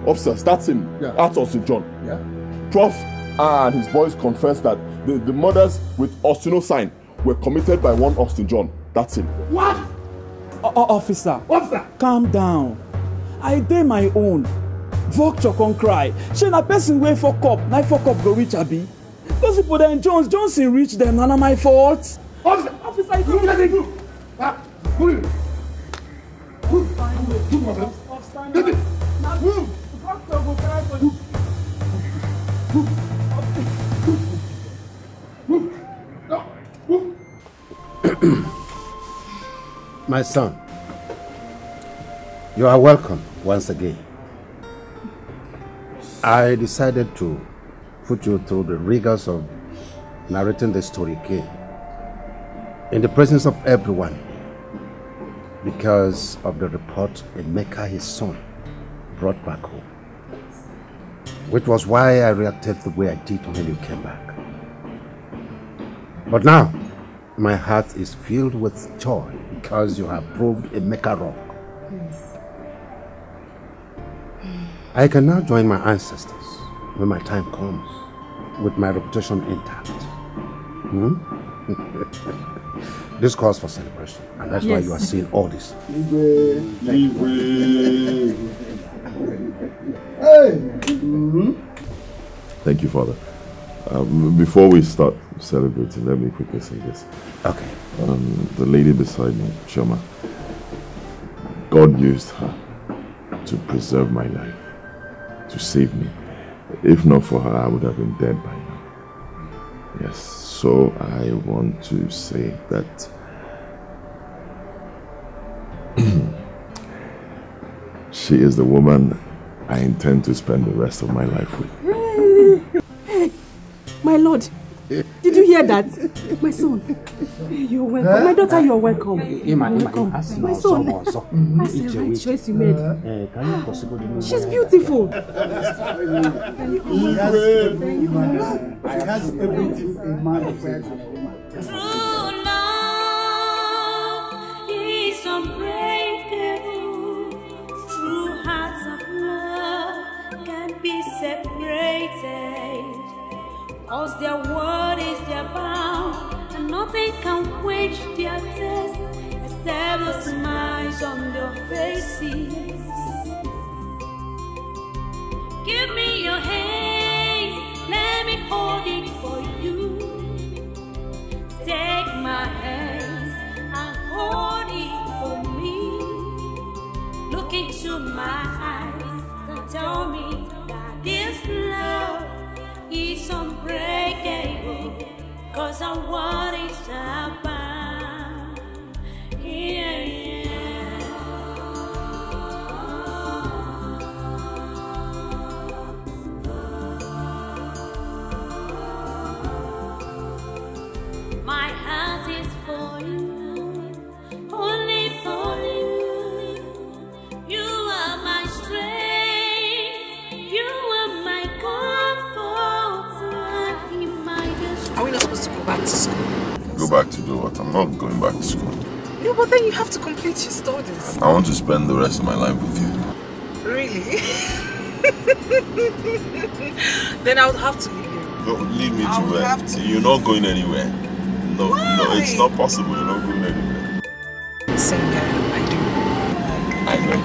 Speaker 2: Officers, that's him.
Speaker 8: Yeah.
Speaker 2: That's Austin John.
Speaker 8: Yeah?
Speaker 2: Prof and his boys confessed that the murders with Austino sign were committed by one Austin John. That's him.
Speaker 18: What? Officer, calm down. I did my own. Vulture can't cry. She na person way fuck up. Na fuck up go reach Abi. Those people then Johnson reach them. None of my fault. Officer, I do let it go.
Speaker 8: Move. Get it. Move.
Speaker 9: My son, you are welcome once again. I decided to put you through the rigors of narrating the story again in the presence of everyone because of the report Emeka, his son, brought back home, which was why I reacted the way I did when you came back. But now, my heart is filled with joy because you have proved Emeka wrong.
Speaker 6: Yes.
Speaker 9: I can now join my ancestors when my time comes with my reputation intact. This calls for celebration, and that's why you are seeing all this.
Speaker 2: Thank you, Father. Before we start celebrating, let me quickly say this.
Speaker 9: Okay.
Speaker 2: The lady beside me, Shoma, God used her to preserve my life, to save me. If not for her, I would have been dead by now. Yes, so I want to say that she is the woman I intend to spend the rest of my life with.
Speaker 15: My lord, Did you hear that? My son, you're welcome. My daughter, you're welcome. Welcome. My son, that's the right choice you made. She's beautiful.
Speaker 12: He has everything a man requires.
Speaker 1: True love is unbreakable. True hearts of love can't be separated. Cause their word is their bound, and nothing can quench their thirst except the smiles on their faces. Give me your hands, let me hold it for you. Take my hands and hold it for me. Look into my eyes and tell me that this love is unbreakable, cause I want it abound. My heart is for you, only for you. You are my strength, you are my comfort in my distress.
Speaker 17: Are we not supposed to go back to school?
Speaker 2: Go back to do what? I'm not going back to school.
Speaker 17: No, but then you have to complete your studies.
Speaker 2: I want to spend the rest of my life with you.
Speaker 17: Really? Then I would have to leave you.
Speaker 2: Don't leave me to where? You're not going anywhere. No,
Speaker 17: Why?
Speaker 2: no, it's not possible. You're not going anywhere.
Speaker 17: Same guy, I do.
Speaker 2: I know you.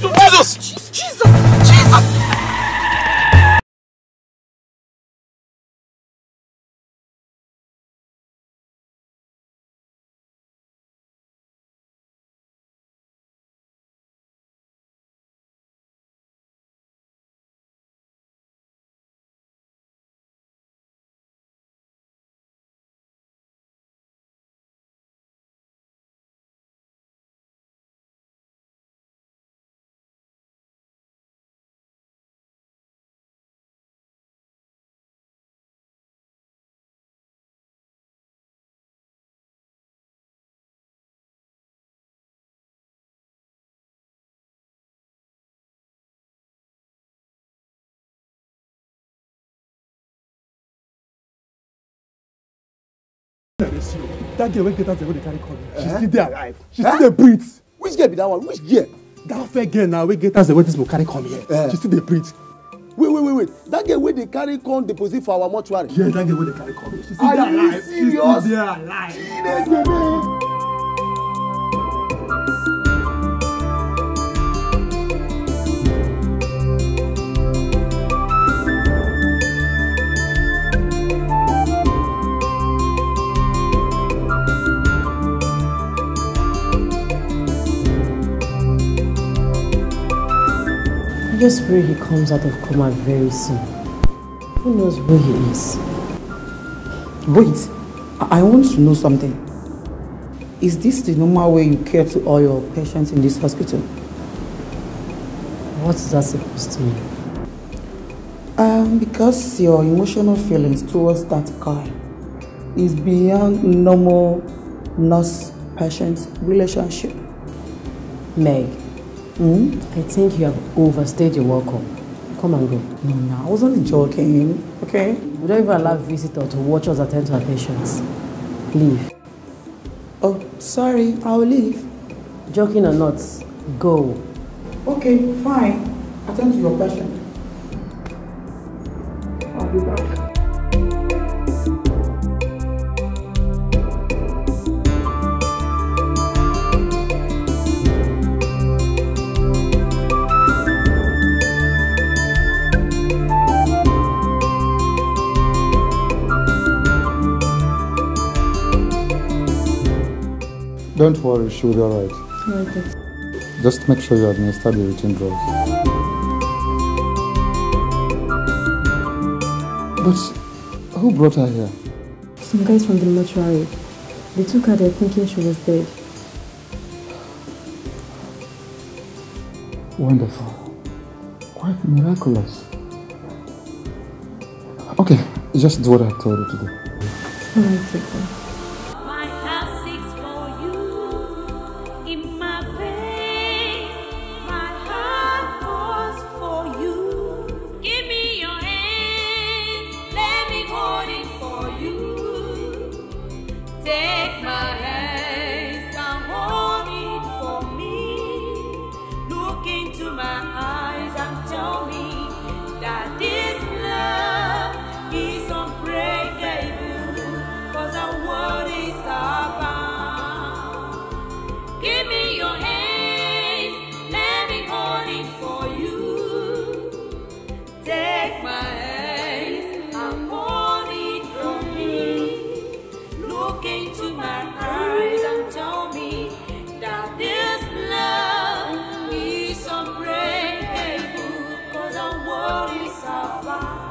Speaker 17: What? Jesus! Jesus!
Speaker 12: That girl when get out the way they carry come. She's still there alive. She's still there breathe. Which girl be that one? Which girl? That fair girl now we get out the way this will carry come here. She's still there breathe. Wait. That girl where they carry come deposit for our mortuary. Yeah, that girl where they carry come. She's still there alive. She's still there alive.
Speaker 7: I just pray he comes out of coma very soon. Who knows where he is?
Speaker 10: Wait, I want to know something. Is this the normal way you care to all your patients in this hospital?
Speaker 7: What is that supposed to mean?
Speaker 10: Because your emotional feelings towards that guy is beyond normal nurse-patient relationship.
Speaker 7: Meg, I think you have overstayed your welcome. Come and go.
Speaker 10: No, I was only joking, okay?
Speaker 7: We don't even allow visitors to watch us attend to our patients. Leave.
Speaker 10: Oh, sorry, I'll leave.
Speaker 7: Joking or not, go.
Speaker 10: Okay, fine. Attend to your patient. I'll be back.
Speaker 19: Don't worry, she'll be alright.
Speaker 7: Okay.
Speaker 19: Just make sure you administer the routine drugs. But who brought her here?
Speaker 7: Some guys from the mortuary. They took her there thinking she was dead.
Speaker 19: Wonderful. Quite miraculous. Okay, just do what I told you to do.
Speaker 15: Alright, take care.
Speaker 1: My heart seeks for you in my pain. My heart calls for you. Give me your hands, let me hold it for you. Take my hands and hold it for me. Look into my eyes and tell me that this love is unbreakable, 'cause our word is abound. Give me your hands, let me hold it for you. Take my hands and hold it for me. Look into my eyes and tell me that this love is unbreakable, 'cause our word is abound.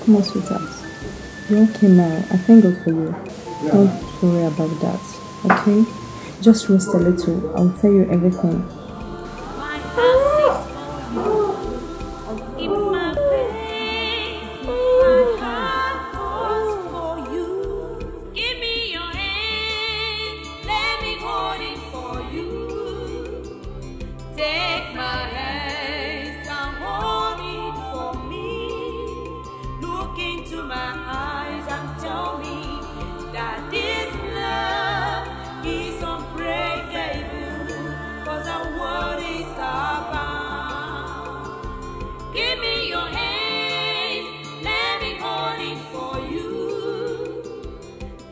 Speaker 15: Come on, sweetheart. You're okay now. I thank God for you. Don't worry about that, okay? Just rest a little. I'll tell you everything.
Speaker 1: My heart seeks for you in my pain. My heart calls for you. Give me your hands, let me hold it for you. Take my hands and hold it for me. Look into my eyes and tell me that this love is unbreakable, 'cause our word is abound. Give me your hands, let me hold it for you.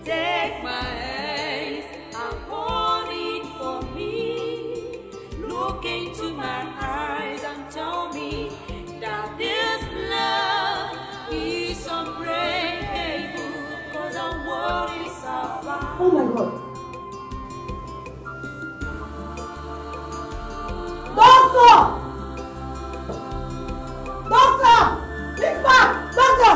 Speaker 1: Take my hands and hold it for me. Look into my eyes and tell me that this love is unbreakable, 'cause our word is abound.
Speaker 15: Oh my God.
Speaker 10: Doctor! Doctor! Please back! Doctor!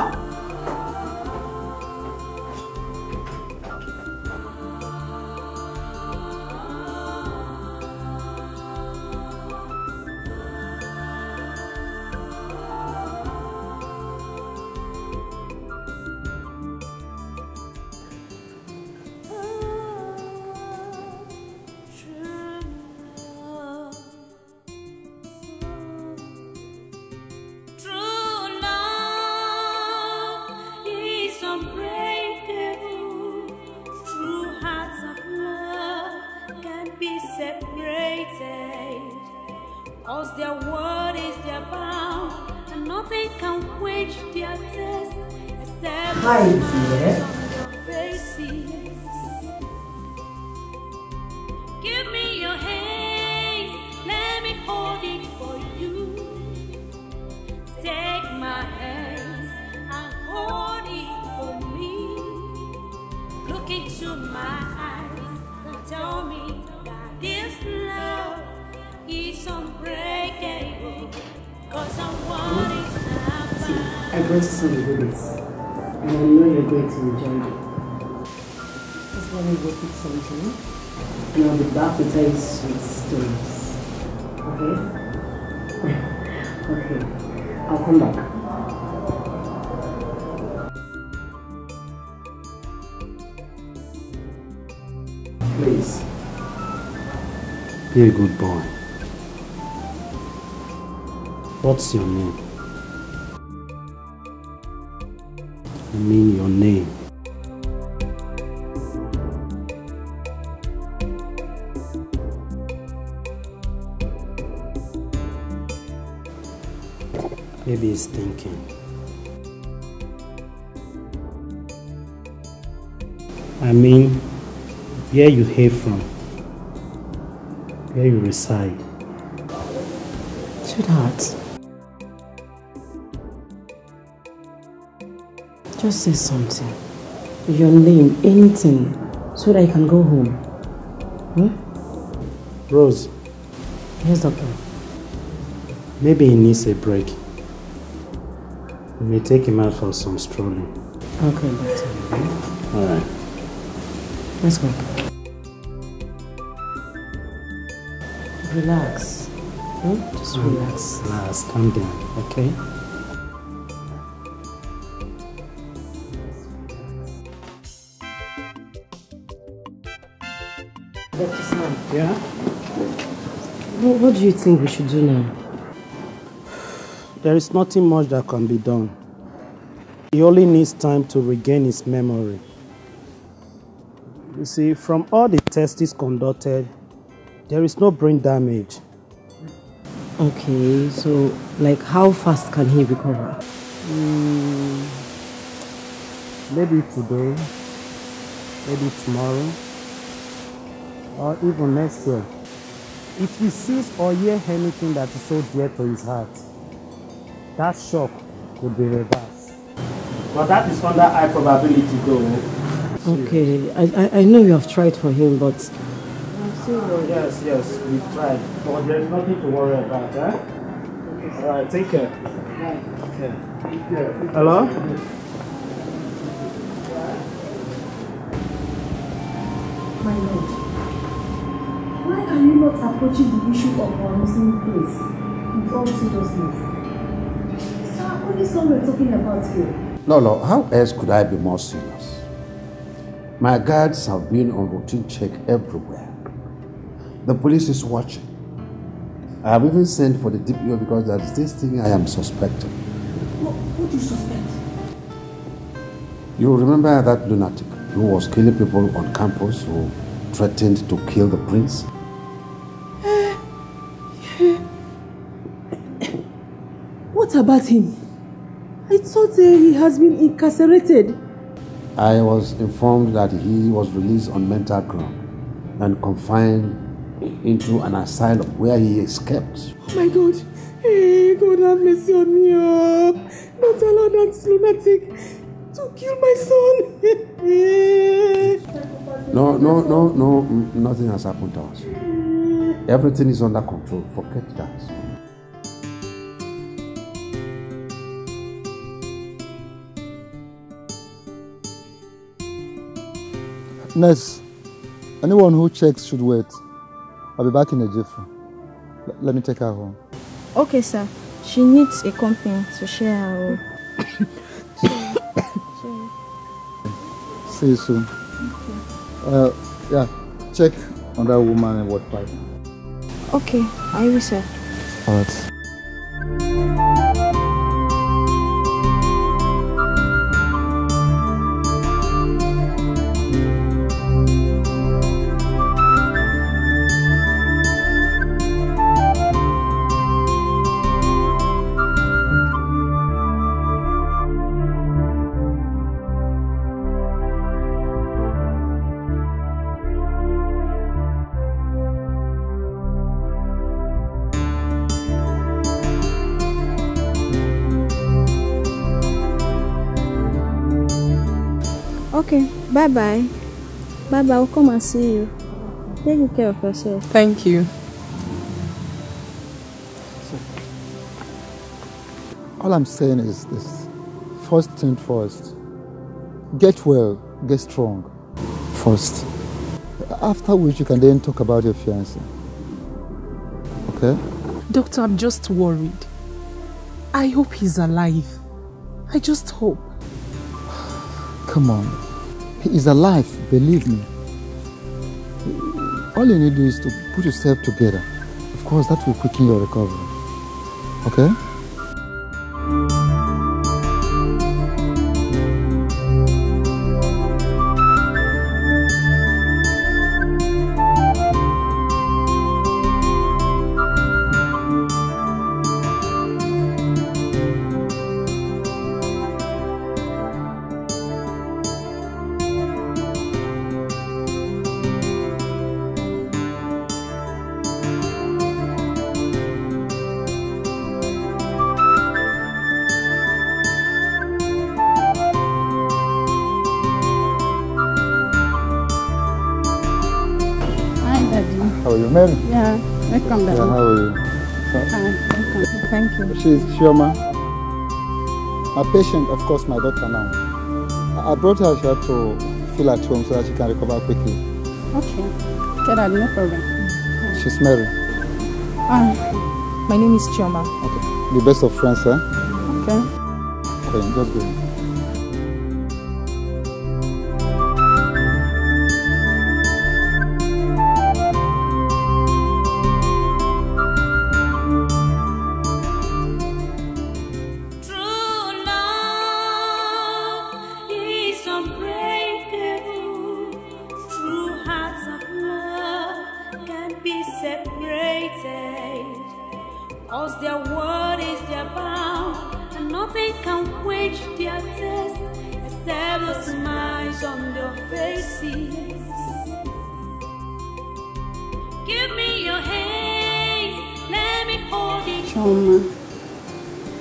Speaker 1: True love is unbreakable. True hearts of love can't be separated. 'Cause their word is their bound, and nothing can quench their thirst except
Speaker 5: Hi,
Speaker 1: the
Speaker 5: dear.
Speaker 1: smiles on their faces. Give me your hands, let me hold it for you. Take my hands and hold it for me. Look into my eyes and tell me that this love is unbreakable, 'cause I want it
Speaker 20: See,
Speaker 1: now.
Speaker 20: I brought you some goodies, and I know you're going to enjoy them. Just let me go pick something, and I'll be back to tell you sweet stories. Okay? Okay. I'll come back.
Speaker 9: Please, be a good boy. What's your name? I mean your name. Maybe he's thinking. I mean, where you hail from, where you reside.
Speaker 20: Sweetheart, just say something. Your name, anything, so that I can go home.
Speaker 21: Rose.
Speaker 20: Yes, doctor.
Speaker 21: Maybe he needs a break. We may take him out for some strolling.
Speaker 20: Okay, doctor.
Speaker 21: Alright.
Speaker 20: Let's go. Relax. Just relax.
Speaker 21: Relax, calm down, okay?
Speaker 20: Dr. Sam.
Speaker 21: Yeah?
Speaker 20: What do you think we should do now?
Speaker 21: There is nothing much that can be done. He only needs time to regain his memory. You see, from all the tests conducted, there is no brain damage.
Speaker 20: Okay, so like how fast can he recover?
Speaker 21: Maybe today, maybe tomorrow, or even next year. If he sees or hears anything that is so dear to his heart, that shock could be reversed. But that is under high probability though.
Speaker 20: Okay, I know you have tried for him, but...
Speaker 21: Yes, we've tried. But there's nothing to worry about, eh? Alright, take care. Okay. Hello?
Speaker 7: My lord, why are you not approaching the issue of our missing place with all seriousness? Sir, only son we're talking about here.
Speaker 9: No, how else could I be more serious? My guards have been on routine check everywhere. The police is watching. I have even sent for the DPO because there is this thing I am suspecting.
Speaker 7: What do you suspect?
Speaker 9: You remember that lunatic who was killing people on campus who threatened to kill the prince?
Speaker 10: What about him? I thought he has been incarcerated.
Speaker 9: I was informed that he was released on mental ground and confined into an asylum where he escaped.
Speaker 10: Oh my God. Hey, God have mercy on me. Don't allow that lunatic to kill my son.
Speaker 9: No, nothing has happened to us. Everything is under control. Forget that.
Speaker 12: Nurse, anyone who checks should wait. I'll be back in a jiffy. Let me take her home.
Speaker 22: Okay, sir. She needs a company to share her home.
Speaker 12: See you soon. Okay. Yeah, check on that woman in Ward 5.
Speaker 22: Okay, I will, sir.
Speaker 12: Alright.
Speaker 22: Okay, bye-bye. Bye-bye, I'll come and see you. Take good care of yourself.
Speaker 17: Thank you.
Speaker 12: All I'm saying is this. First thing first. Get well, get strong. First. After which you can then talk about your fiancé. Okay?
Speaker 17: Doctor, I'm just worried. I hope he's alive. I just hope.
Speaker 12: Come on. He is alive, believe me. All you need to do is to put yourself together. Of course, that will quicken your recovery. Okay?
Speaker 11: are you? Mary?
Speaker 22: Yeah, welcome down.
Speaker 11: Yeah, how are you?
Speaker 22: Hi, welcome. Thank you.
Speaker 11: She's Shioma. My patient, of course, my daughter now. I brought her here to feel at home so that she can recover quickly.
Speaker 22: Okay. Get out, no problem.
Speaker 11: She's Mary.
Speaker 22: My name is Chioma.
Speaker 11: Okay. The best of friends, huh?
Speaker 22: Okay.
Speaker 11: Okay, just go.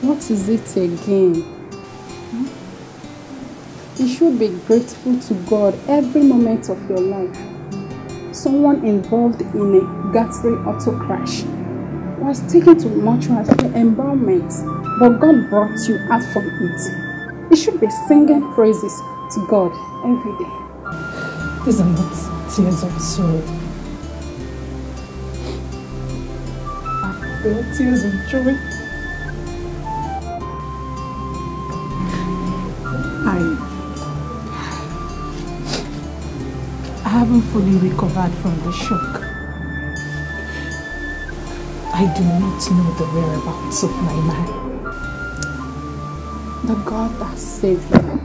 Speaker 22: What is it again? You should be grateful to God every moment of your life. Someone involved in a ghastly auto crash was taken to mortuary for embalmment, but God brought you out from it. You should be singing praises to God every day.
Speaker 17: These are not tears of sorrow. They are tears of joy. I haven't fully recovered from the shock. I do not know the whereabouts of my man.
Speaker 22: The God that saved him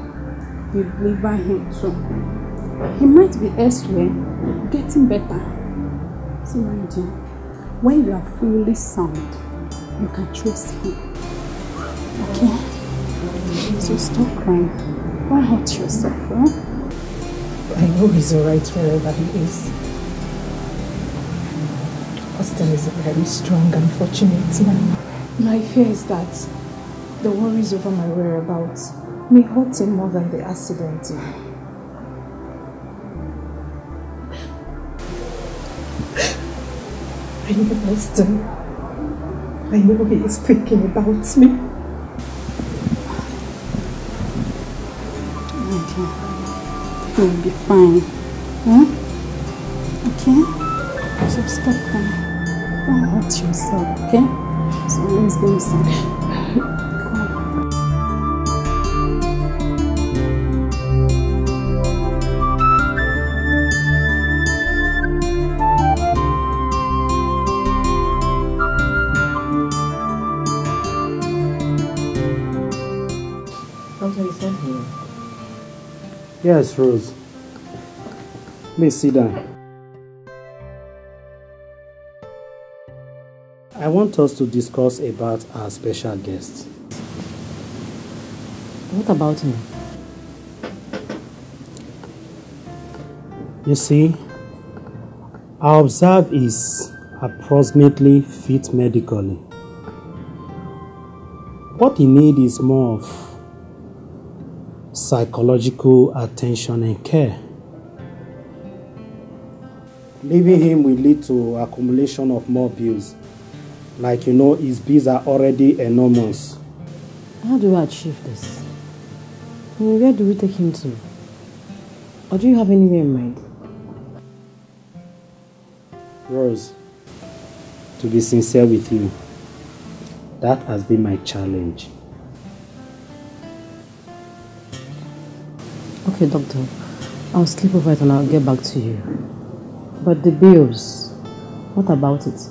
Speaker 22: will deliver him too. He might be elsewhere, getting better. So my dear, when you are fully sound, you can trace him. Okay? So stop crying. Why hurt yourself, huh?
Speaker 17: I know he's alright wherever he is. Austin is a very strong and fortunate man. My fear is that the worries over my whereabouts may hurt him more than the accident. I know Austin. I know he is thinking about me.
Speaker 22: You'll be fine. Huh? Okay? So stop crying. Don't hurt yourself, okay? So let's go inside.
Speaker 20: Doctor, you sent me.
Speaker 21: Yes, Rose. Please sit down. I want us to discuss about our special guest.
Speaker 20: What about him?
Speaker 21: You see, I observe is approximately fit medically. What he needs is more of psychological attention and care. Leaving him will lead to accumulation of more bills. Like you know, his bills are already enormous.
Speaker 20: How do I achieve this? Where do we take him to? Or do you have anywhere in mind?
Speaker 21: Rose, to be sincere with you, that has been my challenge.
Speaker 20: Okay, doctor. I'll sleep over it and I'll get back to you. But the bills, what about it?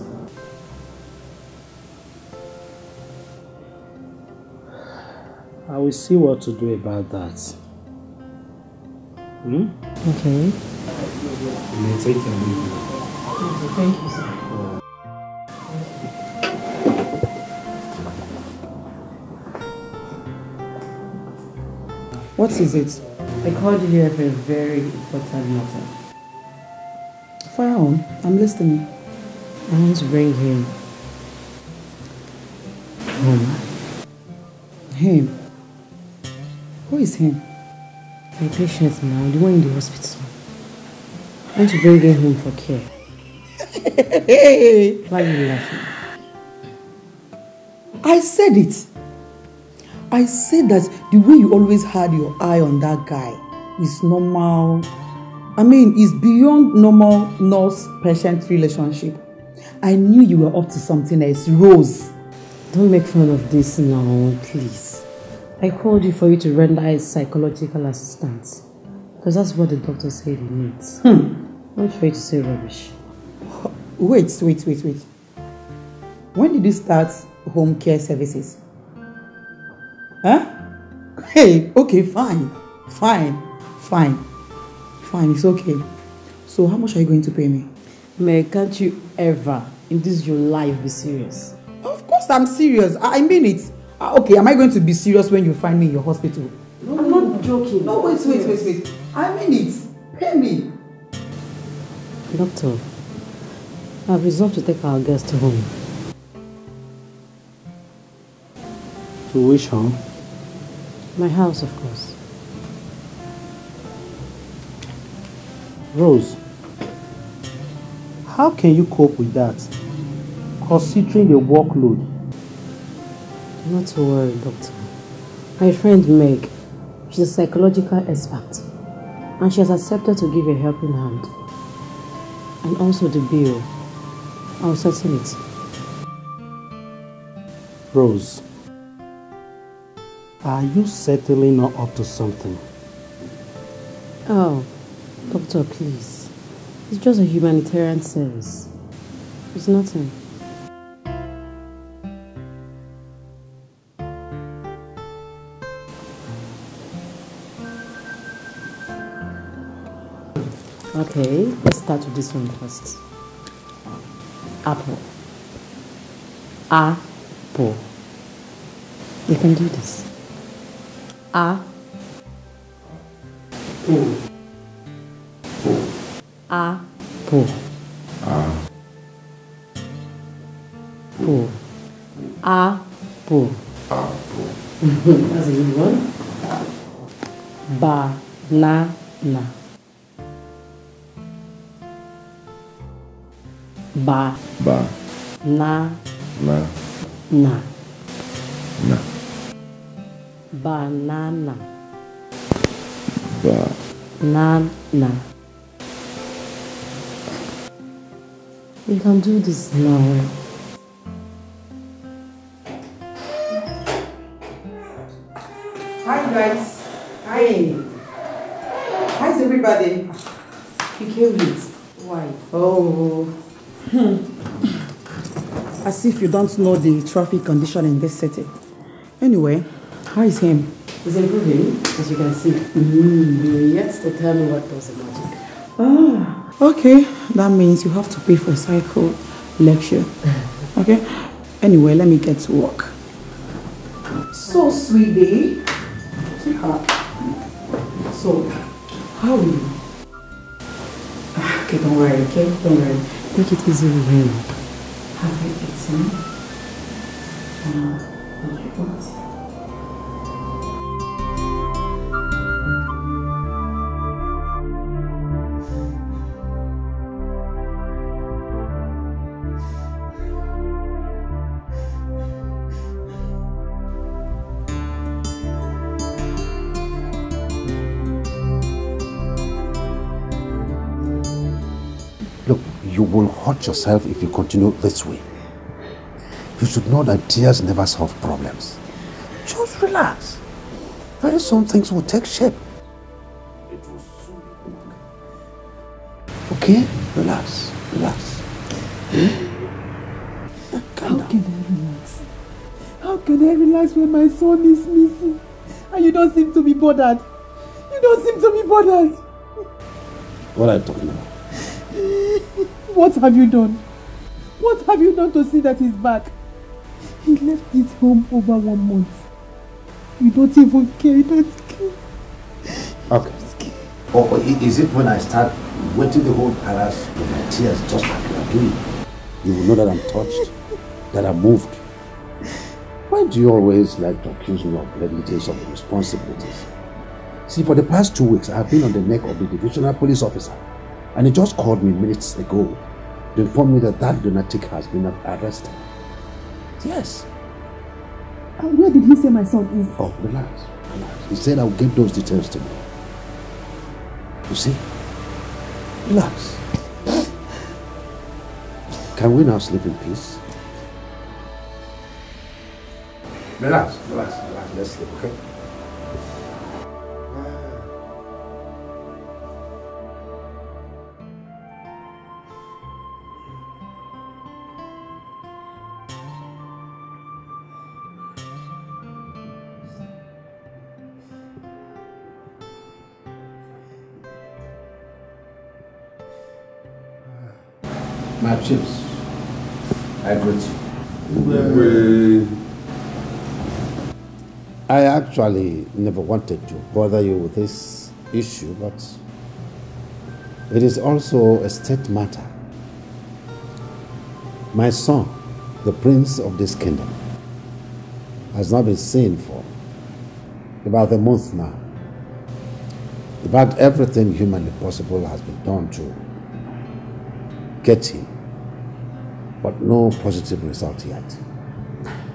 Speaker 21: I will see what to do about that.
Speaker 20: Okay.
Speaker 21: You may take your leave.
Speaker 20: Thank you, sir.
Speaker 21: What is it?
Speaker 20: I called you here for a very important matter.
Speaker 21: Fire on. I'm listening.
Speaker 20: I want to bring him home.
Speaker 21: Him? Who is him?
Speaker 20: My patient now, the one in the hospital. I want to bring him home for care.
Speaker 10: Why are you laughing? I said it. I said that the way you always had your eye on that guy is normal. I mean, it's beyond normal nurse-patient relationship. I knew you were up to something else. Rose.
Speaker 20: Don't make fun of this now, please. I called you for you to render a psychological assistance. Because that's what the doctor said he needs. Don't try to say rubbish.
Speaker 10: Wait. When did you start home care services? Huh? Hey, okay, fine, it's okay. So how much are you going to pay me?
Speaker 20: May, can't you ever in this your life be serious?
Speaker 10: Of course I'm serious. I mean it. Okay, am I going to be serious when you find me in your hospital?
Speaker 20: No, I'm not joking.
Speaker 10: No, wait. I mean it. Pay me.
Speaker 20: Doctor, I've resolved to take our guest home.
Speaker 9: To which home?
Speaker 20: My house, of course.
Speaker 12: Rose, how can you cope with that, considering the workload?
Speaker 20: Not to worry, doctor. My friend Meg, she's a psychological expert, and she has accepted to give a helping hand. And also the bill, I'll settle it.
Speaker 12: Rose, are you certainly not up to something?
Speaker 20: Oh, doctor, please. It's just a humanitarian service. It's nothing. Okay, let's start with this one first. Apple. Apple. You can do this. Apple. Apple. Apple. That's a good one. Banana. Banana. We can do this now.
Speaker 10: Hi guys. Hi. How's everybody?
Speaker 20: You came late. Why?
Speaker 10: Oh. As if you don't know the traffic condition in this city. Anyway, how is him?
Speaker 20: He's improving, as you can see. You're yet to tell me what does the magic.
Speaker 10: Ah, okay. That means you have to pay for cycle lecture. Okay? Anyway, let me get to work. So, sweetie. So, how are you? Okay, don't worry, okay? Don't worry.
Speaker 20: Take it easy with him.
Speaker 10: Have you eaten? Did you eat?
Speaker 9: Look, you will hurt yourself if you continue this way. You should know that tears never solve problems. Just relax. Very soon things will take shape. It will soon be okay? Relax.
Speaker 10: How can I relax? How can I relax when my son is missing? And you don't seem to be bothered.
Speaker 9: What are you talking about?
Speaker 10: What have you done? What have you done to see that he's back? He left this home over 1 month. You don't even care. You don't care.
Speaker 9: Okay. Or is it when I start wetting the whole palace with my tears just like you are doing? You will know that I'm touched, that I'm moved. Why do you always like to accuse me of negligence of responsibilities? See, for the past 2 weeks, I have been on the neck of the divisional police officer. And he just called me minutes ago to inform me that that lunatic has been arrested. Yes.
Speaker 10: And where did he say my son is?
Speaker 9: Oh, relax. He said I'll get those details to me. You see? Relax. Can we now sleep in peace? Relax. Let's sleep, okay? My chiefs, I greet you. I actually never wanted to bother you with this issue, but it is also a state matter. My son, the prince of this kingdom, has not been seen for about a month now. In fact, everything humanly possible has been done to get him, but no positive result yet.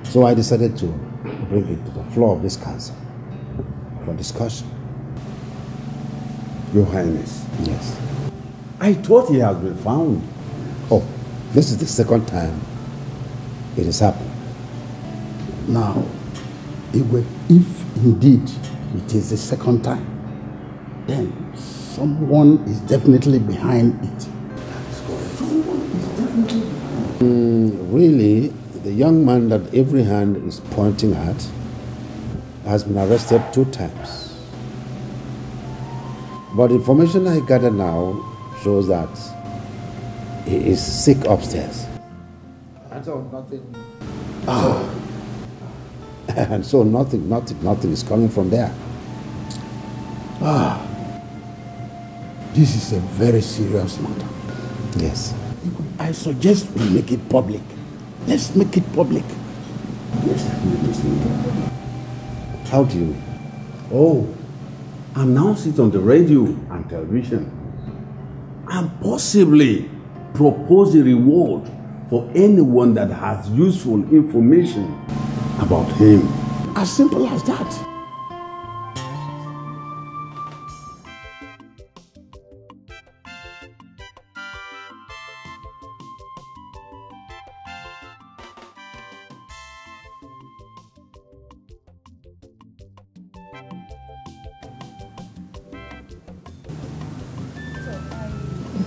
Speaker 9: So I decided to bring it to the floor of this council for discussion.
Speaker 4: Your Highness.
Speaker 9: Yes.
Speaker 4: I thought he has been found.
Speaker 9: Oh, this is the second time it has happened.
Speaker 8: Now, if indeed it is the second time, then someone is definitely behind it.
Speaker 9: Really, the young man that every hand is pointing at has been arrested 2 times. But the information I gather now shows that he is sick upstairs. And so nothing. And so nothing is coming from there.
Speaker 8: This is a very serious matter.
Speaker 9: Yes.
Speaker 8: I suggest we make it public. Let's make it public.
Speaker 9: How do you mean?
Speaker 4: Oh, announce it on the radio and television. And possibly propose a reward for anyone that has useful information about him.
Speaker 8: As simple as that.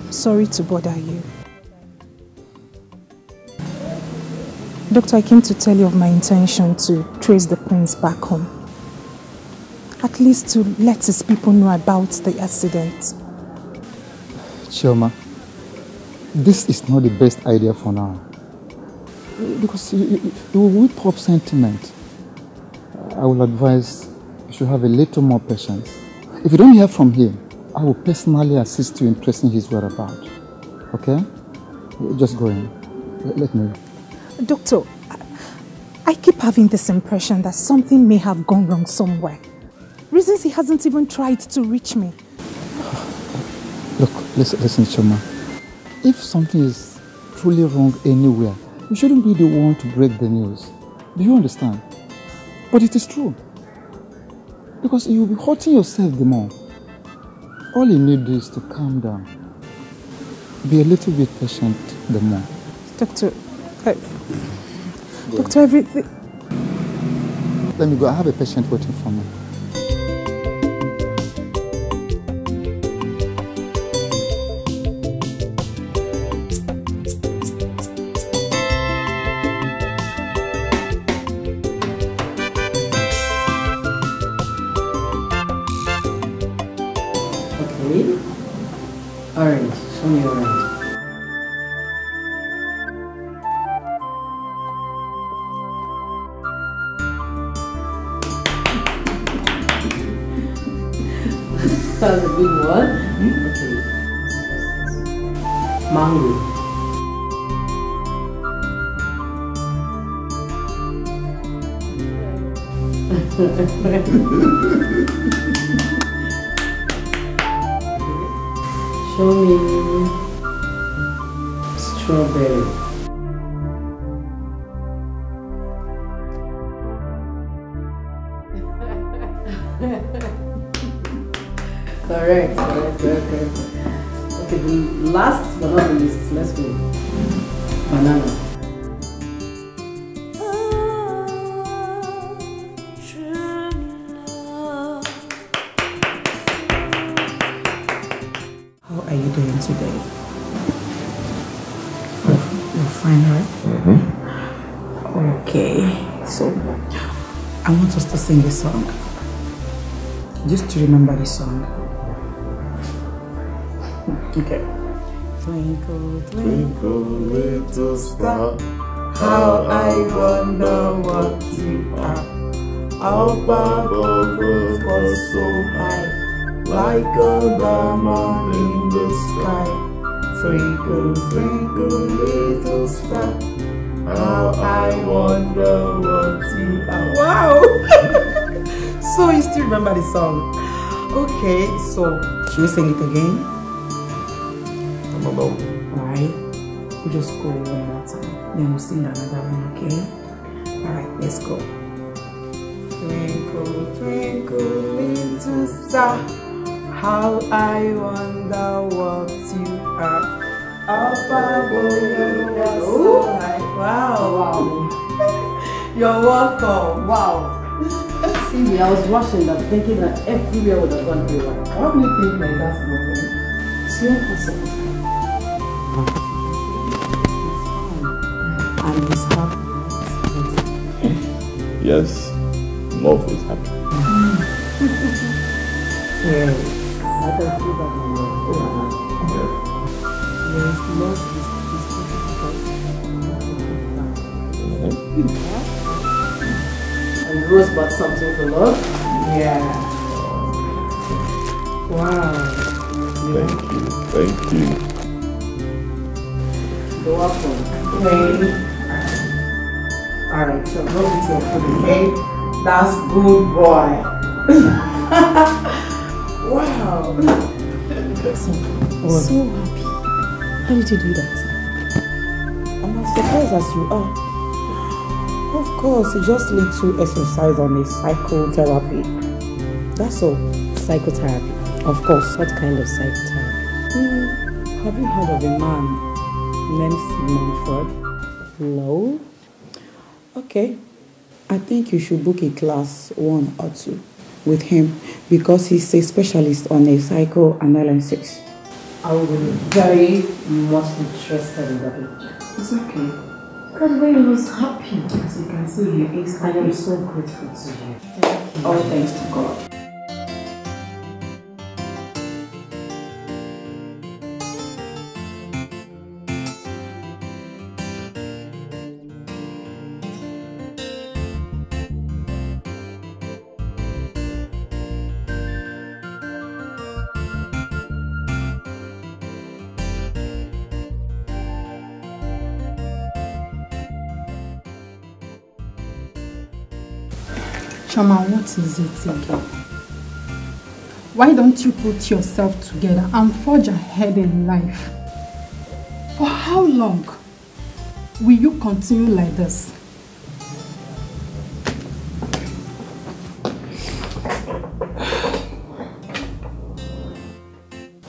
Speaker 17: Sorry to bother you. Doctor, I came to tell you of my intention to trace the prince back home. At least to let his people know about the accident.
Speaker 11: Chioma, this is not the best idea for now. Because you will whip up sentiment. I will advise you should have a little more patience. If you don't hear from him, I will personally assist you in tracing his whereabouts. Okay? Just go in. Let me.
Speaker 17: Doctor, I keep having this impression that something may have gone wrong somewhere. Reasons he hasn't even tried to reach me.
Speaker 11: Look, listen, Chioma. If something is truly wrong anywhere, you shouldn't be the one to break the news. Do you understand? But it is true. Because you'll be hurting yourself the more. All you need is to calm down. Be a little bit patient the more.
Speaker 17: Doctor, Doctor, everything...
Speaker 11: Let me go. I have a patient waiting for me.
Speaker 20: Orange, show me orange. That was a good one. Okay. Mango. Show me strawberry. Correct. Okay, the last but not the least, let's go. Banana. How are you doing today? You're fine, right? Okay, so I want us to sing a song. Just to remember the song. Okay. Twinkle, twinkle, little star, how I wonder what you are. Up above us was so high, like a diamond in the sky. Twinkle, twinkle, little star, how I wonder what you are. Wow! So you still remember the song? Okay, so should we sing it again? Alright, we'll just go one more time. Then we'll sing another one, okay? Alright, let's go. Twinkle, twinkle, little star, how I wonder what you are. Up above the sky. Wow. You're welcome. Wow. See me, I was rushing that, thinking that everywhere would have gone through. Why do you think like that's not for me? It's not possible. And he's happy.
Speaker 2: Yes, love is happy.
Speaker 20: Yeah, I can see that in your own. Yes, love is and Rose bought something for love? Yeah. Wow.
Speaker 2: Thank you.
Speaker 20: You're welcome. Okay. Alright, so go with your food, okay? That's good boy. Wow.
Speaker 7: I'm so happy. How did you do that?
Speaker 20: I'm as surprised as you are. Of course, it just leads to exercise and a psychotherapy. That's all.
Speaker 7: Psychotherapy? Of course. What kind of psychotherapy?
Speaker 20: Have you heard of a man named Manfred?
Speaker 7: No.
Speaker 20: Okay. I think you should book a class 1 or 2 with him because he's a specialist on a psychoanalysis.
Speaker 7: I will be very much interested in that.
Speaker 20: It's okay.
Speaker 7: Because when he was happy, as you can see, he is. I am so grateful to you. Thank you.
Speaker 20: All thanks to God.
Speaker 6: Chama, what is it again? Why don't you put yourself together and forge ahead in life? For how long will you continue like this?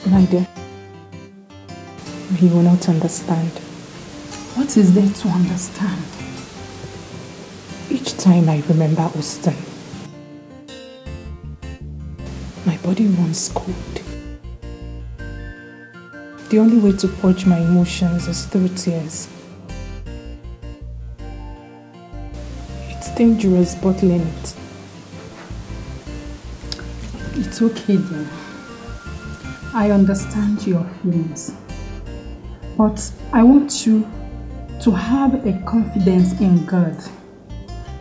Speaker 17: My dear, you will not understand.
Speaker 6: What is there to understand?
Speaker 17: Each time I remember Austin, my body runs cold. The only way to purge my emotions is through tears. It's dangerous bottling it.
Speaker 6: It's okay, dear. I understand your feelings. But I want you to have a confidence in God.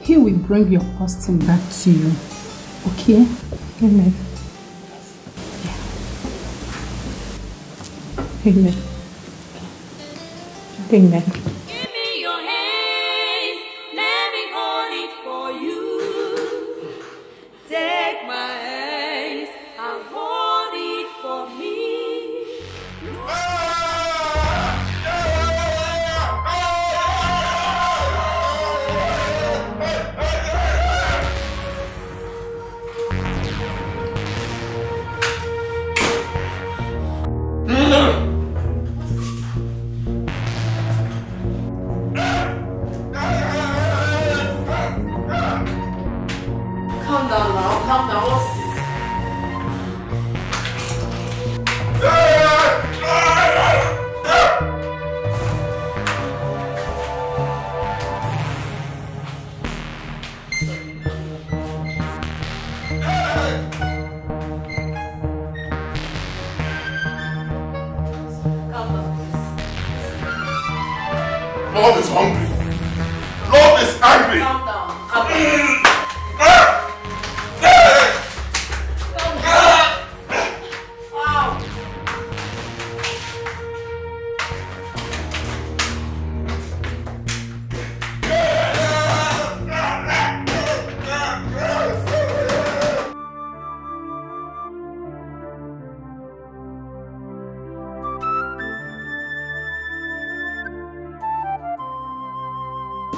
Speaker 6: He will bring your Austin back to you. Okay?
Speaker 17: Amen. Amen. Amen.
Speaker 1: Give me your hands, let me hold it for you. Take my hands and hold it for me.
Speaker 20: calm down now. Calm down. What's this?
Speaker 2: Lord is hungry. Lord is angry.
Speaker 20: Calm down. Calm down.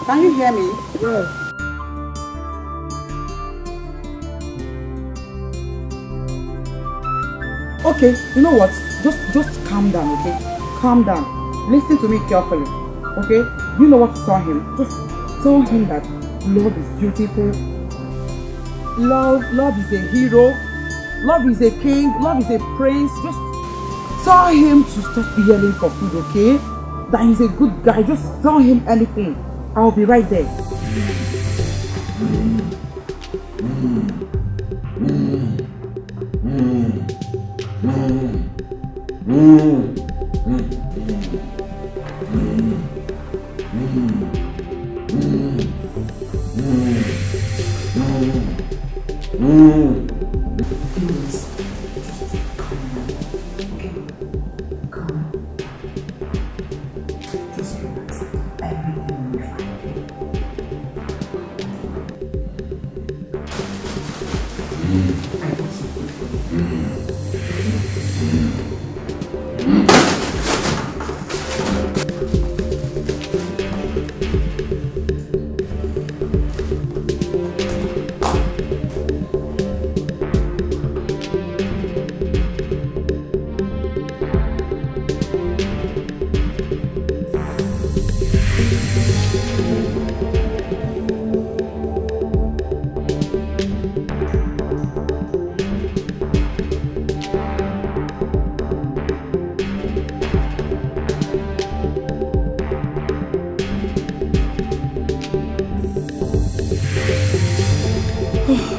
Speaker 15: Can you hear me?
Speaker 21: Yes.
Speaker 15: Okay, you know what? Just calm down, okay? Calm down. Listen to me carefully, okay? You know what to tell him. Just tell him that love is beautiful. Love is a hero. Love is a king. Love is a prince. Just tell him to stop yelling for food, okay? That he's a good guy. Just tell him anything. I'll be right there.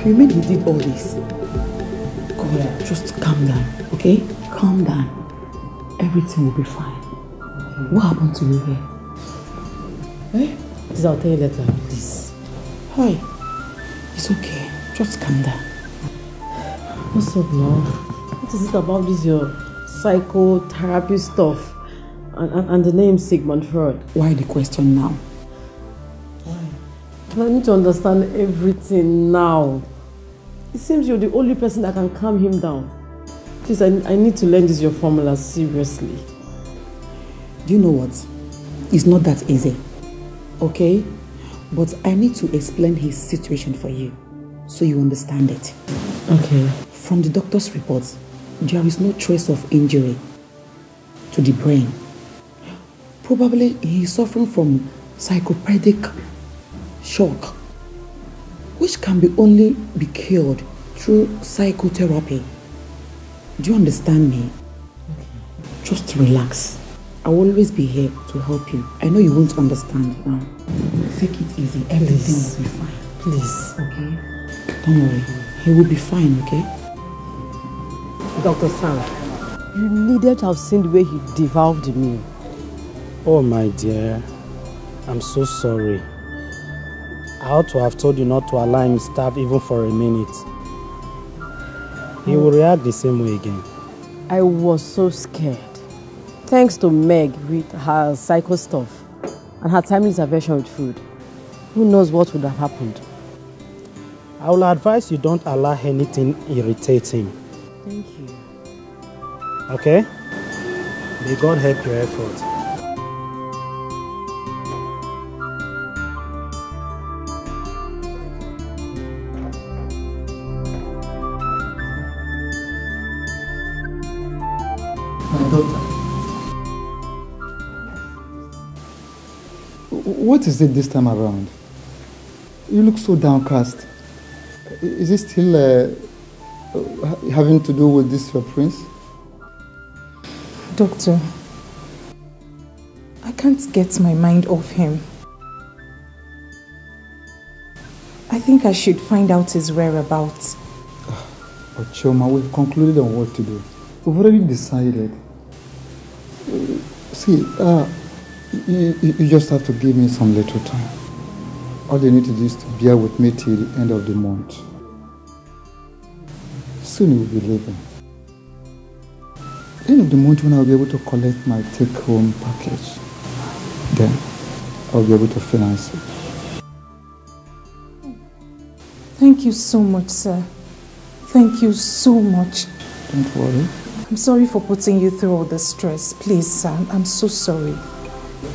Speaker 15: You mean he did all this? God, just calm down, okay? Calm down. Everything will be fine. Okay. What happened to you here? Eh?
Speaker 20: Please, I'll tell you later, please.
Speaker 15: Hi. It's okay. Just calm down.
Speaker 20: What's up now? What is it about this your psychotherapy stuff? And the name Sigmund Freud?
Speaker 15: Why the question now?
Speaker 20: I need to understand everything now. It seems you're the only person that can calm him down. Please, I need to learn this your formula seriously.
Speaker 15: Do you know what? It's not that easy. Okay? But I need to explain his situation for you so you understand it.
Speaker 20: Okay.
Speaker 15: From the doctor's reports, there is no trace of injury to the brain. Probably he is suffering from psychopathic shock, which can only be cured through psychotherapy. Do you understand me? Okay. Just relax. I will always be here to help you. I know you won't understand now. Take it easy. Everything will be fine.
Speaker 20: Please.
Speaker 15: Okay? Don't worry. He will be fine, okay?
Speaker 20: Dr. Sam, you needed to have seen the way he devoured the meal.
Speaker 21: Oh my dear, I'm so sorry. I ought to have told you not to allow him starve even for a minute. He will react the same way again.
Speaker 20: I was so scared. Thanks to Meg with her psycho stuff and her timely intervention with food. Who knows what would have happened?
Speaker 21: I will advise you don't allow anything irritate him.
Speaker 20: Thank you.
Speaker 21: Okay? May God help your effort.
Speaker 11: What is it this time around? You look so downcast. Is it still having to do with this your prince?
Speaker 17: Doctor, I can't get my mind off him. I think I should find out his whereabouts.
Speaker 11: But Chioma, we've concluded on what to do. We've already decided. See, you just have to give me some little time. All you need to do is to bear with me till the end of the month. Soon you will be leaving. At the end of the month, when I'll be able to collect my take-home package, then I'll be able to finance it.
Speaker 17: Thank you so much, sir. Thank you so much.
Speaker 11: Don't worry.
Speaker 17: I'm sorry for putting you through all the stress. Please, sir, I'm so sorry.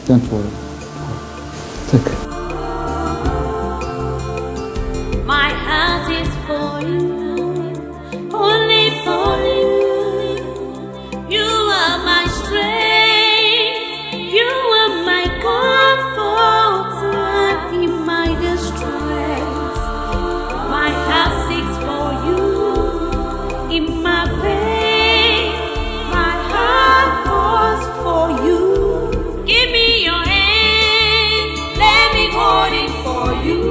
Speaker 11: Don't worry. Take it.
Speaker 1: My heart is for you, only for you. You are my strength, you are my comfort in my distress. My heart seeks for you in my pain. My heart calls for you. Give me your hands, let me hold it for you.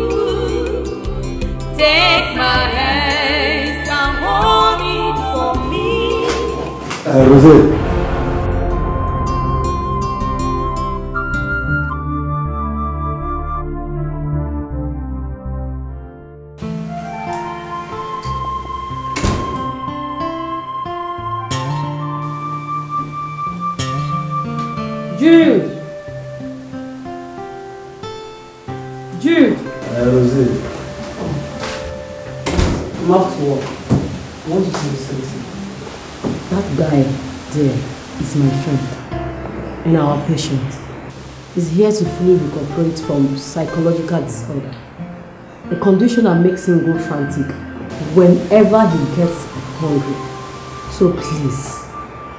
Speaker 1: Take my hands and hold it for me.
Speaker 11: Rosé.
Speaker 20: Jude! Jude!
Speaker 11: Rosé.
Speaker 20: I'm off to work. I want you to listen. That guy there is my friend and our patient. He's here to fully recuperate from psychological disorder, a condition that makes him go frantic whenever he gets hungry. So please,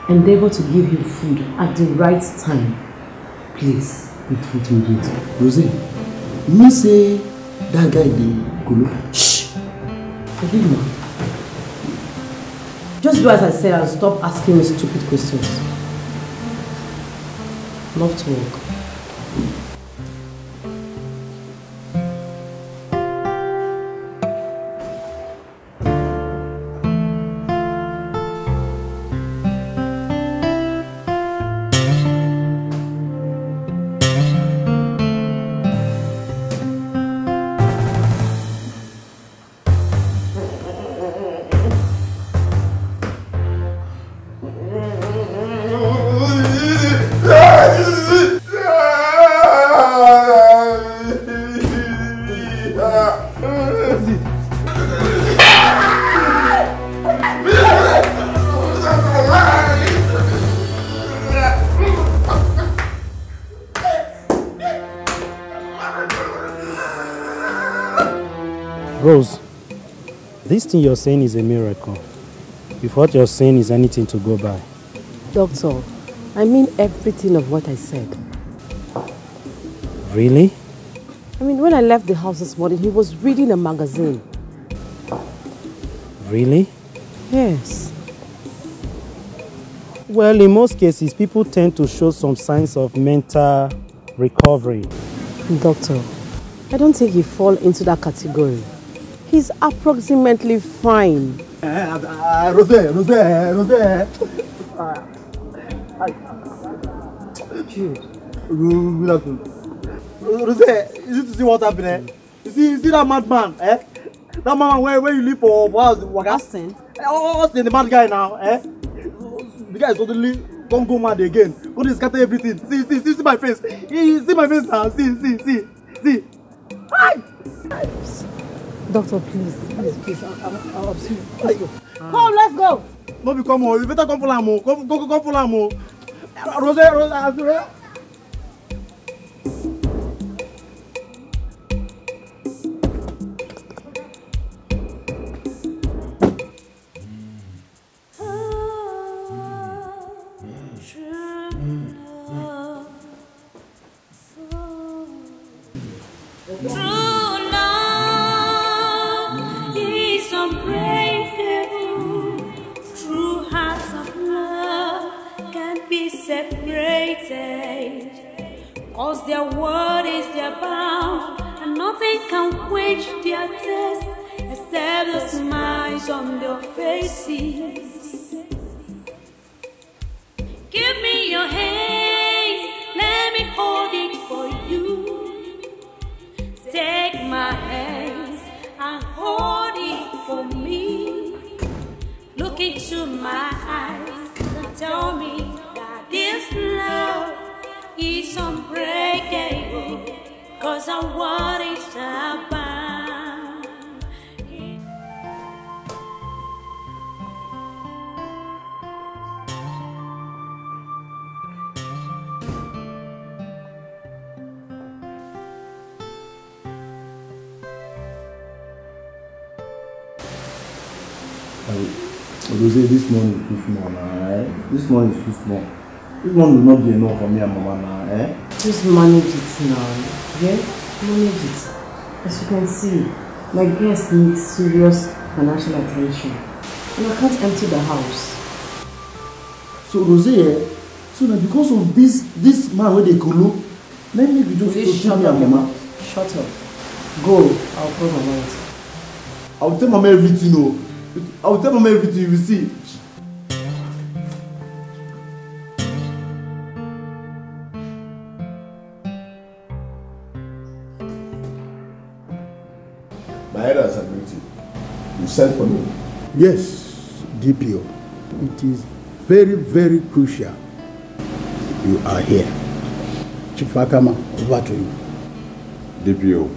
Speaker 20: endeavor to give him food at the right time. Please.
Speaker 9: Wait. Rosé, you say that guy the Gulu?
Speaker 20: Shh! Forgive me. Just do as I said and stop asking me stupid questions. Love to work.
Speaker 21: Rose, this thing you're saying is a miracle. If what you're saying is anything to go by.
Speaker 20: Doctor, I mean everything of what I said.
Speaker 21: Really?
Speaker 20: I mean, when I left the house this morning, he was reading a magazine.
Speaker 21: Really?
Speaker 20: Yes.
Speaker 21: Well, in most cases, people tend to show some signs of mental recovery.
Speaker 20: Doctor, I don't think he falls into that category. He's approximately fine.
Speaker 12: Rosé.
Speaker 20: Jude.
Speaker 12: Good afternoon. Rosé, you need to see what happened. You see that madman, eh? That man where you live for
Speaker 20: Austin?
Speaker 12: Austin, the mad guy now, eh? The guy is totally gonna go mad again. Gonna scatter everything. See my face. See my face now. See. Hi!
Speaker 20: Doctor, please. I'll see you. Let's go.
Speaker 12: Come, let's go. No, come on. You better come for Lamo. Come for Lamo. Rosé.
Speaker 1: True love is 'cause their word is their bound, and nothing can quench their thirst except the smiles on their faces. Give me your hands, let me hold it for you. Take my hands and hold it for me. Look into my eyes and tell me that this love is unbreakable, 'cause I want it abound.
Speaker 12: Rose, this money is too small now, eh? This money is too small. This money will not be enough for me and Mama now, eh?
Speaker 20: Just manage it now, yeah? Manage it. As you can see, my guest needs serious financial attention. And I can't empty the house.
Speaker 12: So Rose, so now because of this man where they could look, let me be just
Speaker 20: shut up, Mama. Shut up. Go. I'll call my mom.
Speaker 12: I'll tell Mama everything, no. I'll tell Mama everything, you will see.
Speaker 8: My head has agreed. You sent for me?
Speaker 12: Yes, DPO. It is very, very crucial. You are here. Chief Akama, over to you.
Speaker 4: DPO,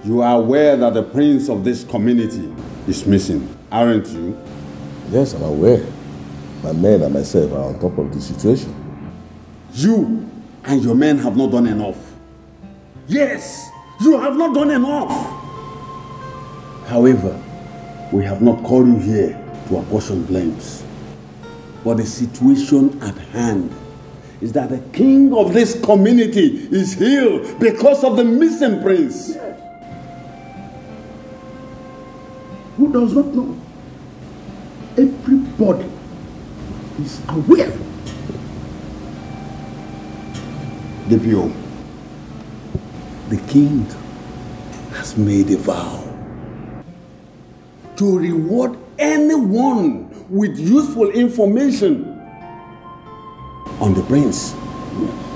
Speaker 4: you are aware that the prince of this community is missing, aren't you?
Speaker 8: Yes, I'm aware. My men and myself are on top of the situation.
Speaker 4: You and your men have not done enough. Yes, you have not done enough. However, we have not called you here to apportion blames. But the situation at hand is that the king of this community is ill because of the missing prince.
Speaker 12: Yes. Who does not know? Everybody is aware.
Speaker 4: DPO, the king has made a vow to reward anyone with useful information on the prince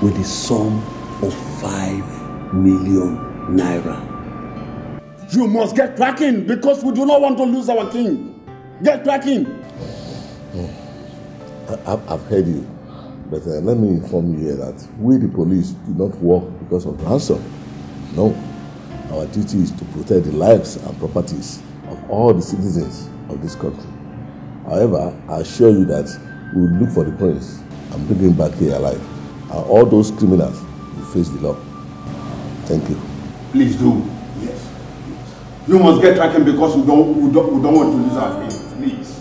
Speaker 4: with the sum of 5 million naira. You must get cracking because we do not want to lose our king. Get cracking.
Speaker 8: I've heard you, but let me inform you here that we, the police, do not work because of ransom. No, our duty is to protect the lives and properties of all the citizens of this country. However, I assure you that we will look for the prince and bring him back here alive. And all those criminals will face the law. Thank you.
Speaker 4: Please do. Yes. You must get tracking because we don't want to lose our king. Please.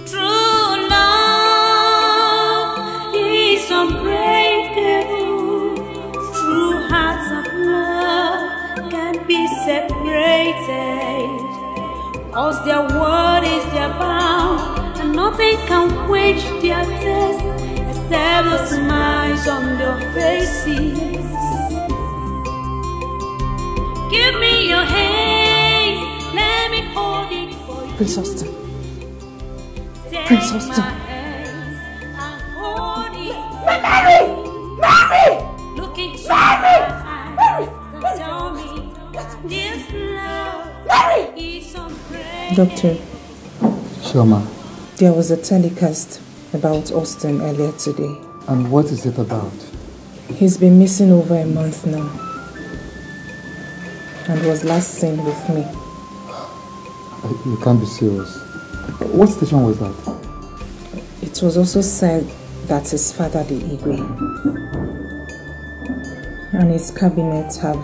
Speaker 1: True love is unbreakable. True hearts of love can't be separated. 'Cause their word is their bound, and nothing can quench their thirst except the smiles on their faces. Give me your hands, let me hold it for you.
Speaker 17: Prince Austin.
Speaker 1: Take
Speaker 17: Prince Austin.
Speaker 1: my hands and hold it.
Speaker 17: Mary! Mary!
Speaker 1: Look into
Speaker 17: Mary!
Speaker 1: my eyes and tell me this love is unbreakable.
Speaker 17: Doctor,
Speaker 11: Sure, ma.
Speaker 17: there was a telecast about Austin earlier today.
Speaker 11: And what is it about?
Speaker 17: He's been missing over a month now. And was last seen with me.
Speaker 11: You can't be serious. What station was that?
Speaker 17: It was also said that his father, the Igwe, and his cabinet have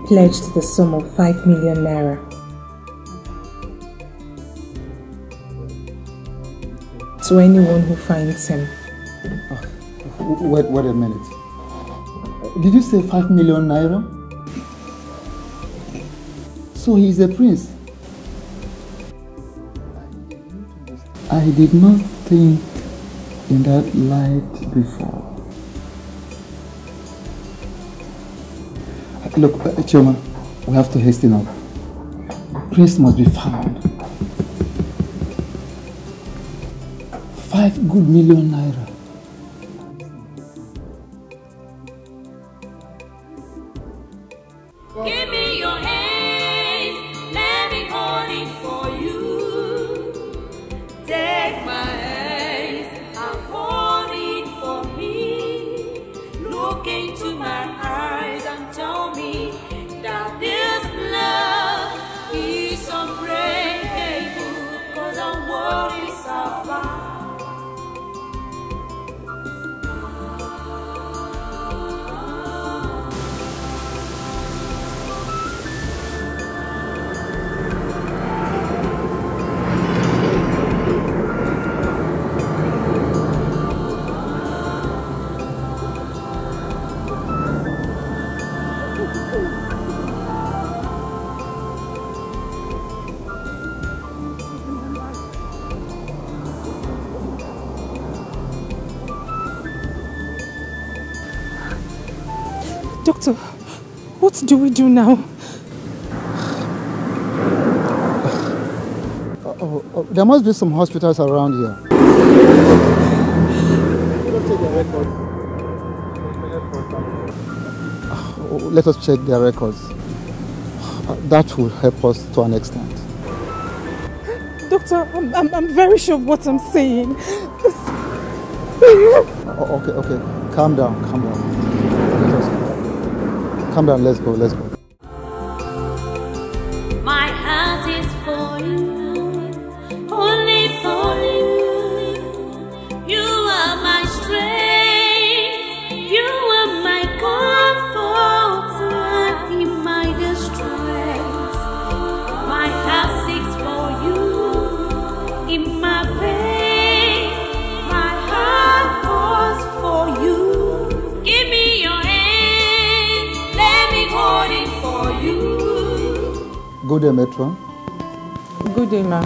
Speaker 17: pledged the sum of 5 million naira to anyone who finds him.
Speaker 11: Wait a minute. Did you say 5 million naira? So he's a prince. I did not think in that light before. Look, Chioma, we have to hasten up. Prince must be found. 5 good million naira.
Speaker 1: Give me your hands, let me hold it for you. Take my hands and hold it for me. Look into my eyes and tell me that this love is unbreakable, 'cause our world is apart.
Speaker 17: Doctor, what do we do now?
Speaker 11: There must be some hospitals around here. Let us check their records. That will help us to an extent.
Speaker 17: Doctor, I'm very sure of what I'm saying.
Speaker 11: Okay. Calm down. Calm down, let's go.
Speaker 1: My heart is for you, only for you. You are my strength, you are my comfort in my distress. My heart seeks for you in my pain. My heart calls for you. Give me your hands, let me hold it for you.
Speaker 11: Good day, Metron.
Speaker 5: Good day, ma'am.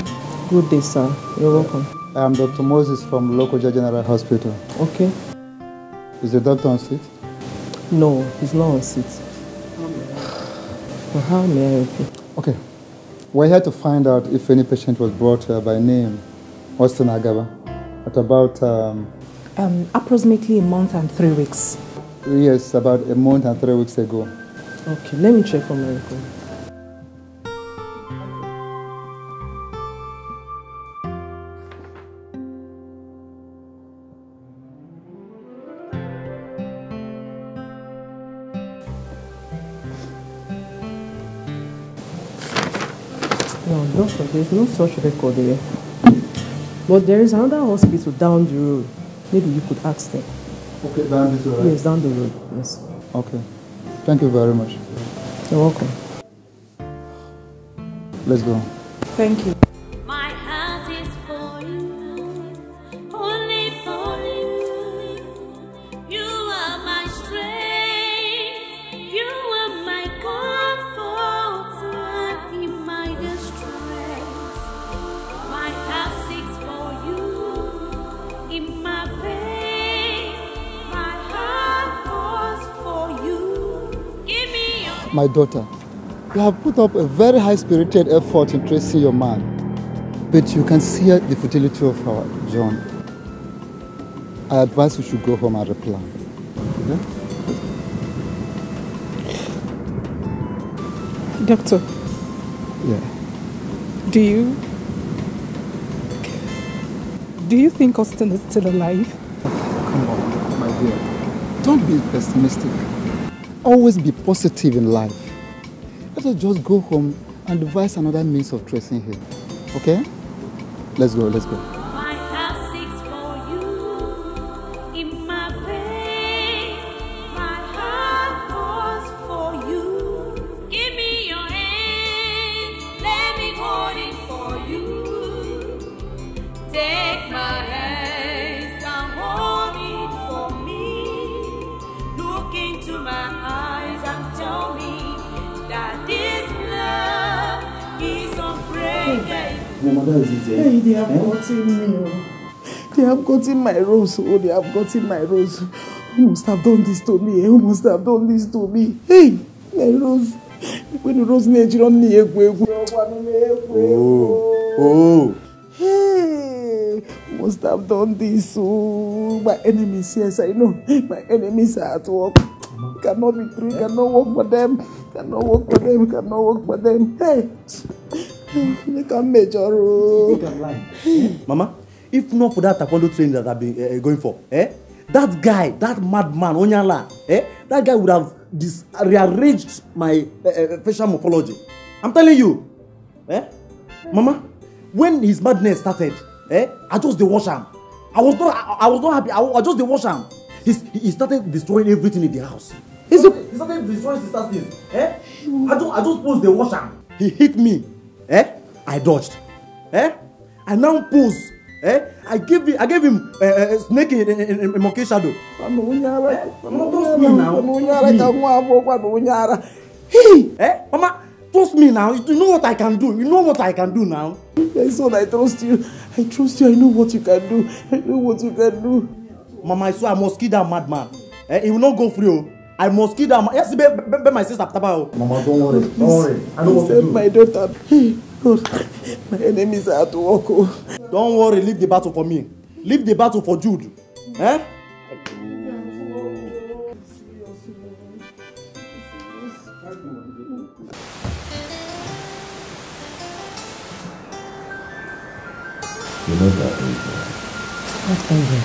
Speaker 5: Good day, sir. You're welcome.
Speaker 11: I am Dr. Moses from local General Hospital.
Speaker 5: Okay.
Speaker 11: Is the doctor on seat?
Speaker 5: No, he's not on seat. Well, how may I help you?
Speaker 11: Okay. We're here to find out if any patient was brought here by name Austin Agaba at about...
Speaker 5: approximately a month and 3 weeks.
Speaker 11: Yes, about a month and 3 weeks ago.
Speaker 5: Okay, let me check on my record. No, doctor, there's no such record here. But there is another hospital down the road. Maybe you could ask them.
Speaker 11: Okay, down this road?
Speaker 5: Yes, down the road, yes.
Speaker 11: Okay. Thank you very much.
Speaker 5: You're welcome.
Speaker 11: Let's go.
Speaker 17: Thank you.
Speaker 1: My heart is for you, only for you. You are my strength, you are my comfort in my distress. My heart seeks for you in my pain. My heart calls for you. Give me your...
Speaker 11: My daughter, you have put up a very high-spirited effort in tracing your man, but you can see the futility of our John. I advise you should go home and replan. Okay?
Speaker 17: Doctor.
Speaker 11: Yeah.
Speaker 17: Do you think Austin is still alive?
Speaker 11: Come on, my dear. Don't be pessimistic. Always be positive in life. Let us just go home and devise another means of tracing him. Okay? Let's go.
Speaker 1: My heart seeks for you in my pain. My heart calls for you. Give me your hands, let me hold it for you. Take my hands and hold it for me. Look into my eyes and tell me that this love is unbreakable.
Speaker 12: Hey, they have gotten me.
Speaker 10: They have gotten my rose. Oh, they have gotten my rose. Who must have done this to me? Who must have done this to me? Hey, my rose. When the rose Nigerian
Speaker 4: Oh.
Speaker 10: Hey, must have done this. Oh, my enemies, yes, I know. My enemies are at work. Cannot be true, cannot work for them. Cannot work for them, cannot work for them. Hey, they can measure.
Speaker 14: You think I'm lying? Mama, if not for that taekwondo training that I've been going for, that guy, that madman, Onyala, that guy would have rearranged my facial morphology. I'm telling you, Mama, when his madness started, I just the wash him. I was not happy. I just the wash him. He started destroying everything in the house. He started destroying sister things. I just posed the wash him. He hit me. I dodged. I now pose. I gave him a snake in monkey shadow. Hey, Mama, trust me now. You know what I can do. You know what I can do now.
Speaker 10: My son, I trust you. I trust you. I know what you can do. I know what you can do.
Speaker 14: Mama, I swear I must kill that madman. He will not go free. I must kill that man. Yes, be my sister. Mama, don't worry. Don't worry. I know what to do.
Speaker 10: My daughter. God, my enemies are at work.
Speaker 14: Don't worry. Leave the battle for me. Leave the battle for Jude.
Speaker 2: You know that angel?
Speaker 20: What angel?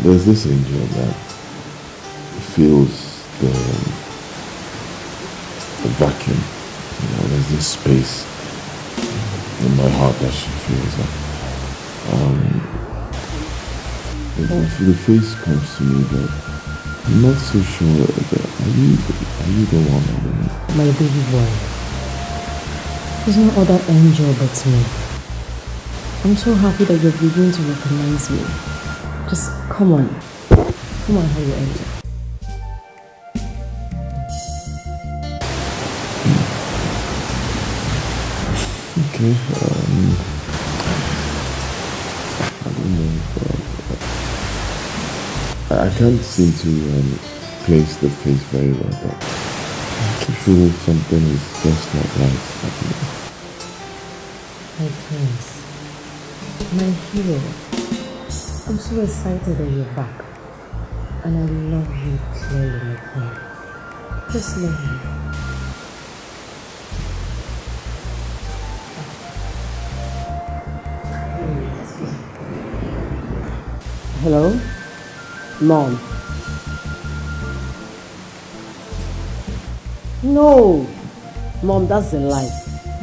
Speaker 2: There's this angel that feels the vacuum. You know, there's this space in my heart that she feels. The face comes to me, but I'm not so sure that are you the one?
Speaker 20: My baby boy. There's no other angel but me. I'm so happy that you're beginning to recognize me. Just come on. Come on, hold your angel.
Speaker 2: Okay, I don't know. I can't seem to place the face very well, but I feel something is just not right happening.
Speaker 20: My prince, my hero, I'm so excited that you're back, and I love you clearly, my queen. Just love me. Hello? Mom. No! Mom, that's a lie.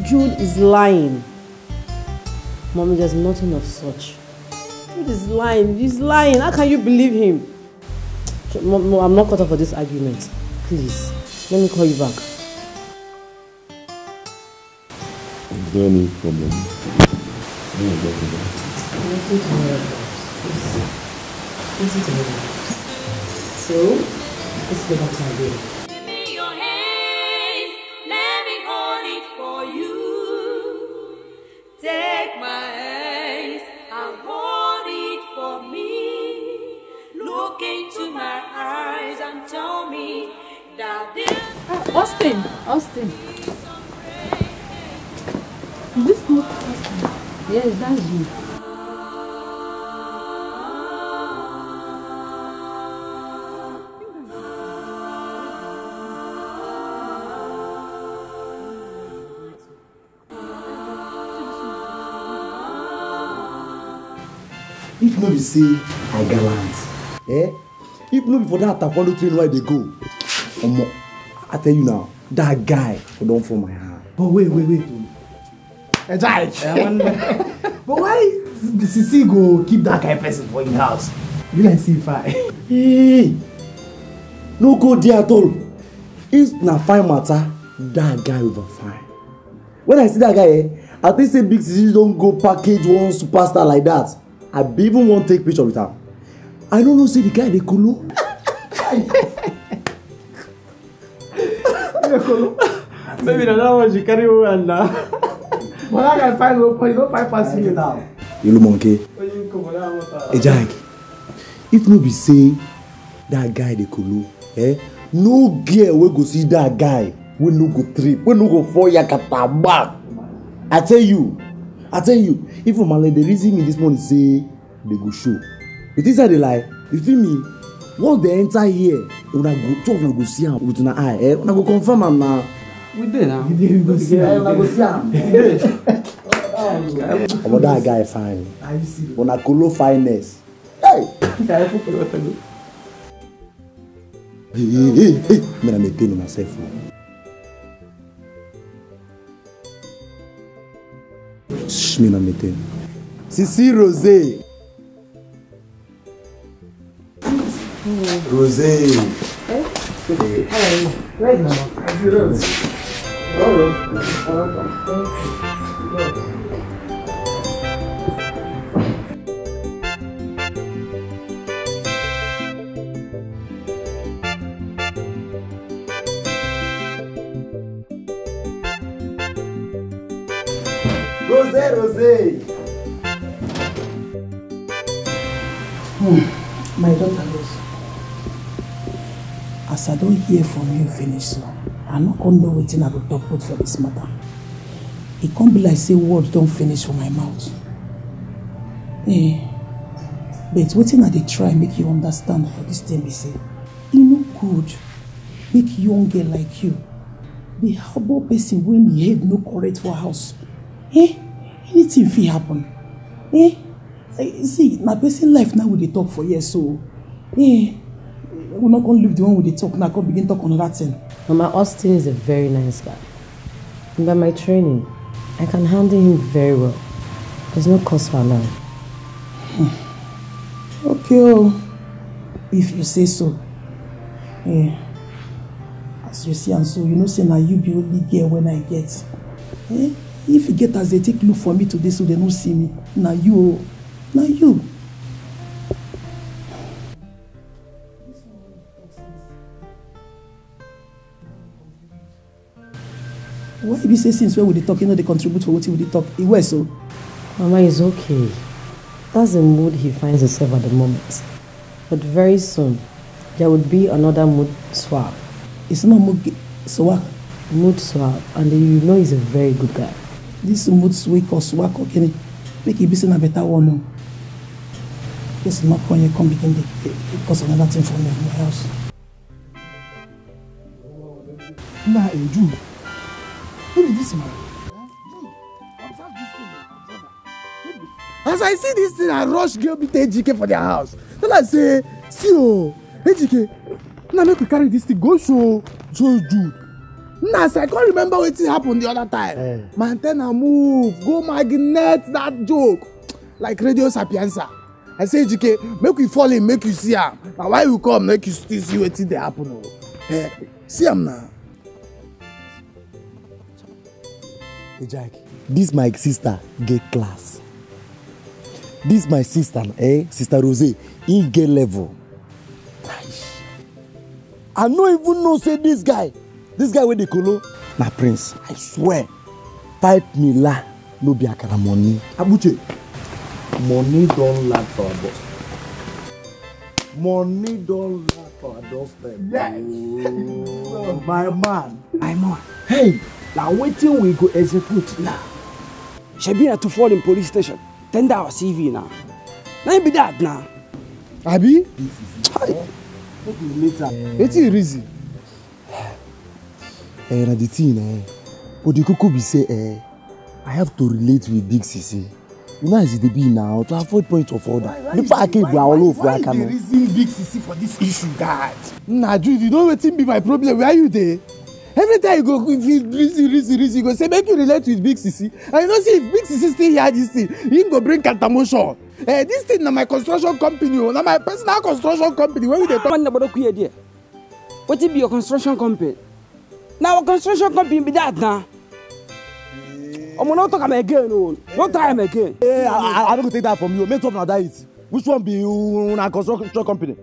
Speaker 20: Jude is lying. Mommy, there's nothing of such. Jude is lying. He's lying. How can you believe him? Mom, I'm not caught up for this argument. Please, let me call you back.
Speaker 2: Is there any problem?
Speaker 20: Listen to me. Listen to me. So, let's go back to my day.
Speaker 1: Give me your hands, let me hold it for you. Take my hands and hold it for me. Look into my eyes and tell me that this.
Speaker 22: Austin. Is this not Austin?
Speaker 20: Yes, that's you.
Speaker 14: If no be say I gallant, if no be for that taekwondo train where they go, I tell you now, that guy for don't fall my hand.
Speaker 12: But wait. But why the CC go keep that kind of person for your house? You like see fine.
Speaker 14: Hey, no go there at all. It's not fine matter. That guy over fine. When I see that guy, I think say big CC don't go package one superstar like that. I even won't take picture with her. I don't know, say the guy they kolo.
Speaker 12: Maybe that one she carry over now. But that guy find open, you don't find pass you now.
Speaker 14: You know monkey. Jack, if no be say that guy the kulu, no girl will go see that guy. We no go trip, we no go fall yakata back. I tell you, even Malay the reason me this morning say they go show. It is that they lie. You feel me? Once they enter here, when I go talk, I go see him with an eye. When I go confirm him now.
Speaker 5: We did now.
Speaker 14: We go see him. I go see him. But that guy fine. When I call fineness. Hey. Hey. Me na maintain myself. Shh, me na maintain. Sisi Rosé. Rosé.
Speaker 5: Hey, right now.
Speaker 14: Rosé.
Speaker 12: My daughter Rose. As I don't hear from you finish so, I not gonna know wetin I go talk about for this matter. It can't be like say words don't finish for my mouth. But wetin I dey try make you understand for this thing be say, e no good make young girl like you be harbor person when e head no correct for house. Anything fit happen. See, na person life now we dey talk for years, so we're not gonna leave the one we dey talk now, go begin talk on that thing.
Speaker 20: Mama, Austin is a very nice guy. And by my training, I can handle him very well. There's no cause for alarm.
Speaker 12: Okay, if you say so. As you see and so, you know say na you be only girl when I get. If you get as they take look for me today so they don't see me, na you. Why be say since when we dey talk, you know they contribute for what we dey talk? It was so.
Speaker 20: Mama is okay. That's the mood he finds himself at the moment. But very soon, there would be another mood swap.
Speaker 12: It's not mood swap.
Speaker 20: Mood swap, and you know he's a very good guy.
Speaker 12: This mood swap or swap, okay? Make it be a better one. No? This is not when you come begin to cause another thing for me in my house.
Speaker 8: Nah, Jude. Who is this man? As I see this thing, I rush girl meet Dikeh for their house. Then I say, see Dikeh, now make we carry this thing go show Jude. Now I can't remember what happened the other time. My antenna move, go magnet that joke. Like Radio Sapienza. I say, Dikeh, make we fall in, make you see him. Now why you come, make you still see what they happen. See him now.
Speaker 14: Hey Jack, this my sister get class. This my sister, Sister Rosé, in get level. I don't even know say this guy with the colo, na prince. I swear, 5 million no be akara money.
Speaker 8: Abuche, money don't lack for our boss. Money don't lack for our doorstep. Yes. Oh, my man.
Speaker 3: Hey, now waiting we go execute now. Shebi na to fall in police station. Tender our CV now. Now be that now.
Speaker 8: Abi?
Speaker 3: Later.
Speaker 8: It's easy.
Speaker 14: Na the thing, but the cocoa be say, I have to relate with Big Sisi. You know as it be now to avoid point of order. Before I can go all over,
Speaker 8: why the reason Big Sisi for this issue, God? Nah, Jude, you know what be my problem? Where are you there? Every time you go, if you reason, you go say make you relate with Big Sisi. And you know see if Big Sisi still hear this thing, he go bring Katamotion. This thing na my construction company, na my personal construction company. Where we dey talk?
Speaker 3: What be your construction company? Now our construction company be that now. I'm not talking again, no time again.
Speaker 14: I don't take that from you. Make up now that it. Which one be una construction company?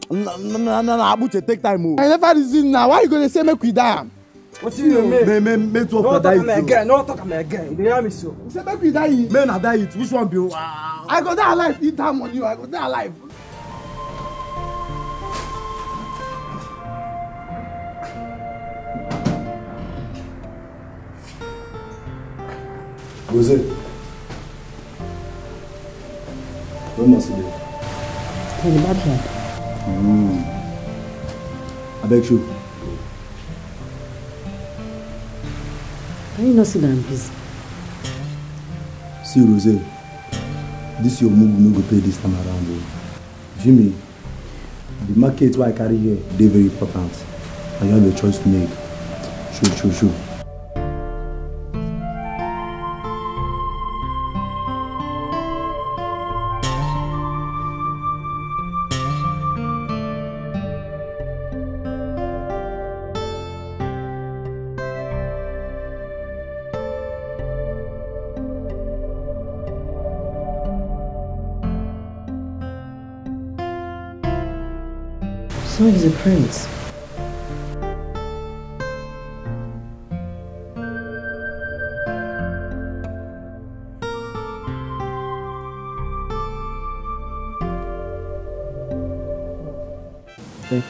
Speaker 14: No, Abuche, take time.
Speaker 8: I never reason now. Why you gonna say make we die?
Speaker 3: What you mean?
Speaker 14: Me talk
Speaker 3: no
Speaker 14: about
Speaker 3: talk again. No talk again. You hear me so?
Speaker 12: You say make we die.
Speaker 14: Me na die it. Which one be?
Speaker 12: I go die alive. Eat that money. I go die alive.
Speaker 14: Rose. When must you do?
Speaker 20: In the backyard.
Speaker 14: I beg you.
Speaker 20: Can you not sit down, please?
Speaker 14: See, Rose, this your move no go pay this time around. Jimmy, the market where I carry here, they very important. And you have a choice to make. Sure.
Speaker 20: So he's a prince.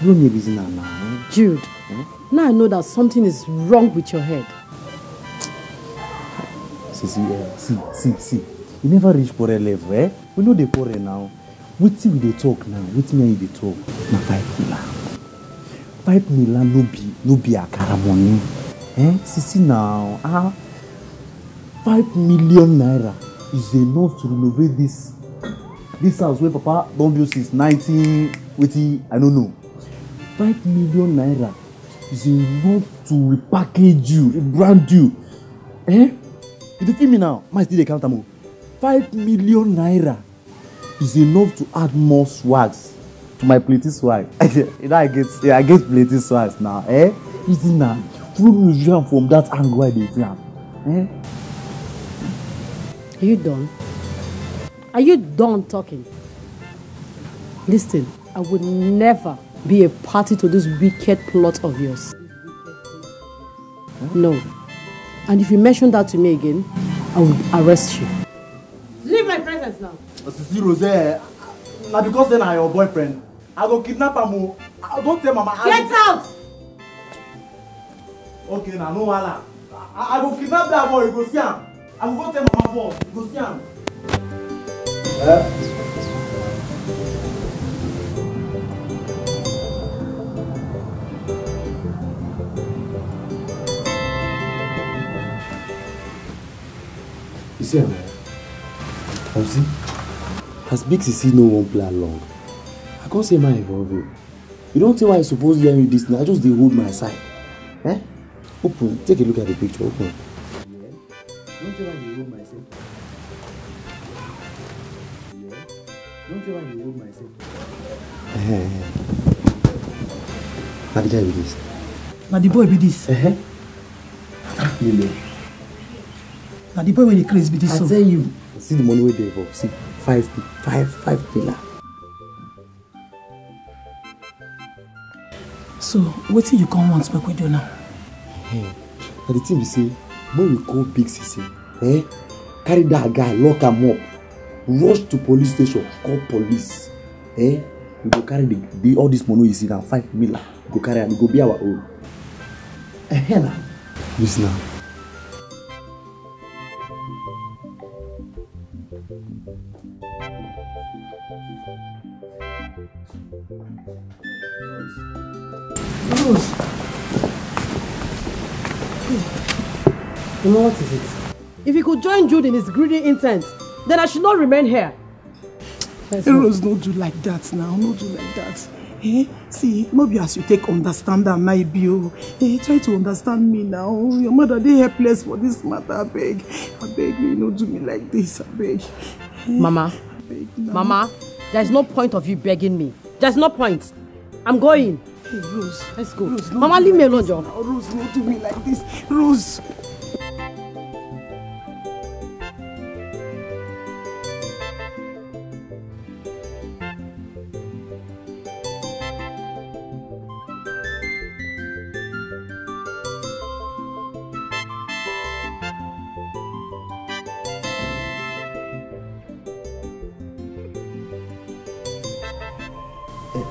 Speaker 14: Don't need busy now.
Speaker 20: Jude, now I know that something is wrong with your head.
Speaker 14: See. You never reach for a level, eh? We know the poor now. Wait till we talk now. Wait me they talk. Na 5 million. 5 million no be a cara money. Eh? See now. 5 million naira is enough to renovate this house where Papa don't build since 1980. I don't know. 5 million naira is enough to repackage you, rebrand you. Eh? You feel me now? My still count am. 5 million naira is enough to add more swags to my plating swag. You know I get plating swags now. Eh? Easy now. Through museum from that angle I dey jam. Eh?
Speaker 20: Are you done? Are you done talking? Listen, I would never be a party to this wicked plot of yours. No. And if you mention that to me again, I will arrest you. Leave my presence now.
Speaker 14: See, Rose, now because then I your boyfriend, I go kidnap him. Don't tell Mama.
Speaker 20: Get out!
Speaker 14: Okay, now no wala. I go kidnap that boy. You go see him. I will go tell Mama boss. You go see him. You see him? See? As Big Sisi no one play along, I can't say my involvement. You don't think why I suppose hearing this now. I just dey hold my side. Eh? Open. Take a look at the picture. Open. Yeah. Don't think why you hold myself. Yeah. Don't think why you hold myself. Now the guy with this.
Speaker 10: Now the boy with this.
Speaker 14: 5 million.
Speaker 10: Now the boy with the craze with this.
Speaker 14: I tell you. See the money where they involve. See, 5 million.
Speaker 10: So, what do you come want make we do now?
Speaker 14: Now the thing we say, when we call Big Sisi, carry that guy, lock him up, rush to police station, call police. We go carry all this money you see now, 5 million. We go carry and it go be our own. Now. Listen now.
Speaker 20: Rose. You know what is it? If he could join Jude in his greedy intent, then I should not remain here.
Speaker 10: Rose, no do like that now. No do like that. See, maybe as you take understand that now you try to understand me now. Your mother they helpless for this matter. I beg me, no do me like this. I beg.
Speaker 20: Mama, Mama, there's no point of you begging me. There's no point. I'm going.
Speaker 10: Hey, Rose,
Speaker 20: let's go.
Speaker 10: Rose,
Speaker 20: Mama, leave me alone, John.
Speaker 10: Rose, no do me like this. Rose.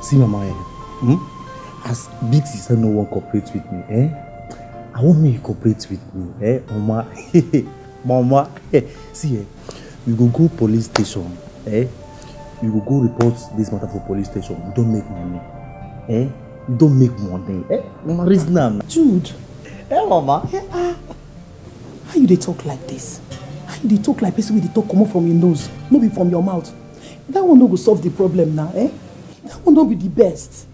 Speaker 14: See, Mama, as big sister no one cooperate with me, I want me to cooperate with me, Mama. Mama, see, we go police station, we will go report this matter for police station. We don't make money, we don't make money, Mama, reason now.
Speaker 10: Jude,
Speaker 14: Mama,
Speaker 10: how you dey talk like this? How you dey talk like person wey dey talk come from your nose, no be from your mouth? That one no go solve the problem now, That one don't be the best.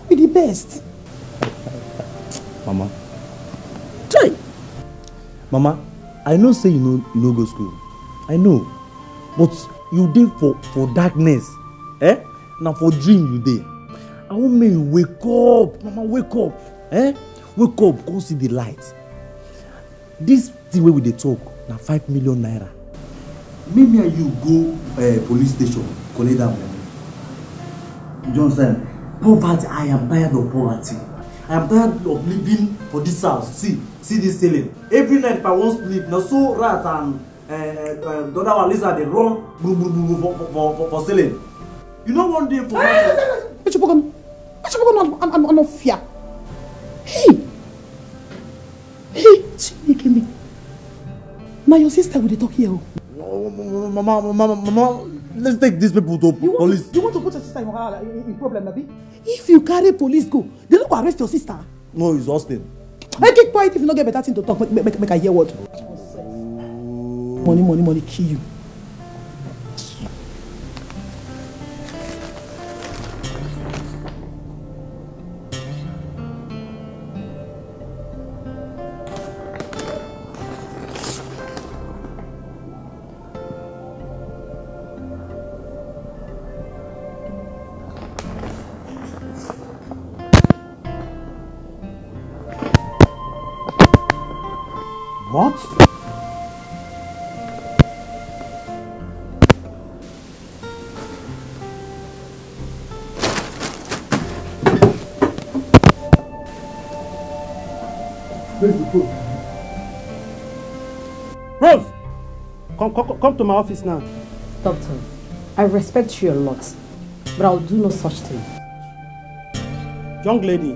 Speaker 10: Be the best.
Speaker 14: Mama. Try. Mama, I know say you know go school. I know. But you dey for darkness. Now for dream you dey. I want me wake up. Mama, wake up. Wake up, go see the light. This thing where we dey talk, now 5 million naira. Maybe you go police station, collect that money. You understand? Poverty, I am tired of poverty. I am tired of living for this house. See this ceiling. Every night if I want sleep, now so rat and the other one lizard they run for ceiling. You know one day for
Speaker 10: I'm not fear. Hey, she making me. Now your sister will talk here.
Speaker 14: Mama, let's take these people to police.
Speaker 10: You want to put your sister in problem, Nabi? If you carry police go, they don't go arrest your sister.
Speaker 14: No, it's Austin.
Speaker 10: I keep quiet if you don't get better thing to talk. Make I hear what. Money, kill you.
Speaker 14: What?
Speaker 10: Where's the proof?
Speaker 21: Rose! Come to my office now.
Speaker 20: Doctor, I respect you a lot, but I'll do no such thing.
Speaker 21: Young lady,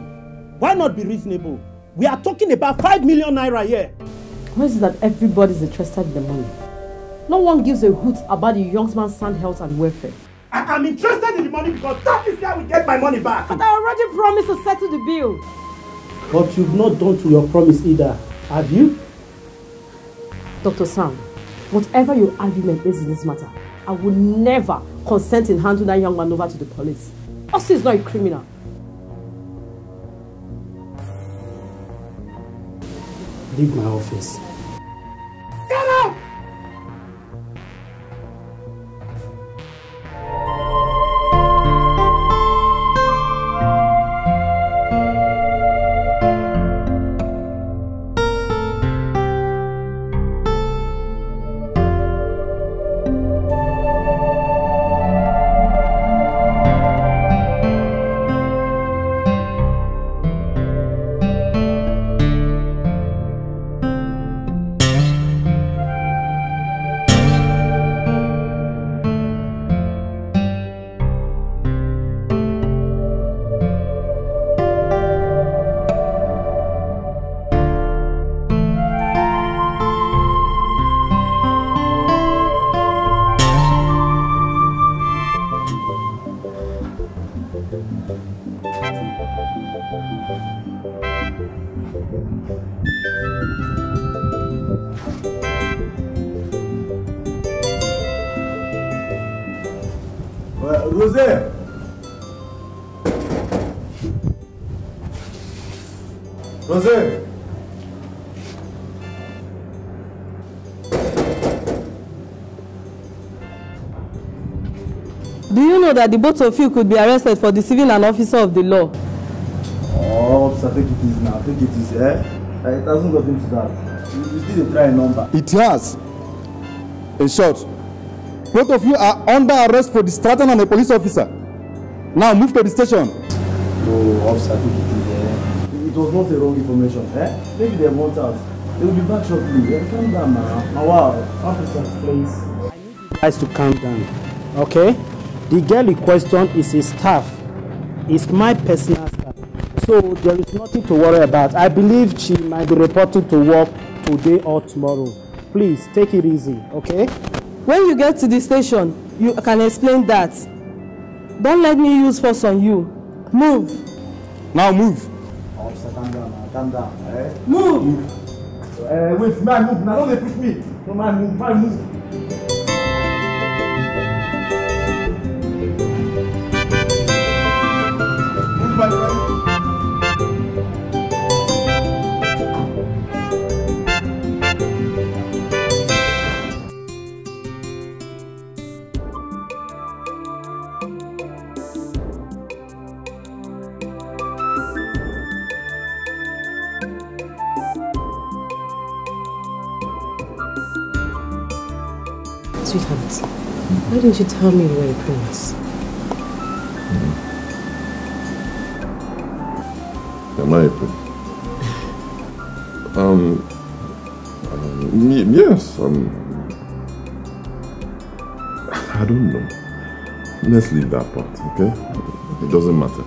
Speaker 21: why not be reasonable? We are talking about 5 million naira here.
Speaker 20: Why is it that everybody's interested in the money? No one gives a hoot about the young man's sound health and welfare.
Speaker 21: I'm interested in the money because that is how we get my money back.
Speaker 20: But I already promised to settle the bill.
Speaker 21: But you've not done to your promise either, have you?
Speaker 20: Dr. Sam, whatever your argument is in this matter, I will never consent in handing that young man over to the police. Austin is not a criminal.
Speaker 21: Leave my office.
Speaker 10: Get out!
Speaker 8: Rosé! Rosé!
Speaker 13: Do you know that the both of you could be arrested for deceiving an officer of the law?
Speaker 14: Oh, officer, take it easy now. Take it easy, It hasn't got into that. You still try a number.
Speaker 4: It has. In short, both of you are under arrest for distracting a police officer. Now move to the station.
Speaker 14: No, officer, take it easy. It was not a wrong information, Maybe they want us. They will be back shortly. Calm down now. Wow.
Speaker 21: Officer, please. I need you guys to calm down, okay? The girl in question is a staff It's my personal staff. So there is nothing to worry about. I believe she might be reporting to work today or tomorrow. Please, take it easy, okay?
Speaker 13: When you get to the station, you can explain that. Don't let me use force on you. Move.
Speaker 21: Now move.
Speaker 14: Officer, calm down, calm down. Eh?
Speaker 13: Move.
Speaker 14: Wait, man, move. Now don't they push me. No, man, move, man, move. Move, my friend.
Speaker 20: Sweetheart, why didn't you tell me you were a prince?
Speaker 2: Am I a prince? Yes, I don't know. Let's leave that part, okay? It doesn't matter.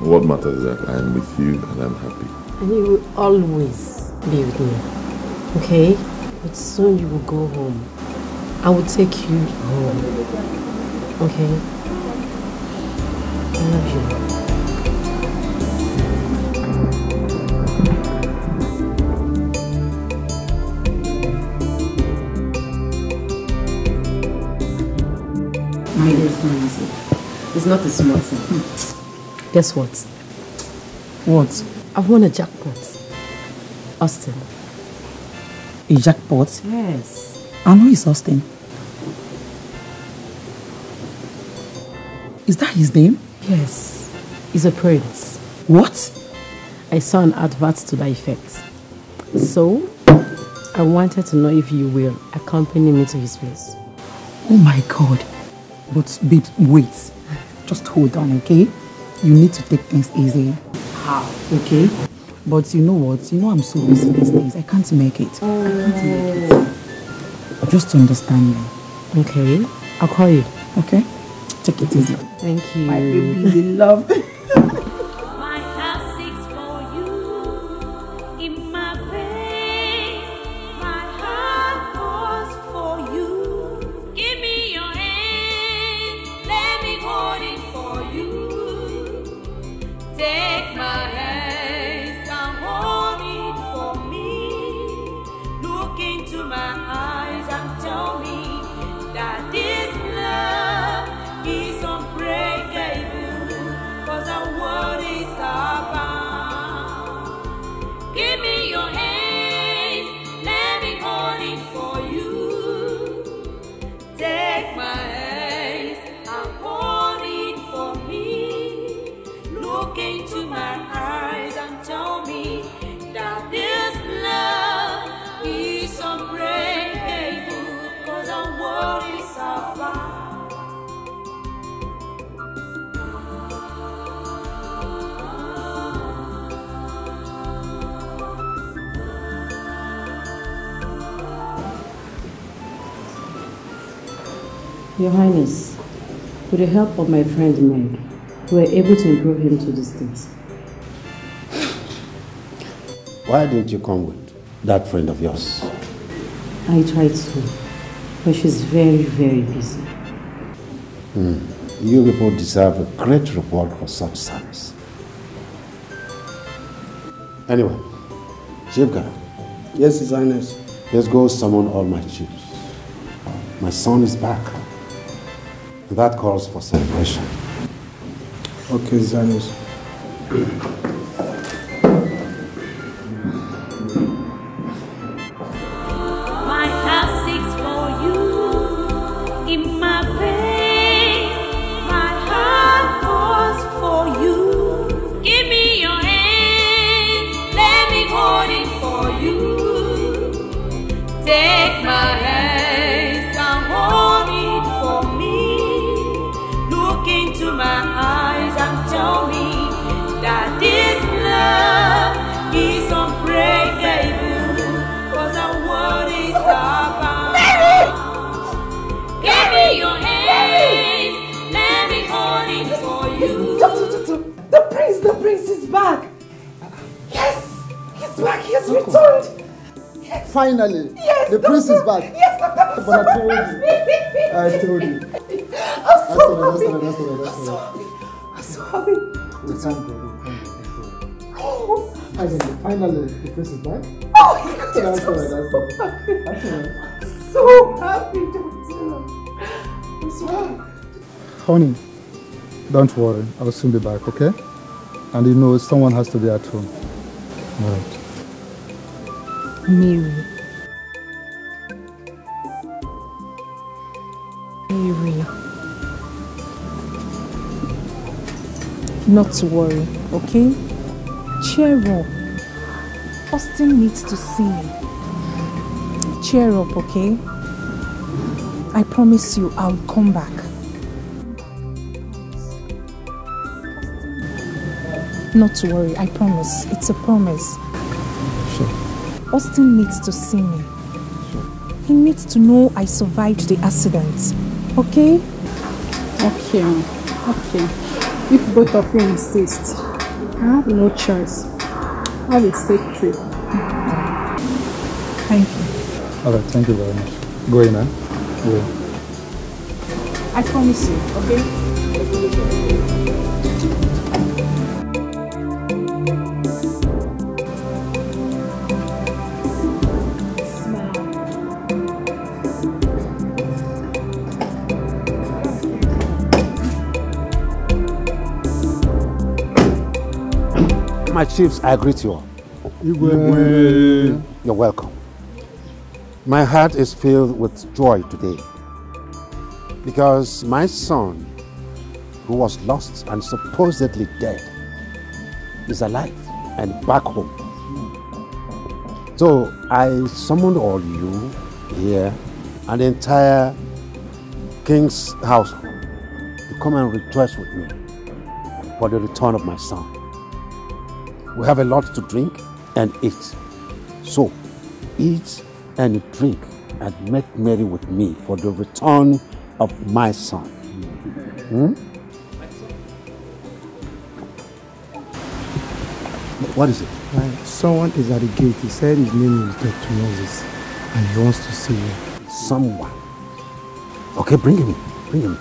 Speaker 2: What matters is that I am with you and I'm happy.
Speaker 20: And you will always be with me, okay? But soon you will go home. I will take you home, okay? I love you.
Speaker 15: My dear friends, it's not a small thing.
Speaker 20: Guess what?
Speaker 15: What?
Speaker 20: I've won a jackpot. Austin.
Speaker 15: A jackpot?
Speaker 20: Yes.
Speaker 15: I know it's Austin. Is that his name?
Speaker 20: Yes. He's a prince.
Speaker 15: What?
Speaker 20: I saw an advert to that effect. So, I wanted to know if you will accompany me to his place.
Speaker 15: Oh my God. But babe, wait. Just hold on, okay? You need to take things easy. How? Okay? But you know what? You know I'm so busy these days. I can't make it. I can't make it. Just to understand me.
Speaker 20: Okay. I'll call you.
Speaker 15: Okay? Take it easy.
Speaker 20: Thank you.
Speaker 15: My baby is in love.
Speaker 1: My heart seeks for you in my pain. My heart calls for you. Give me your hands, let me hold it for you. Take my hands and hold it for me. Look into my eyes and tell me that this love is unbreakable, 'cause our world is abound. Give me your hands, let me hold it for you. Take my hands and hold it for me. Look into my eyes and tell me that this love is unbreakable, 'cause our world is abound.
Speaker 20: Your Highness, with the help of my friend Meg, we were able to improve him to the States.
Speaker 9: Why didn't you come with that friend of yours?
Speaker 20: I tried to, but she's very, very busy.
Speaker 9: You people deserve a great reward for such service. Anyway, Chief Guy.
Speaker 11: Yes, His Highness.
Speaker 9: Let's go summon all my chiefs. My son is back. That calls for celebration.
Speaker 11: Okay, His Highness.
Speaker 1: My heart seeks for you in my pain. My heart calls for you. Give me your hands, let me hold it for you. Take my hands and hold it for me. Look into my eyes and tell me that this
Speaker 10: prince is back. Yes, he's back. He has returned. Yes.
Speaker 11: Finally.
Speaker 10: Yes,
Speaker 11: the prince is back.
Speaker 10: Yes, doctor.
Speaker 11: But I told you.
Speaker 10: I'm so happy. I'm so happy.
Speaker 11: We thank God.
Speaker 10: Oh.
Speaker 11: Finally, the prince is back.
Speaker 10: Oh,
Speaker 11: that's all right.
Speaker 10: So happy, doctor. I'm so happy.
Speaker 11: Honey, don't worry. I'll soon be back, okay? And you know someone has to be at home. All right.
Speaker 17: Mary. Mary. Not to worry, okay? Cheer up. Austin needs to see me. Cheer up, okay? I promise you I'll come back. Not to worry, I promise. It's a promise.
Speaker 11: Sure.
Speaker 17: Austin needs to see me.
Speaker 11: Sure.
Speaker 17: He needs to know I survived the accident. Okay?
Speaker 22: Okay. Okay. If both of you insist, I have no choice. Have a safe trip.
Speaker 17: Thank you.
Speaker 11: All right, thank you very much. Go in, huh? Yeah.
Speaker 17: I promise you, okay?
Speaker 9: My chiefs, I greet you all.
Speaker 11: Igwe.
Speaker 9: You're welcome. My heart is filled with joy today because my son, who was lost and supposedly dead, is alive and back home. So I summoned all you here and the entire king's household to come and rejoice with me for the return of my son. We have a lot to drink and eat. So, eat and drink and make merry with me for the return of my son. What is it?
Speaker 21: Someone is at the gate. He said his name is Dr. Moses and he wants to see you.
Speaker 9: Someone? Okay, bring him in. Bring him in.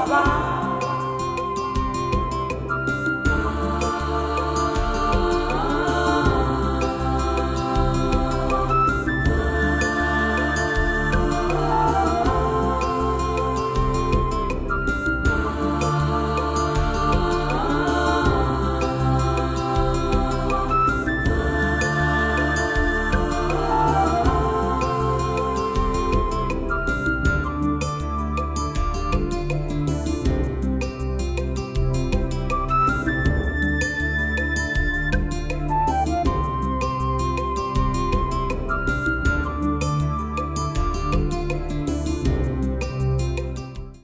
Speaker 1: Baba.